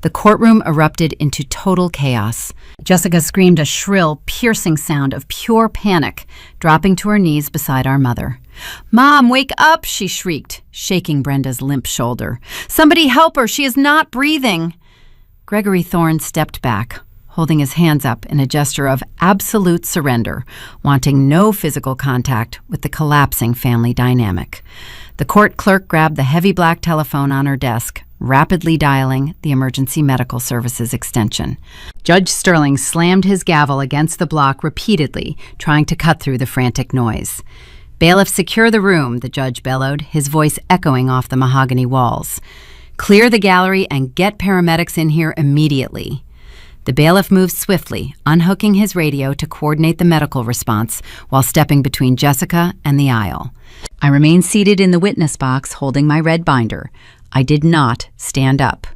The courtroom erupted into total chaos. Jessica screamed a shrill, piercing sound of pure panic, dropping to her knees beside our mother. "Mom, wake up!" she shrieked, shaking Brenda's limp shoulder. "Somebody help her! She is not breathing!" Gregory Thorne stepped back, holding his hands up in a gesture of absolute surrender, wanting no physical contact with the collapsing family dynamic. The court clerk grabbed the heavy black telephone on her desk, rapidly dialing the emergency medical services extension. Judge Sterling slammed his gavel against the block repeatedly, trying to cut through the frantic noise. "Bailiff, secure the room," the judge bellowed, his voice echoing off the mahogany walls. "Clear the gallery and get paramedics in here immediately." The bailiff moved swiftly, unhooking his radio to coordinate the medical response while stepping between Jessica and the aisle. I remained seated in the witness box, holding my red binder. I did not stand up.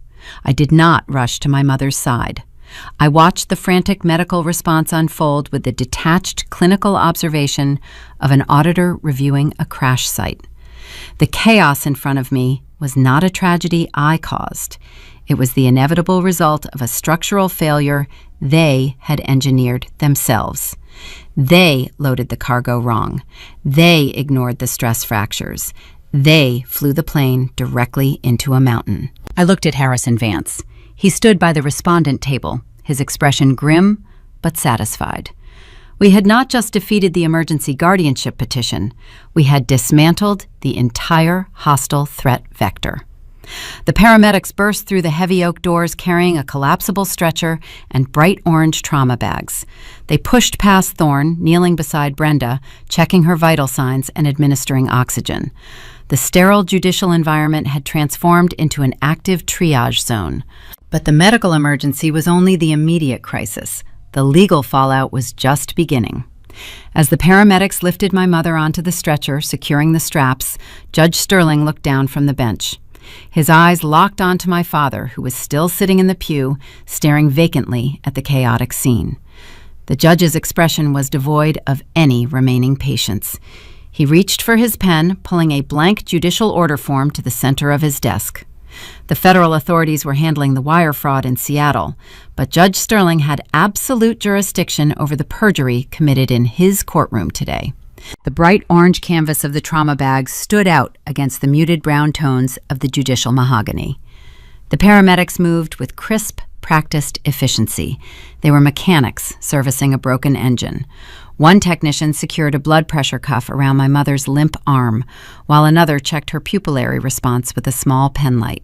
I did not rush to my mother's side. I watched the frantic medical response unfold with the detached clinical observation of an auditor reviewing a crash site. The chaos in front of me was not a tragedy I caused. It was the inevitable result of a structural failure they had engineered themselves. They loaded the cargo wrong. They ignored the stress fractures. They flew the plane directly into a mountain. I looked at Harrison Vance. He stood by the respondent table, his expression grim but satisfied. We had not just defeated the emergency guardianship petition, we had dismantled the entire hostile threat vector. The paramedics burst through the heavy oak doors carrying a collapsible stretcher and bright orange trauma bags. They pushed past Thorne, kneeling beside Brenda, checking her vital signs and administering oxygen. The sterile judicial environment had transformed into an active triage zone. But the medical emergency was only the immediate crisis. The legal fallout was just beginning. As the paramedics lifted my mother onto the stretcher, securing the straps, Judge Sterling looked down from the bench. His eyes locked onto my father, who was still sitting in the pew, staring vacantly at the chaotic scene. The judge's expression was devoid of any remaining patience. He reached for his pen, pulling a blank judicial order form to the center of his desk. The federal authorities were handling the wire fraud in Seattle, but Judge Sterling had absolute jurisdiction over the perjury committed in his courtroom today. The bright orange canvas of the trauma bags stood out against the muted brown tones of the judicial mahogany. The paramedics moved with crisp, practiced efficiency. They were mechanics servicing a broken engine. One technician secured a blood pressure cuff around my mother's limp arm, while another checked her pupillary response with a small penlight.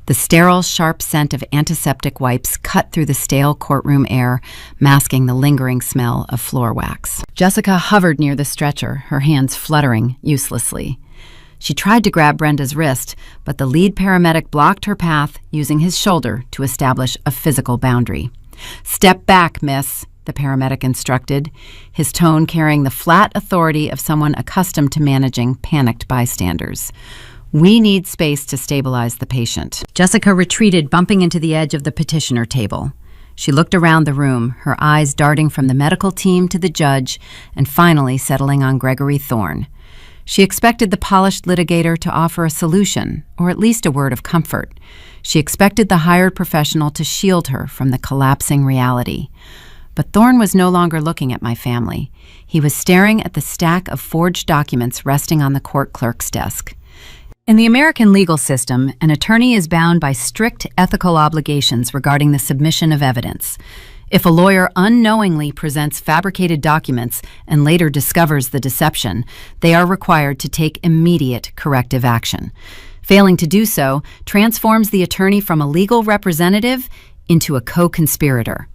The sterile, sharp scent of antiseptic wipes cut through the stale courtroom air, masking the lingering smell of floor wax. Jessica hovered near the stretcher, her hands fluttering uselessly. She tried to grab Brenda's wrist, but the lead paramedic blocked her path, using his shoulder to establish a physical boundary. "Step back, miss," the paramedic instructed, his tone carrying the flat authority of someone accustomed to managing panicked bystanders. "We need space to stabilize the patient." Jessica retreated, bumping into the edge of the petitioner table. She looked around the room, her eyes darting from the medical team to the judge and finally settling on Gregory Thorne. She expected the polished litigator to offer a solution, or at least a word of comfort. She expected the hired professional to shield her from the collapsing reality. But Thorne was no longer looking at my family. He was staring at the stack of forged documents resting on the court clerk's desk. In the American legal system, an attorney is bound by strict ethical obligations regarding the submission of evidence. If a lawyer unknowingly presents fabricated documents and later discovers the deception, they are required to take immediate corrective action. Failing to do so transforms the attorney from a legal representative into a co-conspirator.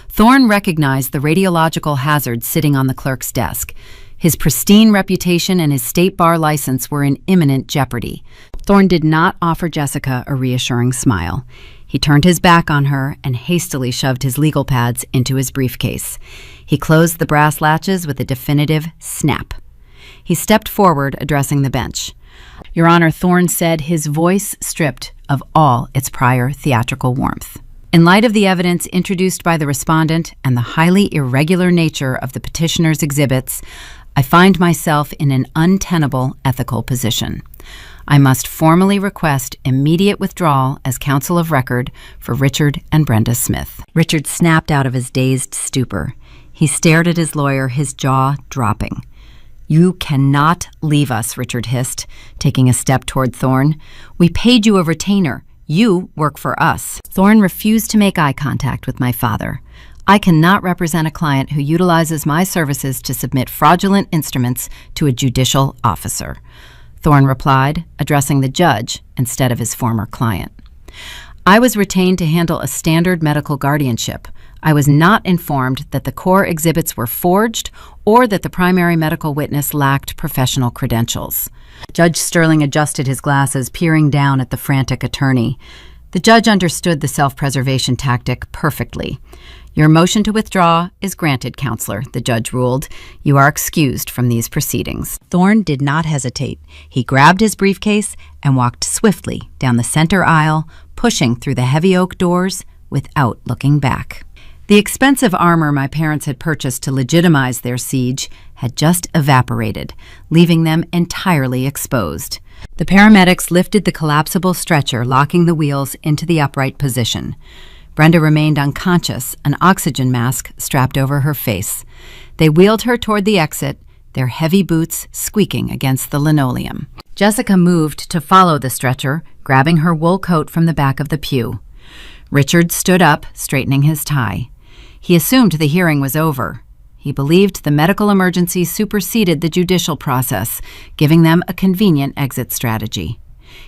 Thorne recognized the radiological hazard sitting on the clerk's desk. His pristine reputation and his state bar license were in imminent jeopardy. Thorne did not offer Jessica a reassuring smile. He turned his back on her and hastily shoved his legal pads into his briefcase. He closed the brass latches with a definitive snap. He stepped forward, addressing the bench. "Your Honor," Thorne said, his voice stripped of all its prior theatrical warmth. "In light of the evidence introduced by the respondent and the highly irregular nature of the petitioner's exhibits, I find myself in an untenable ethical position. I must formally request immediate withdrawal as counsel of record for Richard and Brenda Smith." Richard snapped out of his dazed stupor. He stared at his lawyer, his jaw dropping. "You cannot leave us," Richard hissed, taking a step toward Thorne. "We paid you a retainer. You work for us." Thorne refused to make eye contact with my father. "I cannot represent a client who utilizes my services to submit fraudulent instruments to a judicial officer," Thorne replied, addressing the judge instead of his former client. "I was retained to handle a standard medical guardianship. I was not informed that the core exhibits were forged or that the primary medical witness lacked professional credentials." Judge Sterling adjusted his glasses, peering down at the frantic attorney. The judge understood the self-preservation tactic perfectly. "Your motion to withdraw is granted, counselor," the judge ruled. "You are excused from these proceedings." Thorne did not hesitate. He grabbed his briefcase and walked swiftly down the center aisle, pushing through the heavy oak doors without looking back. The expensive armor my parents had purchased to legitimize their siege had just evaporated, leaving them entirely exposed. The paramedics lifted the collapsible stretcher, locking the wheels into the upright position. Brenda remained unconscious, an oxygen mask strapped over her face. They wheeled her toward the exit, their heavy boots squeaking against the linoleum. Jessica moved to follow the stretcher, grabbing her wool coat from the back of the pew. Richard stood up, straightening his tie. He assumed the hearing was over. He believed the medical emergency superseded the judicial process, giving them a convenient exit strategy.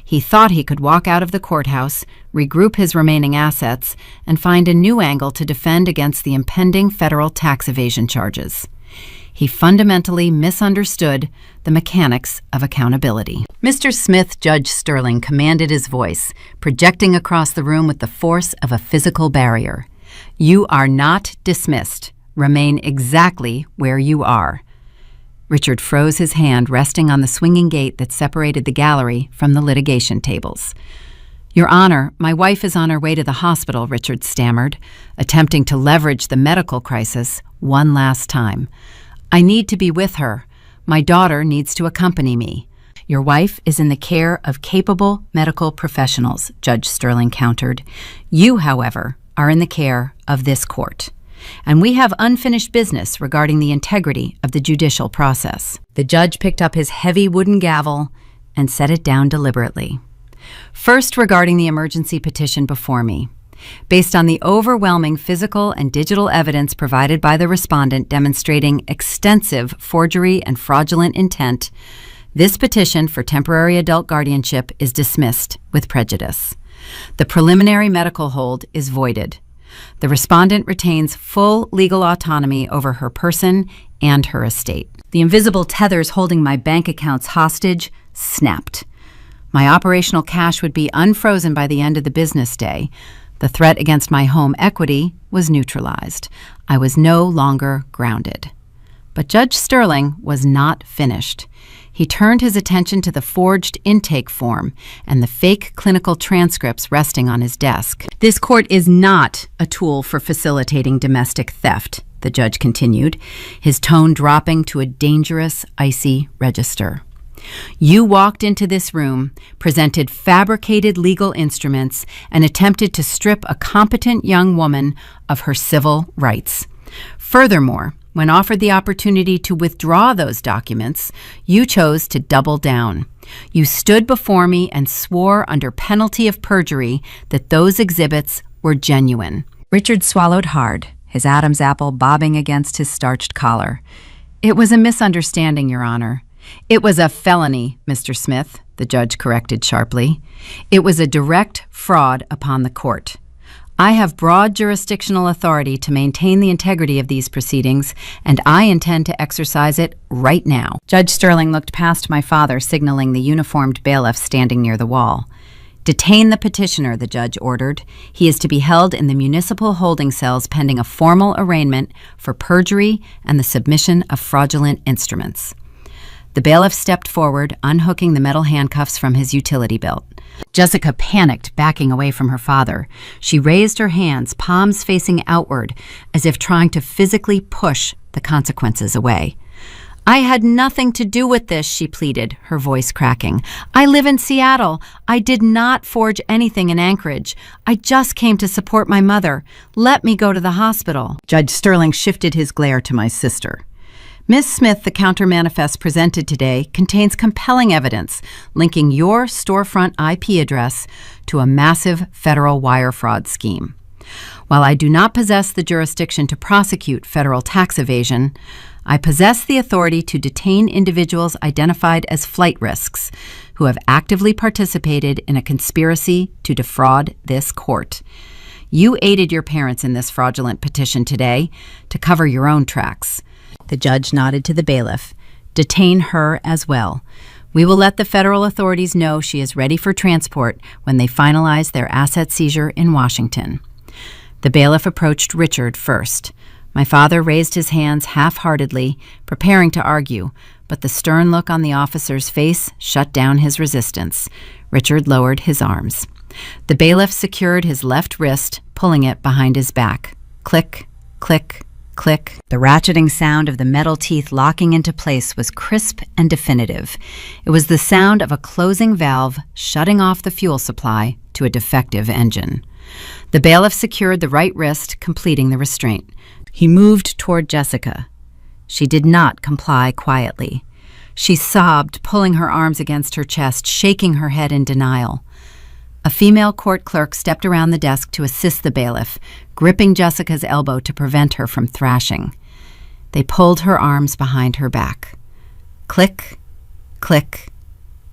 He thought he could walk out of the courthouse, regroup his remaining assets, and find a new angle to defend against the impending federal tax evasion charges. He fundamentally misunderstood the mechanics of accountability. "Mr. Smith," Judge Sterling commanded his voice, projecting across the room with the force of a physical barrier. "You are not dismissed. Remain exactly where you are." Richard froze, his hand resting on the swinging gate that separated the gallery from the litigation tables. "Your Honor, my wife is on her way to the hospital," Richard stammered, attempting to leverage the medical crisis one last time. "I need to be with her. My daughter needs to accompany me." "Your wife is in the care of capable medical professionals," Judge Sterling countered. "You, however, are in the care of this court, and we have unfinished business regarding the integrity of the judicial process." The judge picked up his heavy wooden gavel and set it down deliberately. "First, regarding the emergency petition before me. Based on the overwhelming physical and digital evidence provided by the respondent demonstrating extensive forgery and fraudulent intent, this petition for temporary adult guardianship is dismissed with prejudice. The preliminary medical hold is voided. The respondent retains full legal autonomy over her person and her estate. The invisible tethers holding my bank accounts hostage snapped. My operational cash would be unfrozen by the end of the business day. The threat against my home equity was neutralized. I was no longer grounded. But Judge Sterling was not finished. He turned his attention to the forged intake form and the fake clinical transcripts resting on his desk. "This court is not a tool for facilitating domestic theft," the judge continued, his tone dropping to a dangerous, icy register. "You walked into this room, presented fabricated legal instruments, and attempted to strip a competent young woman of her civil rights. Furthermore, when offered the opportunity to withdraw those documents, you chose to double down. You stood before me and swore under penalty of perjury that those exhibits were genuine." Richard swallowed hard, his Adam's apple bobbing against his starched collar. "It was a misunderstanding, Your Honor." "It was a felony, Mr. Smith," the judge corrected sharply. "It was a direct fraud upon the court. I have broad jurisdictional authority to maintain the integrity of these proceedings, and I intend to exercise it right now." Judge Sterling looked past my father, signaling the uniformed bailiff standing near the wall. "Detain the petitioner," the judge ordered. "He is to be held in the municipal holding cells pending a formal arraignment for perjury and the submission of fraudulent instruments." The bailiff stepped forward, unhooking the metal handcuffs from his utility belt. Jessica panicked, backing away from her father. She raised her hands, palms facing outward, as if trying to physically push the consequences away. "I had nothing to do with this," she pleaded, her voice cracking. "I live in Seattle. I did not forge anything in Anchorage. I just came to support my mother. Let me go to the hospital." Judge Sterling shifted his glare to my sister. "Ms. Smith, the counter-manifest presented today contains compelling evidence linking your storefront IP address to a massive federal wire fraud scheme. While I do not possess the jurisdiction to prosecute federal tax evasion, I possess the authority to detain individuals identified as flight risks who have actively participated in a conspiracy to defraud this court. You aided your parents in this fraudulent petition today to cover your own tracks." The judge nodded to the bailiff. "Detain her as well. We will let the federal authorities know she is ready for transport when they finalize their asset seizure in Washington." The bailiff approached Richard first. My father raised his hands half-heartedly, preparing to argue, but the stern look on the officer's face shut down his resistance. Richard lowered his arms. The bailiff secured his left wrist, pulling it behind his back. Click, click, click. The ratcheting sound of the metal teeth locking into place was crisp and definitive. It was the sound of a closing valve shutting off the fuel supply to a defective engine. The bailiff secured the right wrist, completing the restraint. He moved toward Jessica. She did not comply quietly. She sobbed, pulling her arms against her chest, shaking her head in denial. A female court clerk stepped around the desk to assist the bailiff, gripping Jessica's elbow to prevent her from thrashing. They pulled her arms behind her back. Click, click,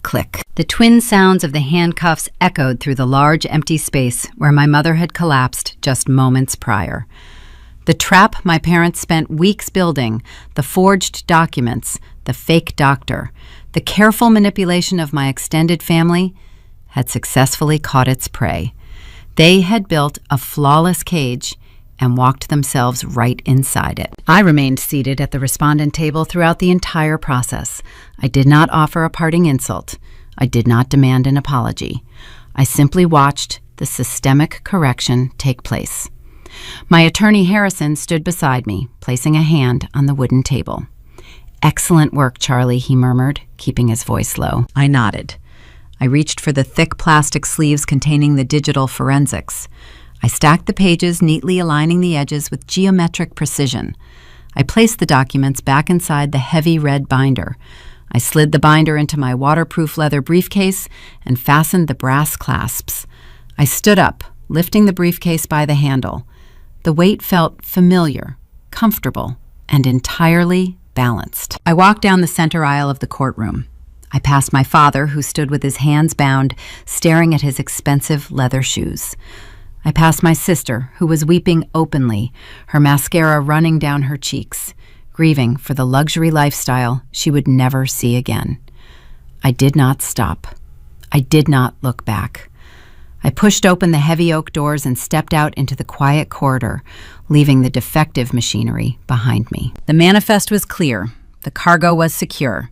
click. The twin sounds of the handcuffs echoed through the large empty space where my mother had collapsed just moments prior. The trap my parents spent weeks building, the forged documents, the fake doctor, the careful manipulation of my extended family, had successfully caught its prey. They had built a flawless cage and walked themselves right inside it. I remained seated at the respondent table throughout the entire process. I did not offer a parting insult. I did not demand an apology. I simply watched the systemic correction take place. My attorney Harrison stood beside me, placing a hand on the wooden table. "Excellent work, Charlie," he murmured, keeping his voice low. I nodded. I reached for the thick plastic sleeves containing the digital forensics. I stacked the pages, neatly aligning the edges with geometric precision. I placed the documents back inside the heavy red binder. I slid the binder into my waterproof leather briefcase and fastened the brass clasps. I stood up, lifting the briefcase by the handle. The weight felt familiar, comfortable, and entirely balanced. I walked down the center aisle of the courtroom. I passed my father, who stood with his hands bound, staring at his expensive leather shoes. I passed my sister, who was weeping openly, her mascara running down her cheeks, grieving for the luxury lifestyle she would never see again. I did not stop. I did not look back. I pushed open the heavy oak doors and stepped out into the quiet corridor, leaving the defective machinery behind me. The manifest was clear. The cargo was secure.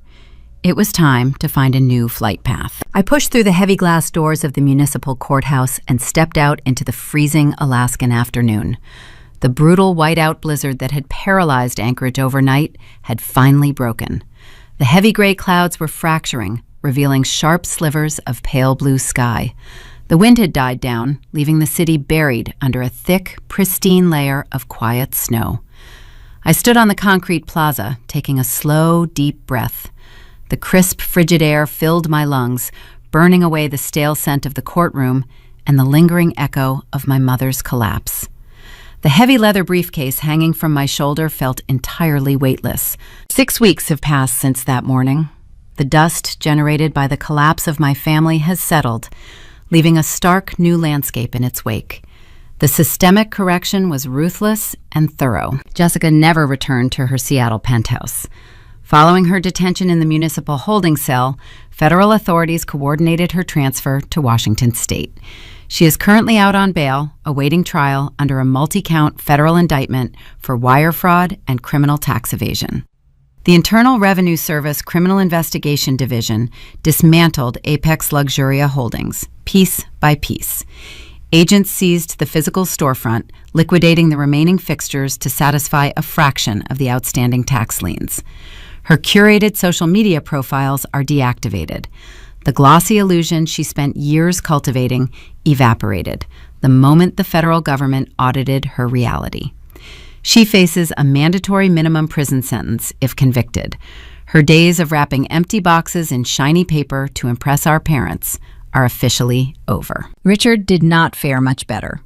It was time to find a new flight path. I pushed through the heavy glass doors of the municipal courthouse and stepped out into the freezing Alaskan afternoon. The brutal whiteout blizzard that had paralyzed Anchorage overnight had finally broken. The heavy gray clouds were fracturing, revealing sharp slivers of pale blue sky. The wind had died down, leaving the city buried under a thick, pristine layer of quiet snow. I stood on the concrete plaza, taking a slow, deep breath. The crisp, frigid air filled my lungs, burning away the stale scent of the courtroom and the lingering echo of my mother's collapse. The heavy leather briefcase hanging from my shoulder felt entirely weightless. 6 weeks have passed since that morning. The dust generated by the collapse of my family has settled, leaving a stark new landscape in its wake. The systemic correction was ruthless and thorough. Jessica never returned to her Seattle penthouse. Following her detention in the municipal holding cell, federal authorities coordinated her transfer to Washington State. She is currently out on bail, awaiting trial under a multi-count federal indictment for wire fraud and criminal tax evasion. The Internal Revenue Service Criminal Investigation Division dismantled Apex Luxuria Holdings, piece by piece. Agents seized the physical storefront, liquidating the remaining fixtures to satisfy a fraction of the outstanding tax liens. Her curated social media profiles are deactivated. The glossy illusion she spent years cultivating evaporated the moment the federal government audited her reality. She faces a mandatory minimum prison sentence if convicted. Her days of wrapping empty boxes in shiny paper to impress our parents are officially over. Richard did not fare much better.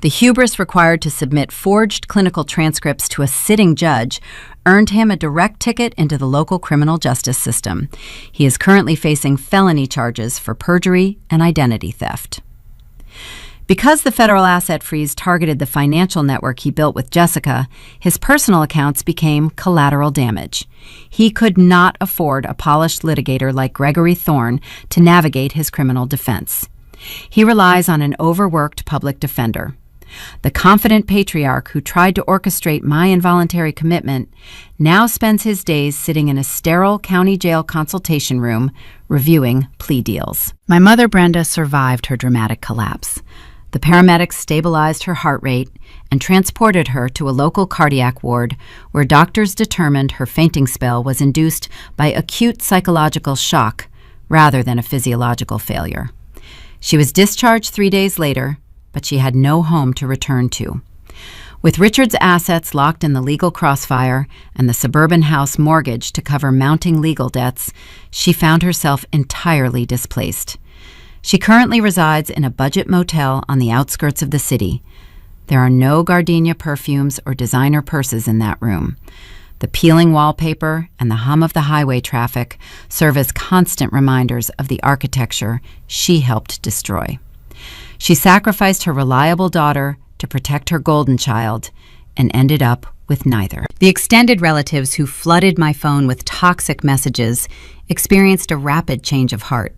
The hubris required to submit forged clinical transcripts to a sitting judge earned him a direct ticket into the local criminal justice system. He is currently facing felony charges for perjury and identity theft. Because the federal asset freeze targeted the financial network he built with Jessica, his personal accounts became collateral damage. He could not afford a polished litigator like Gregory Thorne to navigate his criminal defense. He relies on an overworked public defender. The confident patriarch who tried to orchestrate my involuntary commitment now spends his days sitting in a sterile county jail consultation room reviewing plea deals. My mother, Brenda, survived her dramatic collapse. The paramedics stabilized her heart rate and transported her to a local cardiac ward where doctors determined her fainting spell was induced by acute psychological shock rather than a physiological failure. She was discharged 3 days later, but she had no home to return to. With Richard's assets locked in the legal crossfire and the suburban house mortgaged to cover mounting legal debts, she found herself entirely displaced. She currently resides in a budget motel on the outskirts of the city. There are no gardenia perfumes or designer purses in that room. The peeling wallpaper and the hum of the highway traffic serve as constant reminders of the architecture she helped destroy. She sacrificed her reliable daughter to protect her golden child and ended up with neither. The extended relatives who flooded my phone with toxic messages experienced a rapid change of heart.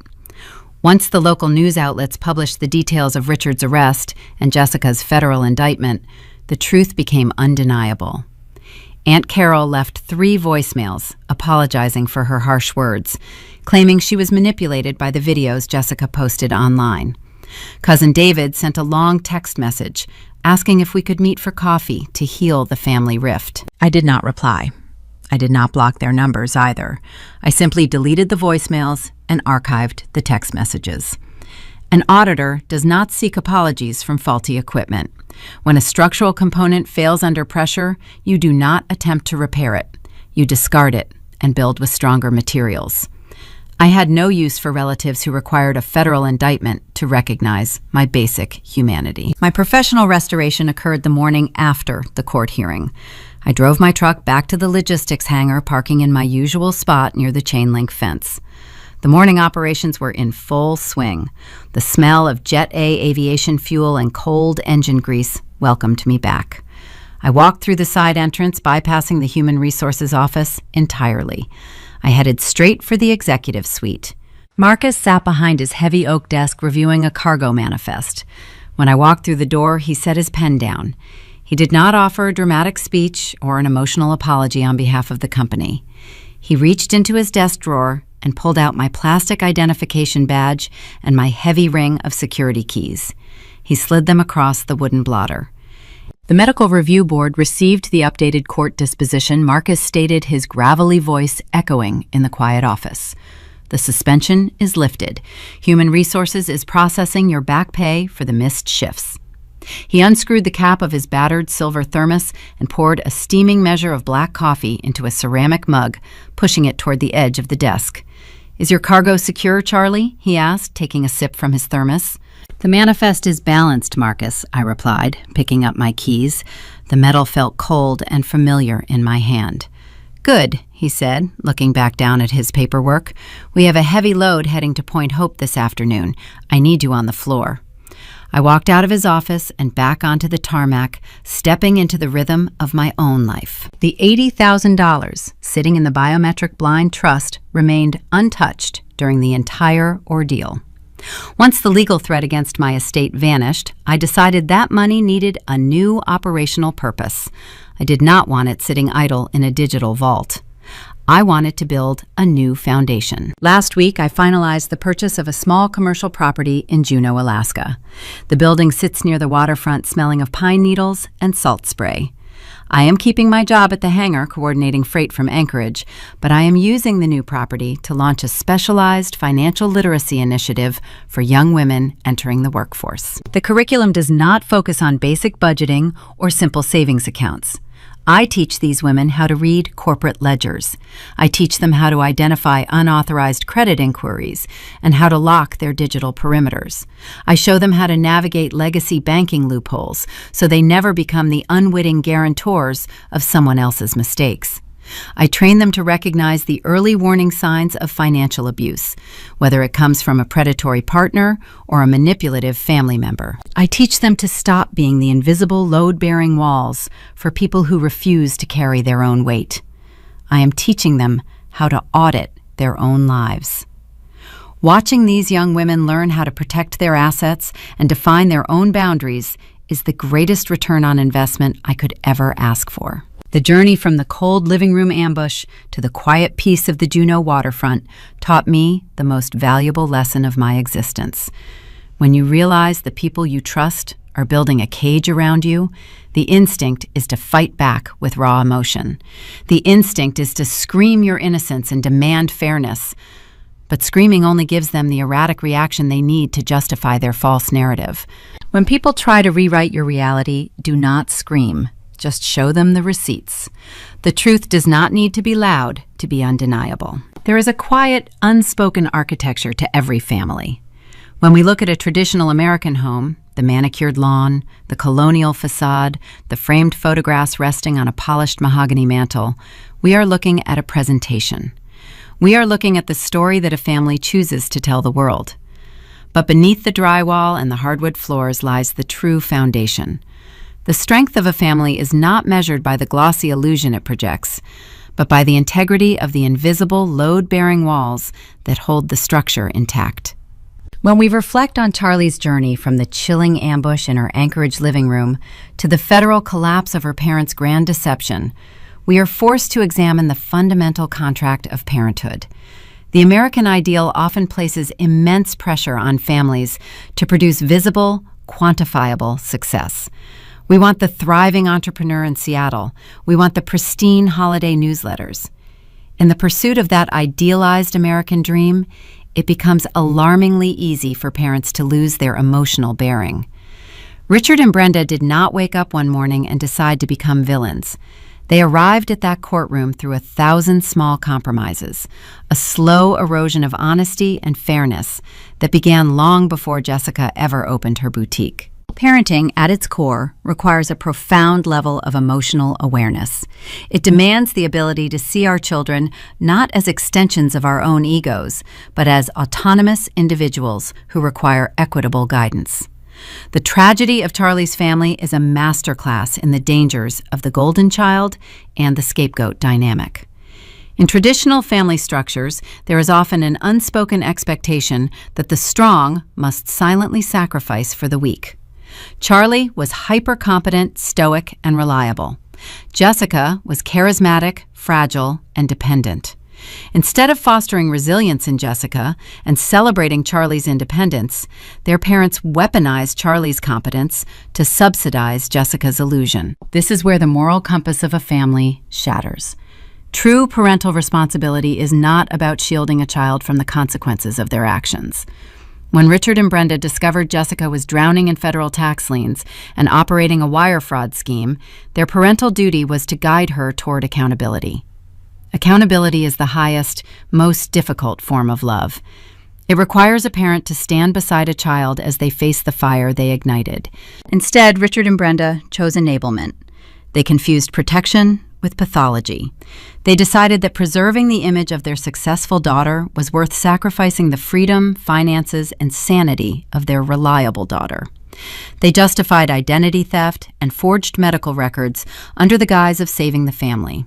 Once the local news outlets published the details of Richard's arrest and Jessica's federal indictment, the truth became undeniable. Aunt Carol left 3 voicemails apologizing for her harsh words, claiming she was manipulated by the videos Jessica posted online. Cousin David sent a long text message asking if we could meet for coffee to heal the family rift. I did not reply. I did not block their numbers either. I simply deleted the voicemails and archived the text messages. An auditor does not seek apologies from faulty equipment. When a structural component fails under pressure, you do not attempt to repair it. You discard it and build with stronger materials. I had no use for relatives who required a federal indictment to recognize my basic humanity. My professional restoration occurred the morning after the court hearing. I drove my truck back to the logistics hangar, parking in my usual spot near the chain link fence. The morning operations were in full swing. The smell of Jet A aviation fuel and cold engine grease welcomed me back. I walked through the side entrance, bypassing the Human Resources office entirely. I headed straight for the executive suite. Marcus sat behind his heavy oak desk reviewing a cargo manifest. When I walked through the door, he set his pen down. He did not offer a dramatic speech or an emotional apology on behalf of the company. He reached into his desk drawer and pulled out my plastic identification badge and my heavy ring of security keys. He slid them across the wooden blotter. The Medical Review Board received the updated court disposition, Marcus stated, his gravelly voice echoing in the quiet office. The suspension is lifted. Human Resources is processing your back pay for the missed shifts. He unscrewed the cap of his battered silver thermos and poured a steaming measure of black coffee into a ceramic mug, pushing it toward the edge of the desk. "Is your cargo secure, Charlie?" he asked, taking a sip from his thermos. "The manifest is balanced, Marcus," I replied, picking up my keys. The metal felt cold and familiar in my hand. "Good," he said, looking back down at his paperwork. "We have a heavy load heading to Point Hope this afternoon. I need you on the floor." I walked out of his office and back onto the tarmac, stepping into the rhythm of my own life. The $80,000 sitting in the biometric blind trust remained untouched during the entire ordeal. Once the legal threat against my estate vanished, I decided that money needed a new operational purpose. I did not want it sitting idle in a digital vault. I wanted to build a new foundation. Last week, I finalized the purchase of a small commercial property in Juneau, Alaska. The building sits near the waterfront, smelling of pine needles and salt spray. I am keeping my job at the hangar coordinating freight from Anchorage, but I am using the new property to launch a specialized financial literacy initiative for young women entering the workforce. The curriculum does not focus on basic budgeting or simple savings accounts. I teach these women how to read corporate ledgers. I teach them how to identify unauthorized credit inquiries and how to lock their digital perimeters. I show them how to navigate legacy banking loopholes so they never become the unwitting guarantors of someone else's mistakes. I train them to recognize the early warning signs of financial abuse, whether it comes from a predatory partner or a manipulative family member. I teach them to stop being the invisible load-bearing walls for people who refuse to carry their own weight. I am teaching them how to audit their own lives. Watching these young women learn how to protect their assets and define their own boundaries is the greatest return on investment I could ever ask for. The journey from the cold living room ambush to the quiet peace of the Juneau waterfront taught me the most valuable lesson of my existence. When you realize the people you trust are building a cage around you, the instinct is to fight back with raw emotion. The instinct is to scream your innocence and demand fairness. But screaming only gives them the erratic reaction they need to justify their false narrative. When people try to rewrite your reality, do not scream. Just show them the receipts. The truth does not need to be loud to be undeniable. There is a quiet, unspoken architecture to every family. When we look at a traditional American home, the manicured lawn, the colonial facade, the framed photographs resting on a polished mahogany mantel, we are looking at a presentation. We are looking at the story that a family chooses to tell the world. But beneath the drywall and the hardwood floors lies the true foundation. The strength of a family is not measured by the glossy illusion it projects, but by the integrity of the invisible, load-bearing walls that hold the structure intact. When we reflect on Charlie's journey from the chilling ambush in her Anchorage living room to the federal collapse of her parents' grand deception, we are forced to examine the fundamental contract of parenthood. The American ideal often places immense pressure on families to produce visible, quantifiable success. We want the thriving entrepreneur in Seattle. We want the pristine holiday newsletters. In the pursuit of that idealized American dream, it becomes alarmingly easy for parents to lose their emotional bearing. Richard and Brenda did not wake up one morning and decide to become villains. They arrived at that courtroom through 1,000 small compromises, a slow erosion of honesty and fairness that began long before Jessica ever opened her boutique. Parenting, at its core, requires a profound level of emotional awareness. It demands the ability to see our children not as extensions of our own egos, but as autonomous individuals who require equitable guidance. The tragedy of Charlie's family is a masterclass in the dangers of the golden child and the scapegoat dynamic. In traditional family structures, there is often an unspoken expectation that the strong must silently sacrifice for the weak. Charlie was hyper-competent, stoic, and reliable. Jessica was charismatic, fragile, and dependent. Instead of fostering resilience in Jessica and celebrating Charlie's independence, their parents weaponized Charlie's competence to subsidize Jessica's illusion. This is where the moral compass of a family shatters. True parental responsibility is not about shielding a child from the consequences of their actions. When Richard and Brenda discovered Jessica was drowning in federal tax liens and operating a wire fraud scheme, their parental duty was to guide her toward accountability. Accountability is the highest, most difficult form of love. It requires a parent to stand beside a child as they face the fire they ignited. Instead, Richard and Brenda chose enablement. They confused protection with pathology. They decided that preserving the image of their successful daughter was worth sacrificing the freedom, finances, and sanity of their reliable daughter. They justified identity theft and forged medical records under the guise of saving the family.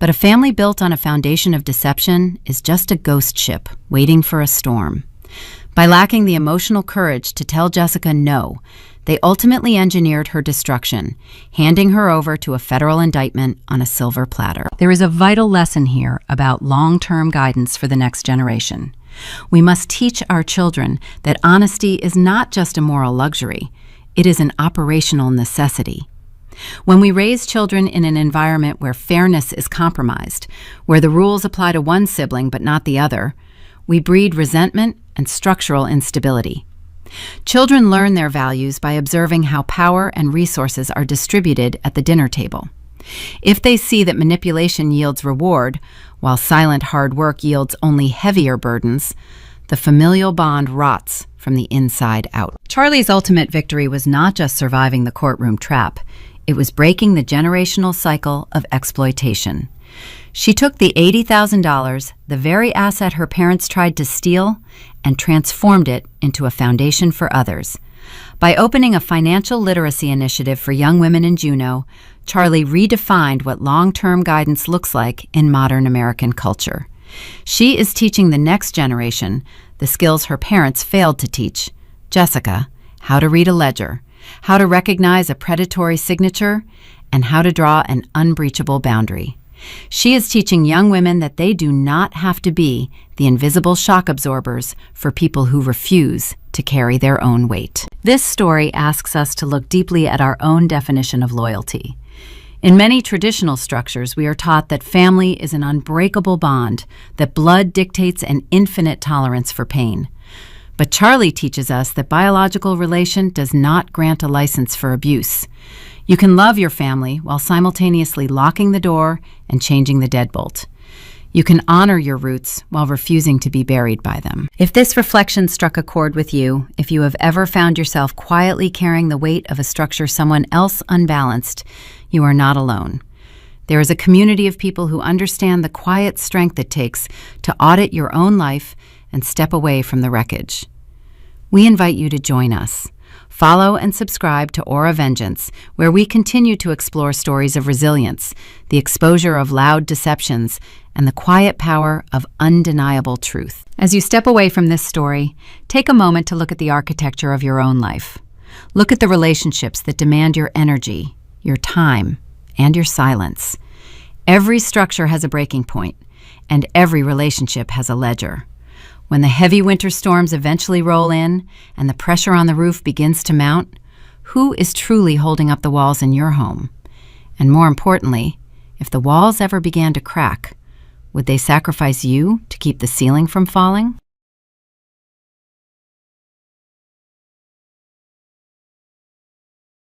But a family built on a foundation of deception is just a ghost ship waiting for a storm. By lacking the emotional courage to tell Jessica no, they ultimately engineered her destruction, handing her over to a federal indictment on a silver platter. There is a vital lesson here about long-term guidance for the next generation. We must teach our children that honesty is not just a moral luxury, it is an operational necessity. When we raise children in an environment where fairness is compromised, where the rules apply to one sibling but not the other, we breed resentment and structural instability. Children learn their values by observing how power and resources are distributed at the dinner table. If they see that manipulation yields reward, while silent hard work yields only heavier burdens, the familial bond rots from the inside out. Charlie's ultimate victory was not just surviving the courtroom trap. It was breaking the generational cycle of exploitation. She took the $80,000, the very asset her parents tried to steal, and transformed it into a foundation for others. By opening a financial literacy initiative for young women in Juneau, Charlie redefined what long-term guidance looks like in modern American culture. She is teaching the next generation the skills her parents failed to teach: Jessica, how to read a ledger, how to recognize a predatory signature, and how to draw an unbreachable boundary. She is teaching young women that they do not have to be the invisible shock absorbers for people who refuse to carry their own weight. This story asks us to look deeply at our own definition of loyalty. In many traditional structures, we are taught that family is an unbreakable bond, that blood dictates an infinite tolerance for pain. But Charlie teaches us that biological relation does not grant a license for abuse. You can love your family while simultaneously locking the door and changing the deadbolt. You can honor your roots while refusing to be buried by them. If this reflection struck a chord with you, if you have ever found yourself quietly carrying the weight of a structure someone else unbalanced, you are not alone. There is a community of people who understand the quiet strength it takes to audit your own life and step away from the wreckage. We invite you to join us. Follow and subscribe to Aura Vengeance, where we continue to explore stories of resilience, the exposure of loud deceptions, and the quiet power of undeniable truth. As you step away from this story, take a moment to look at the architecture of your own life. Look at the relationships that demand your energy, your time, and your silence. Every structure has a breaking point, and every relationship has a ledger. When the heavy winter storms eventually roll in and the pressure on the roof begins to mount, who is truly holding up the walls in your home? And more importantly, if the walls ever began to crack, would they sacrifice you to keep the ceiling from falling?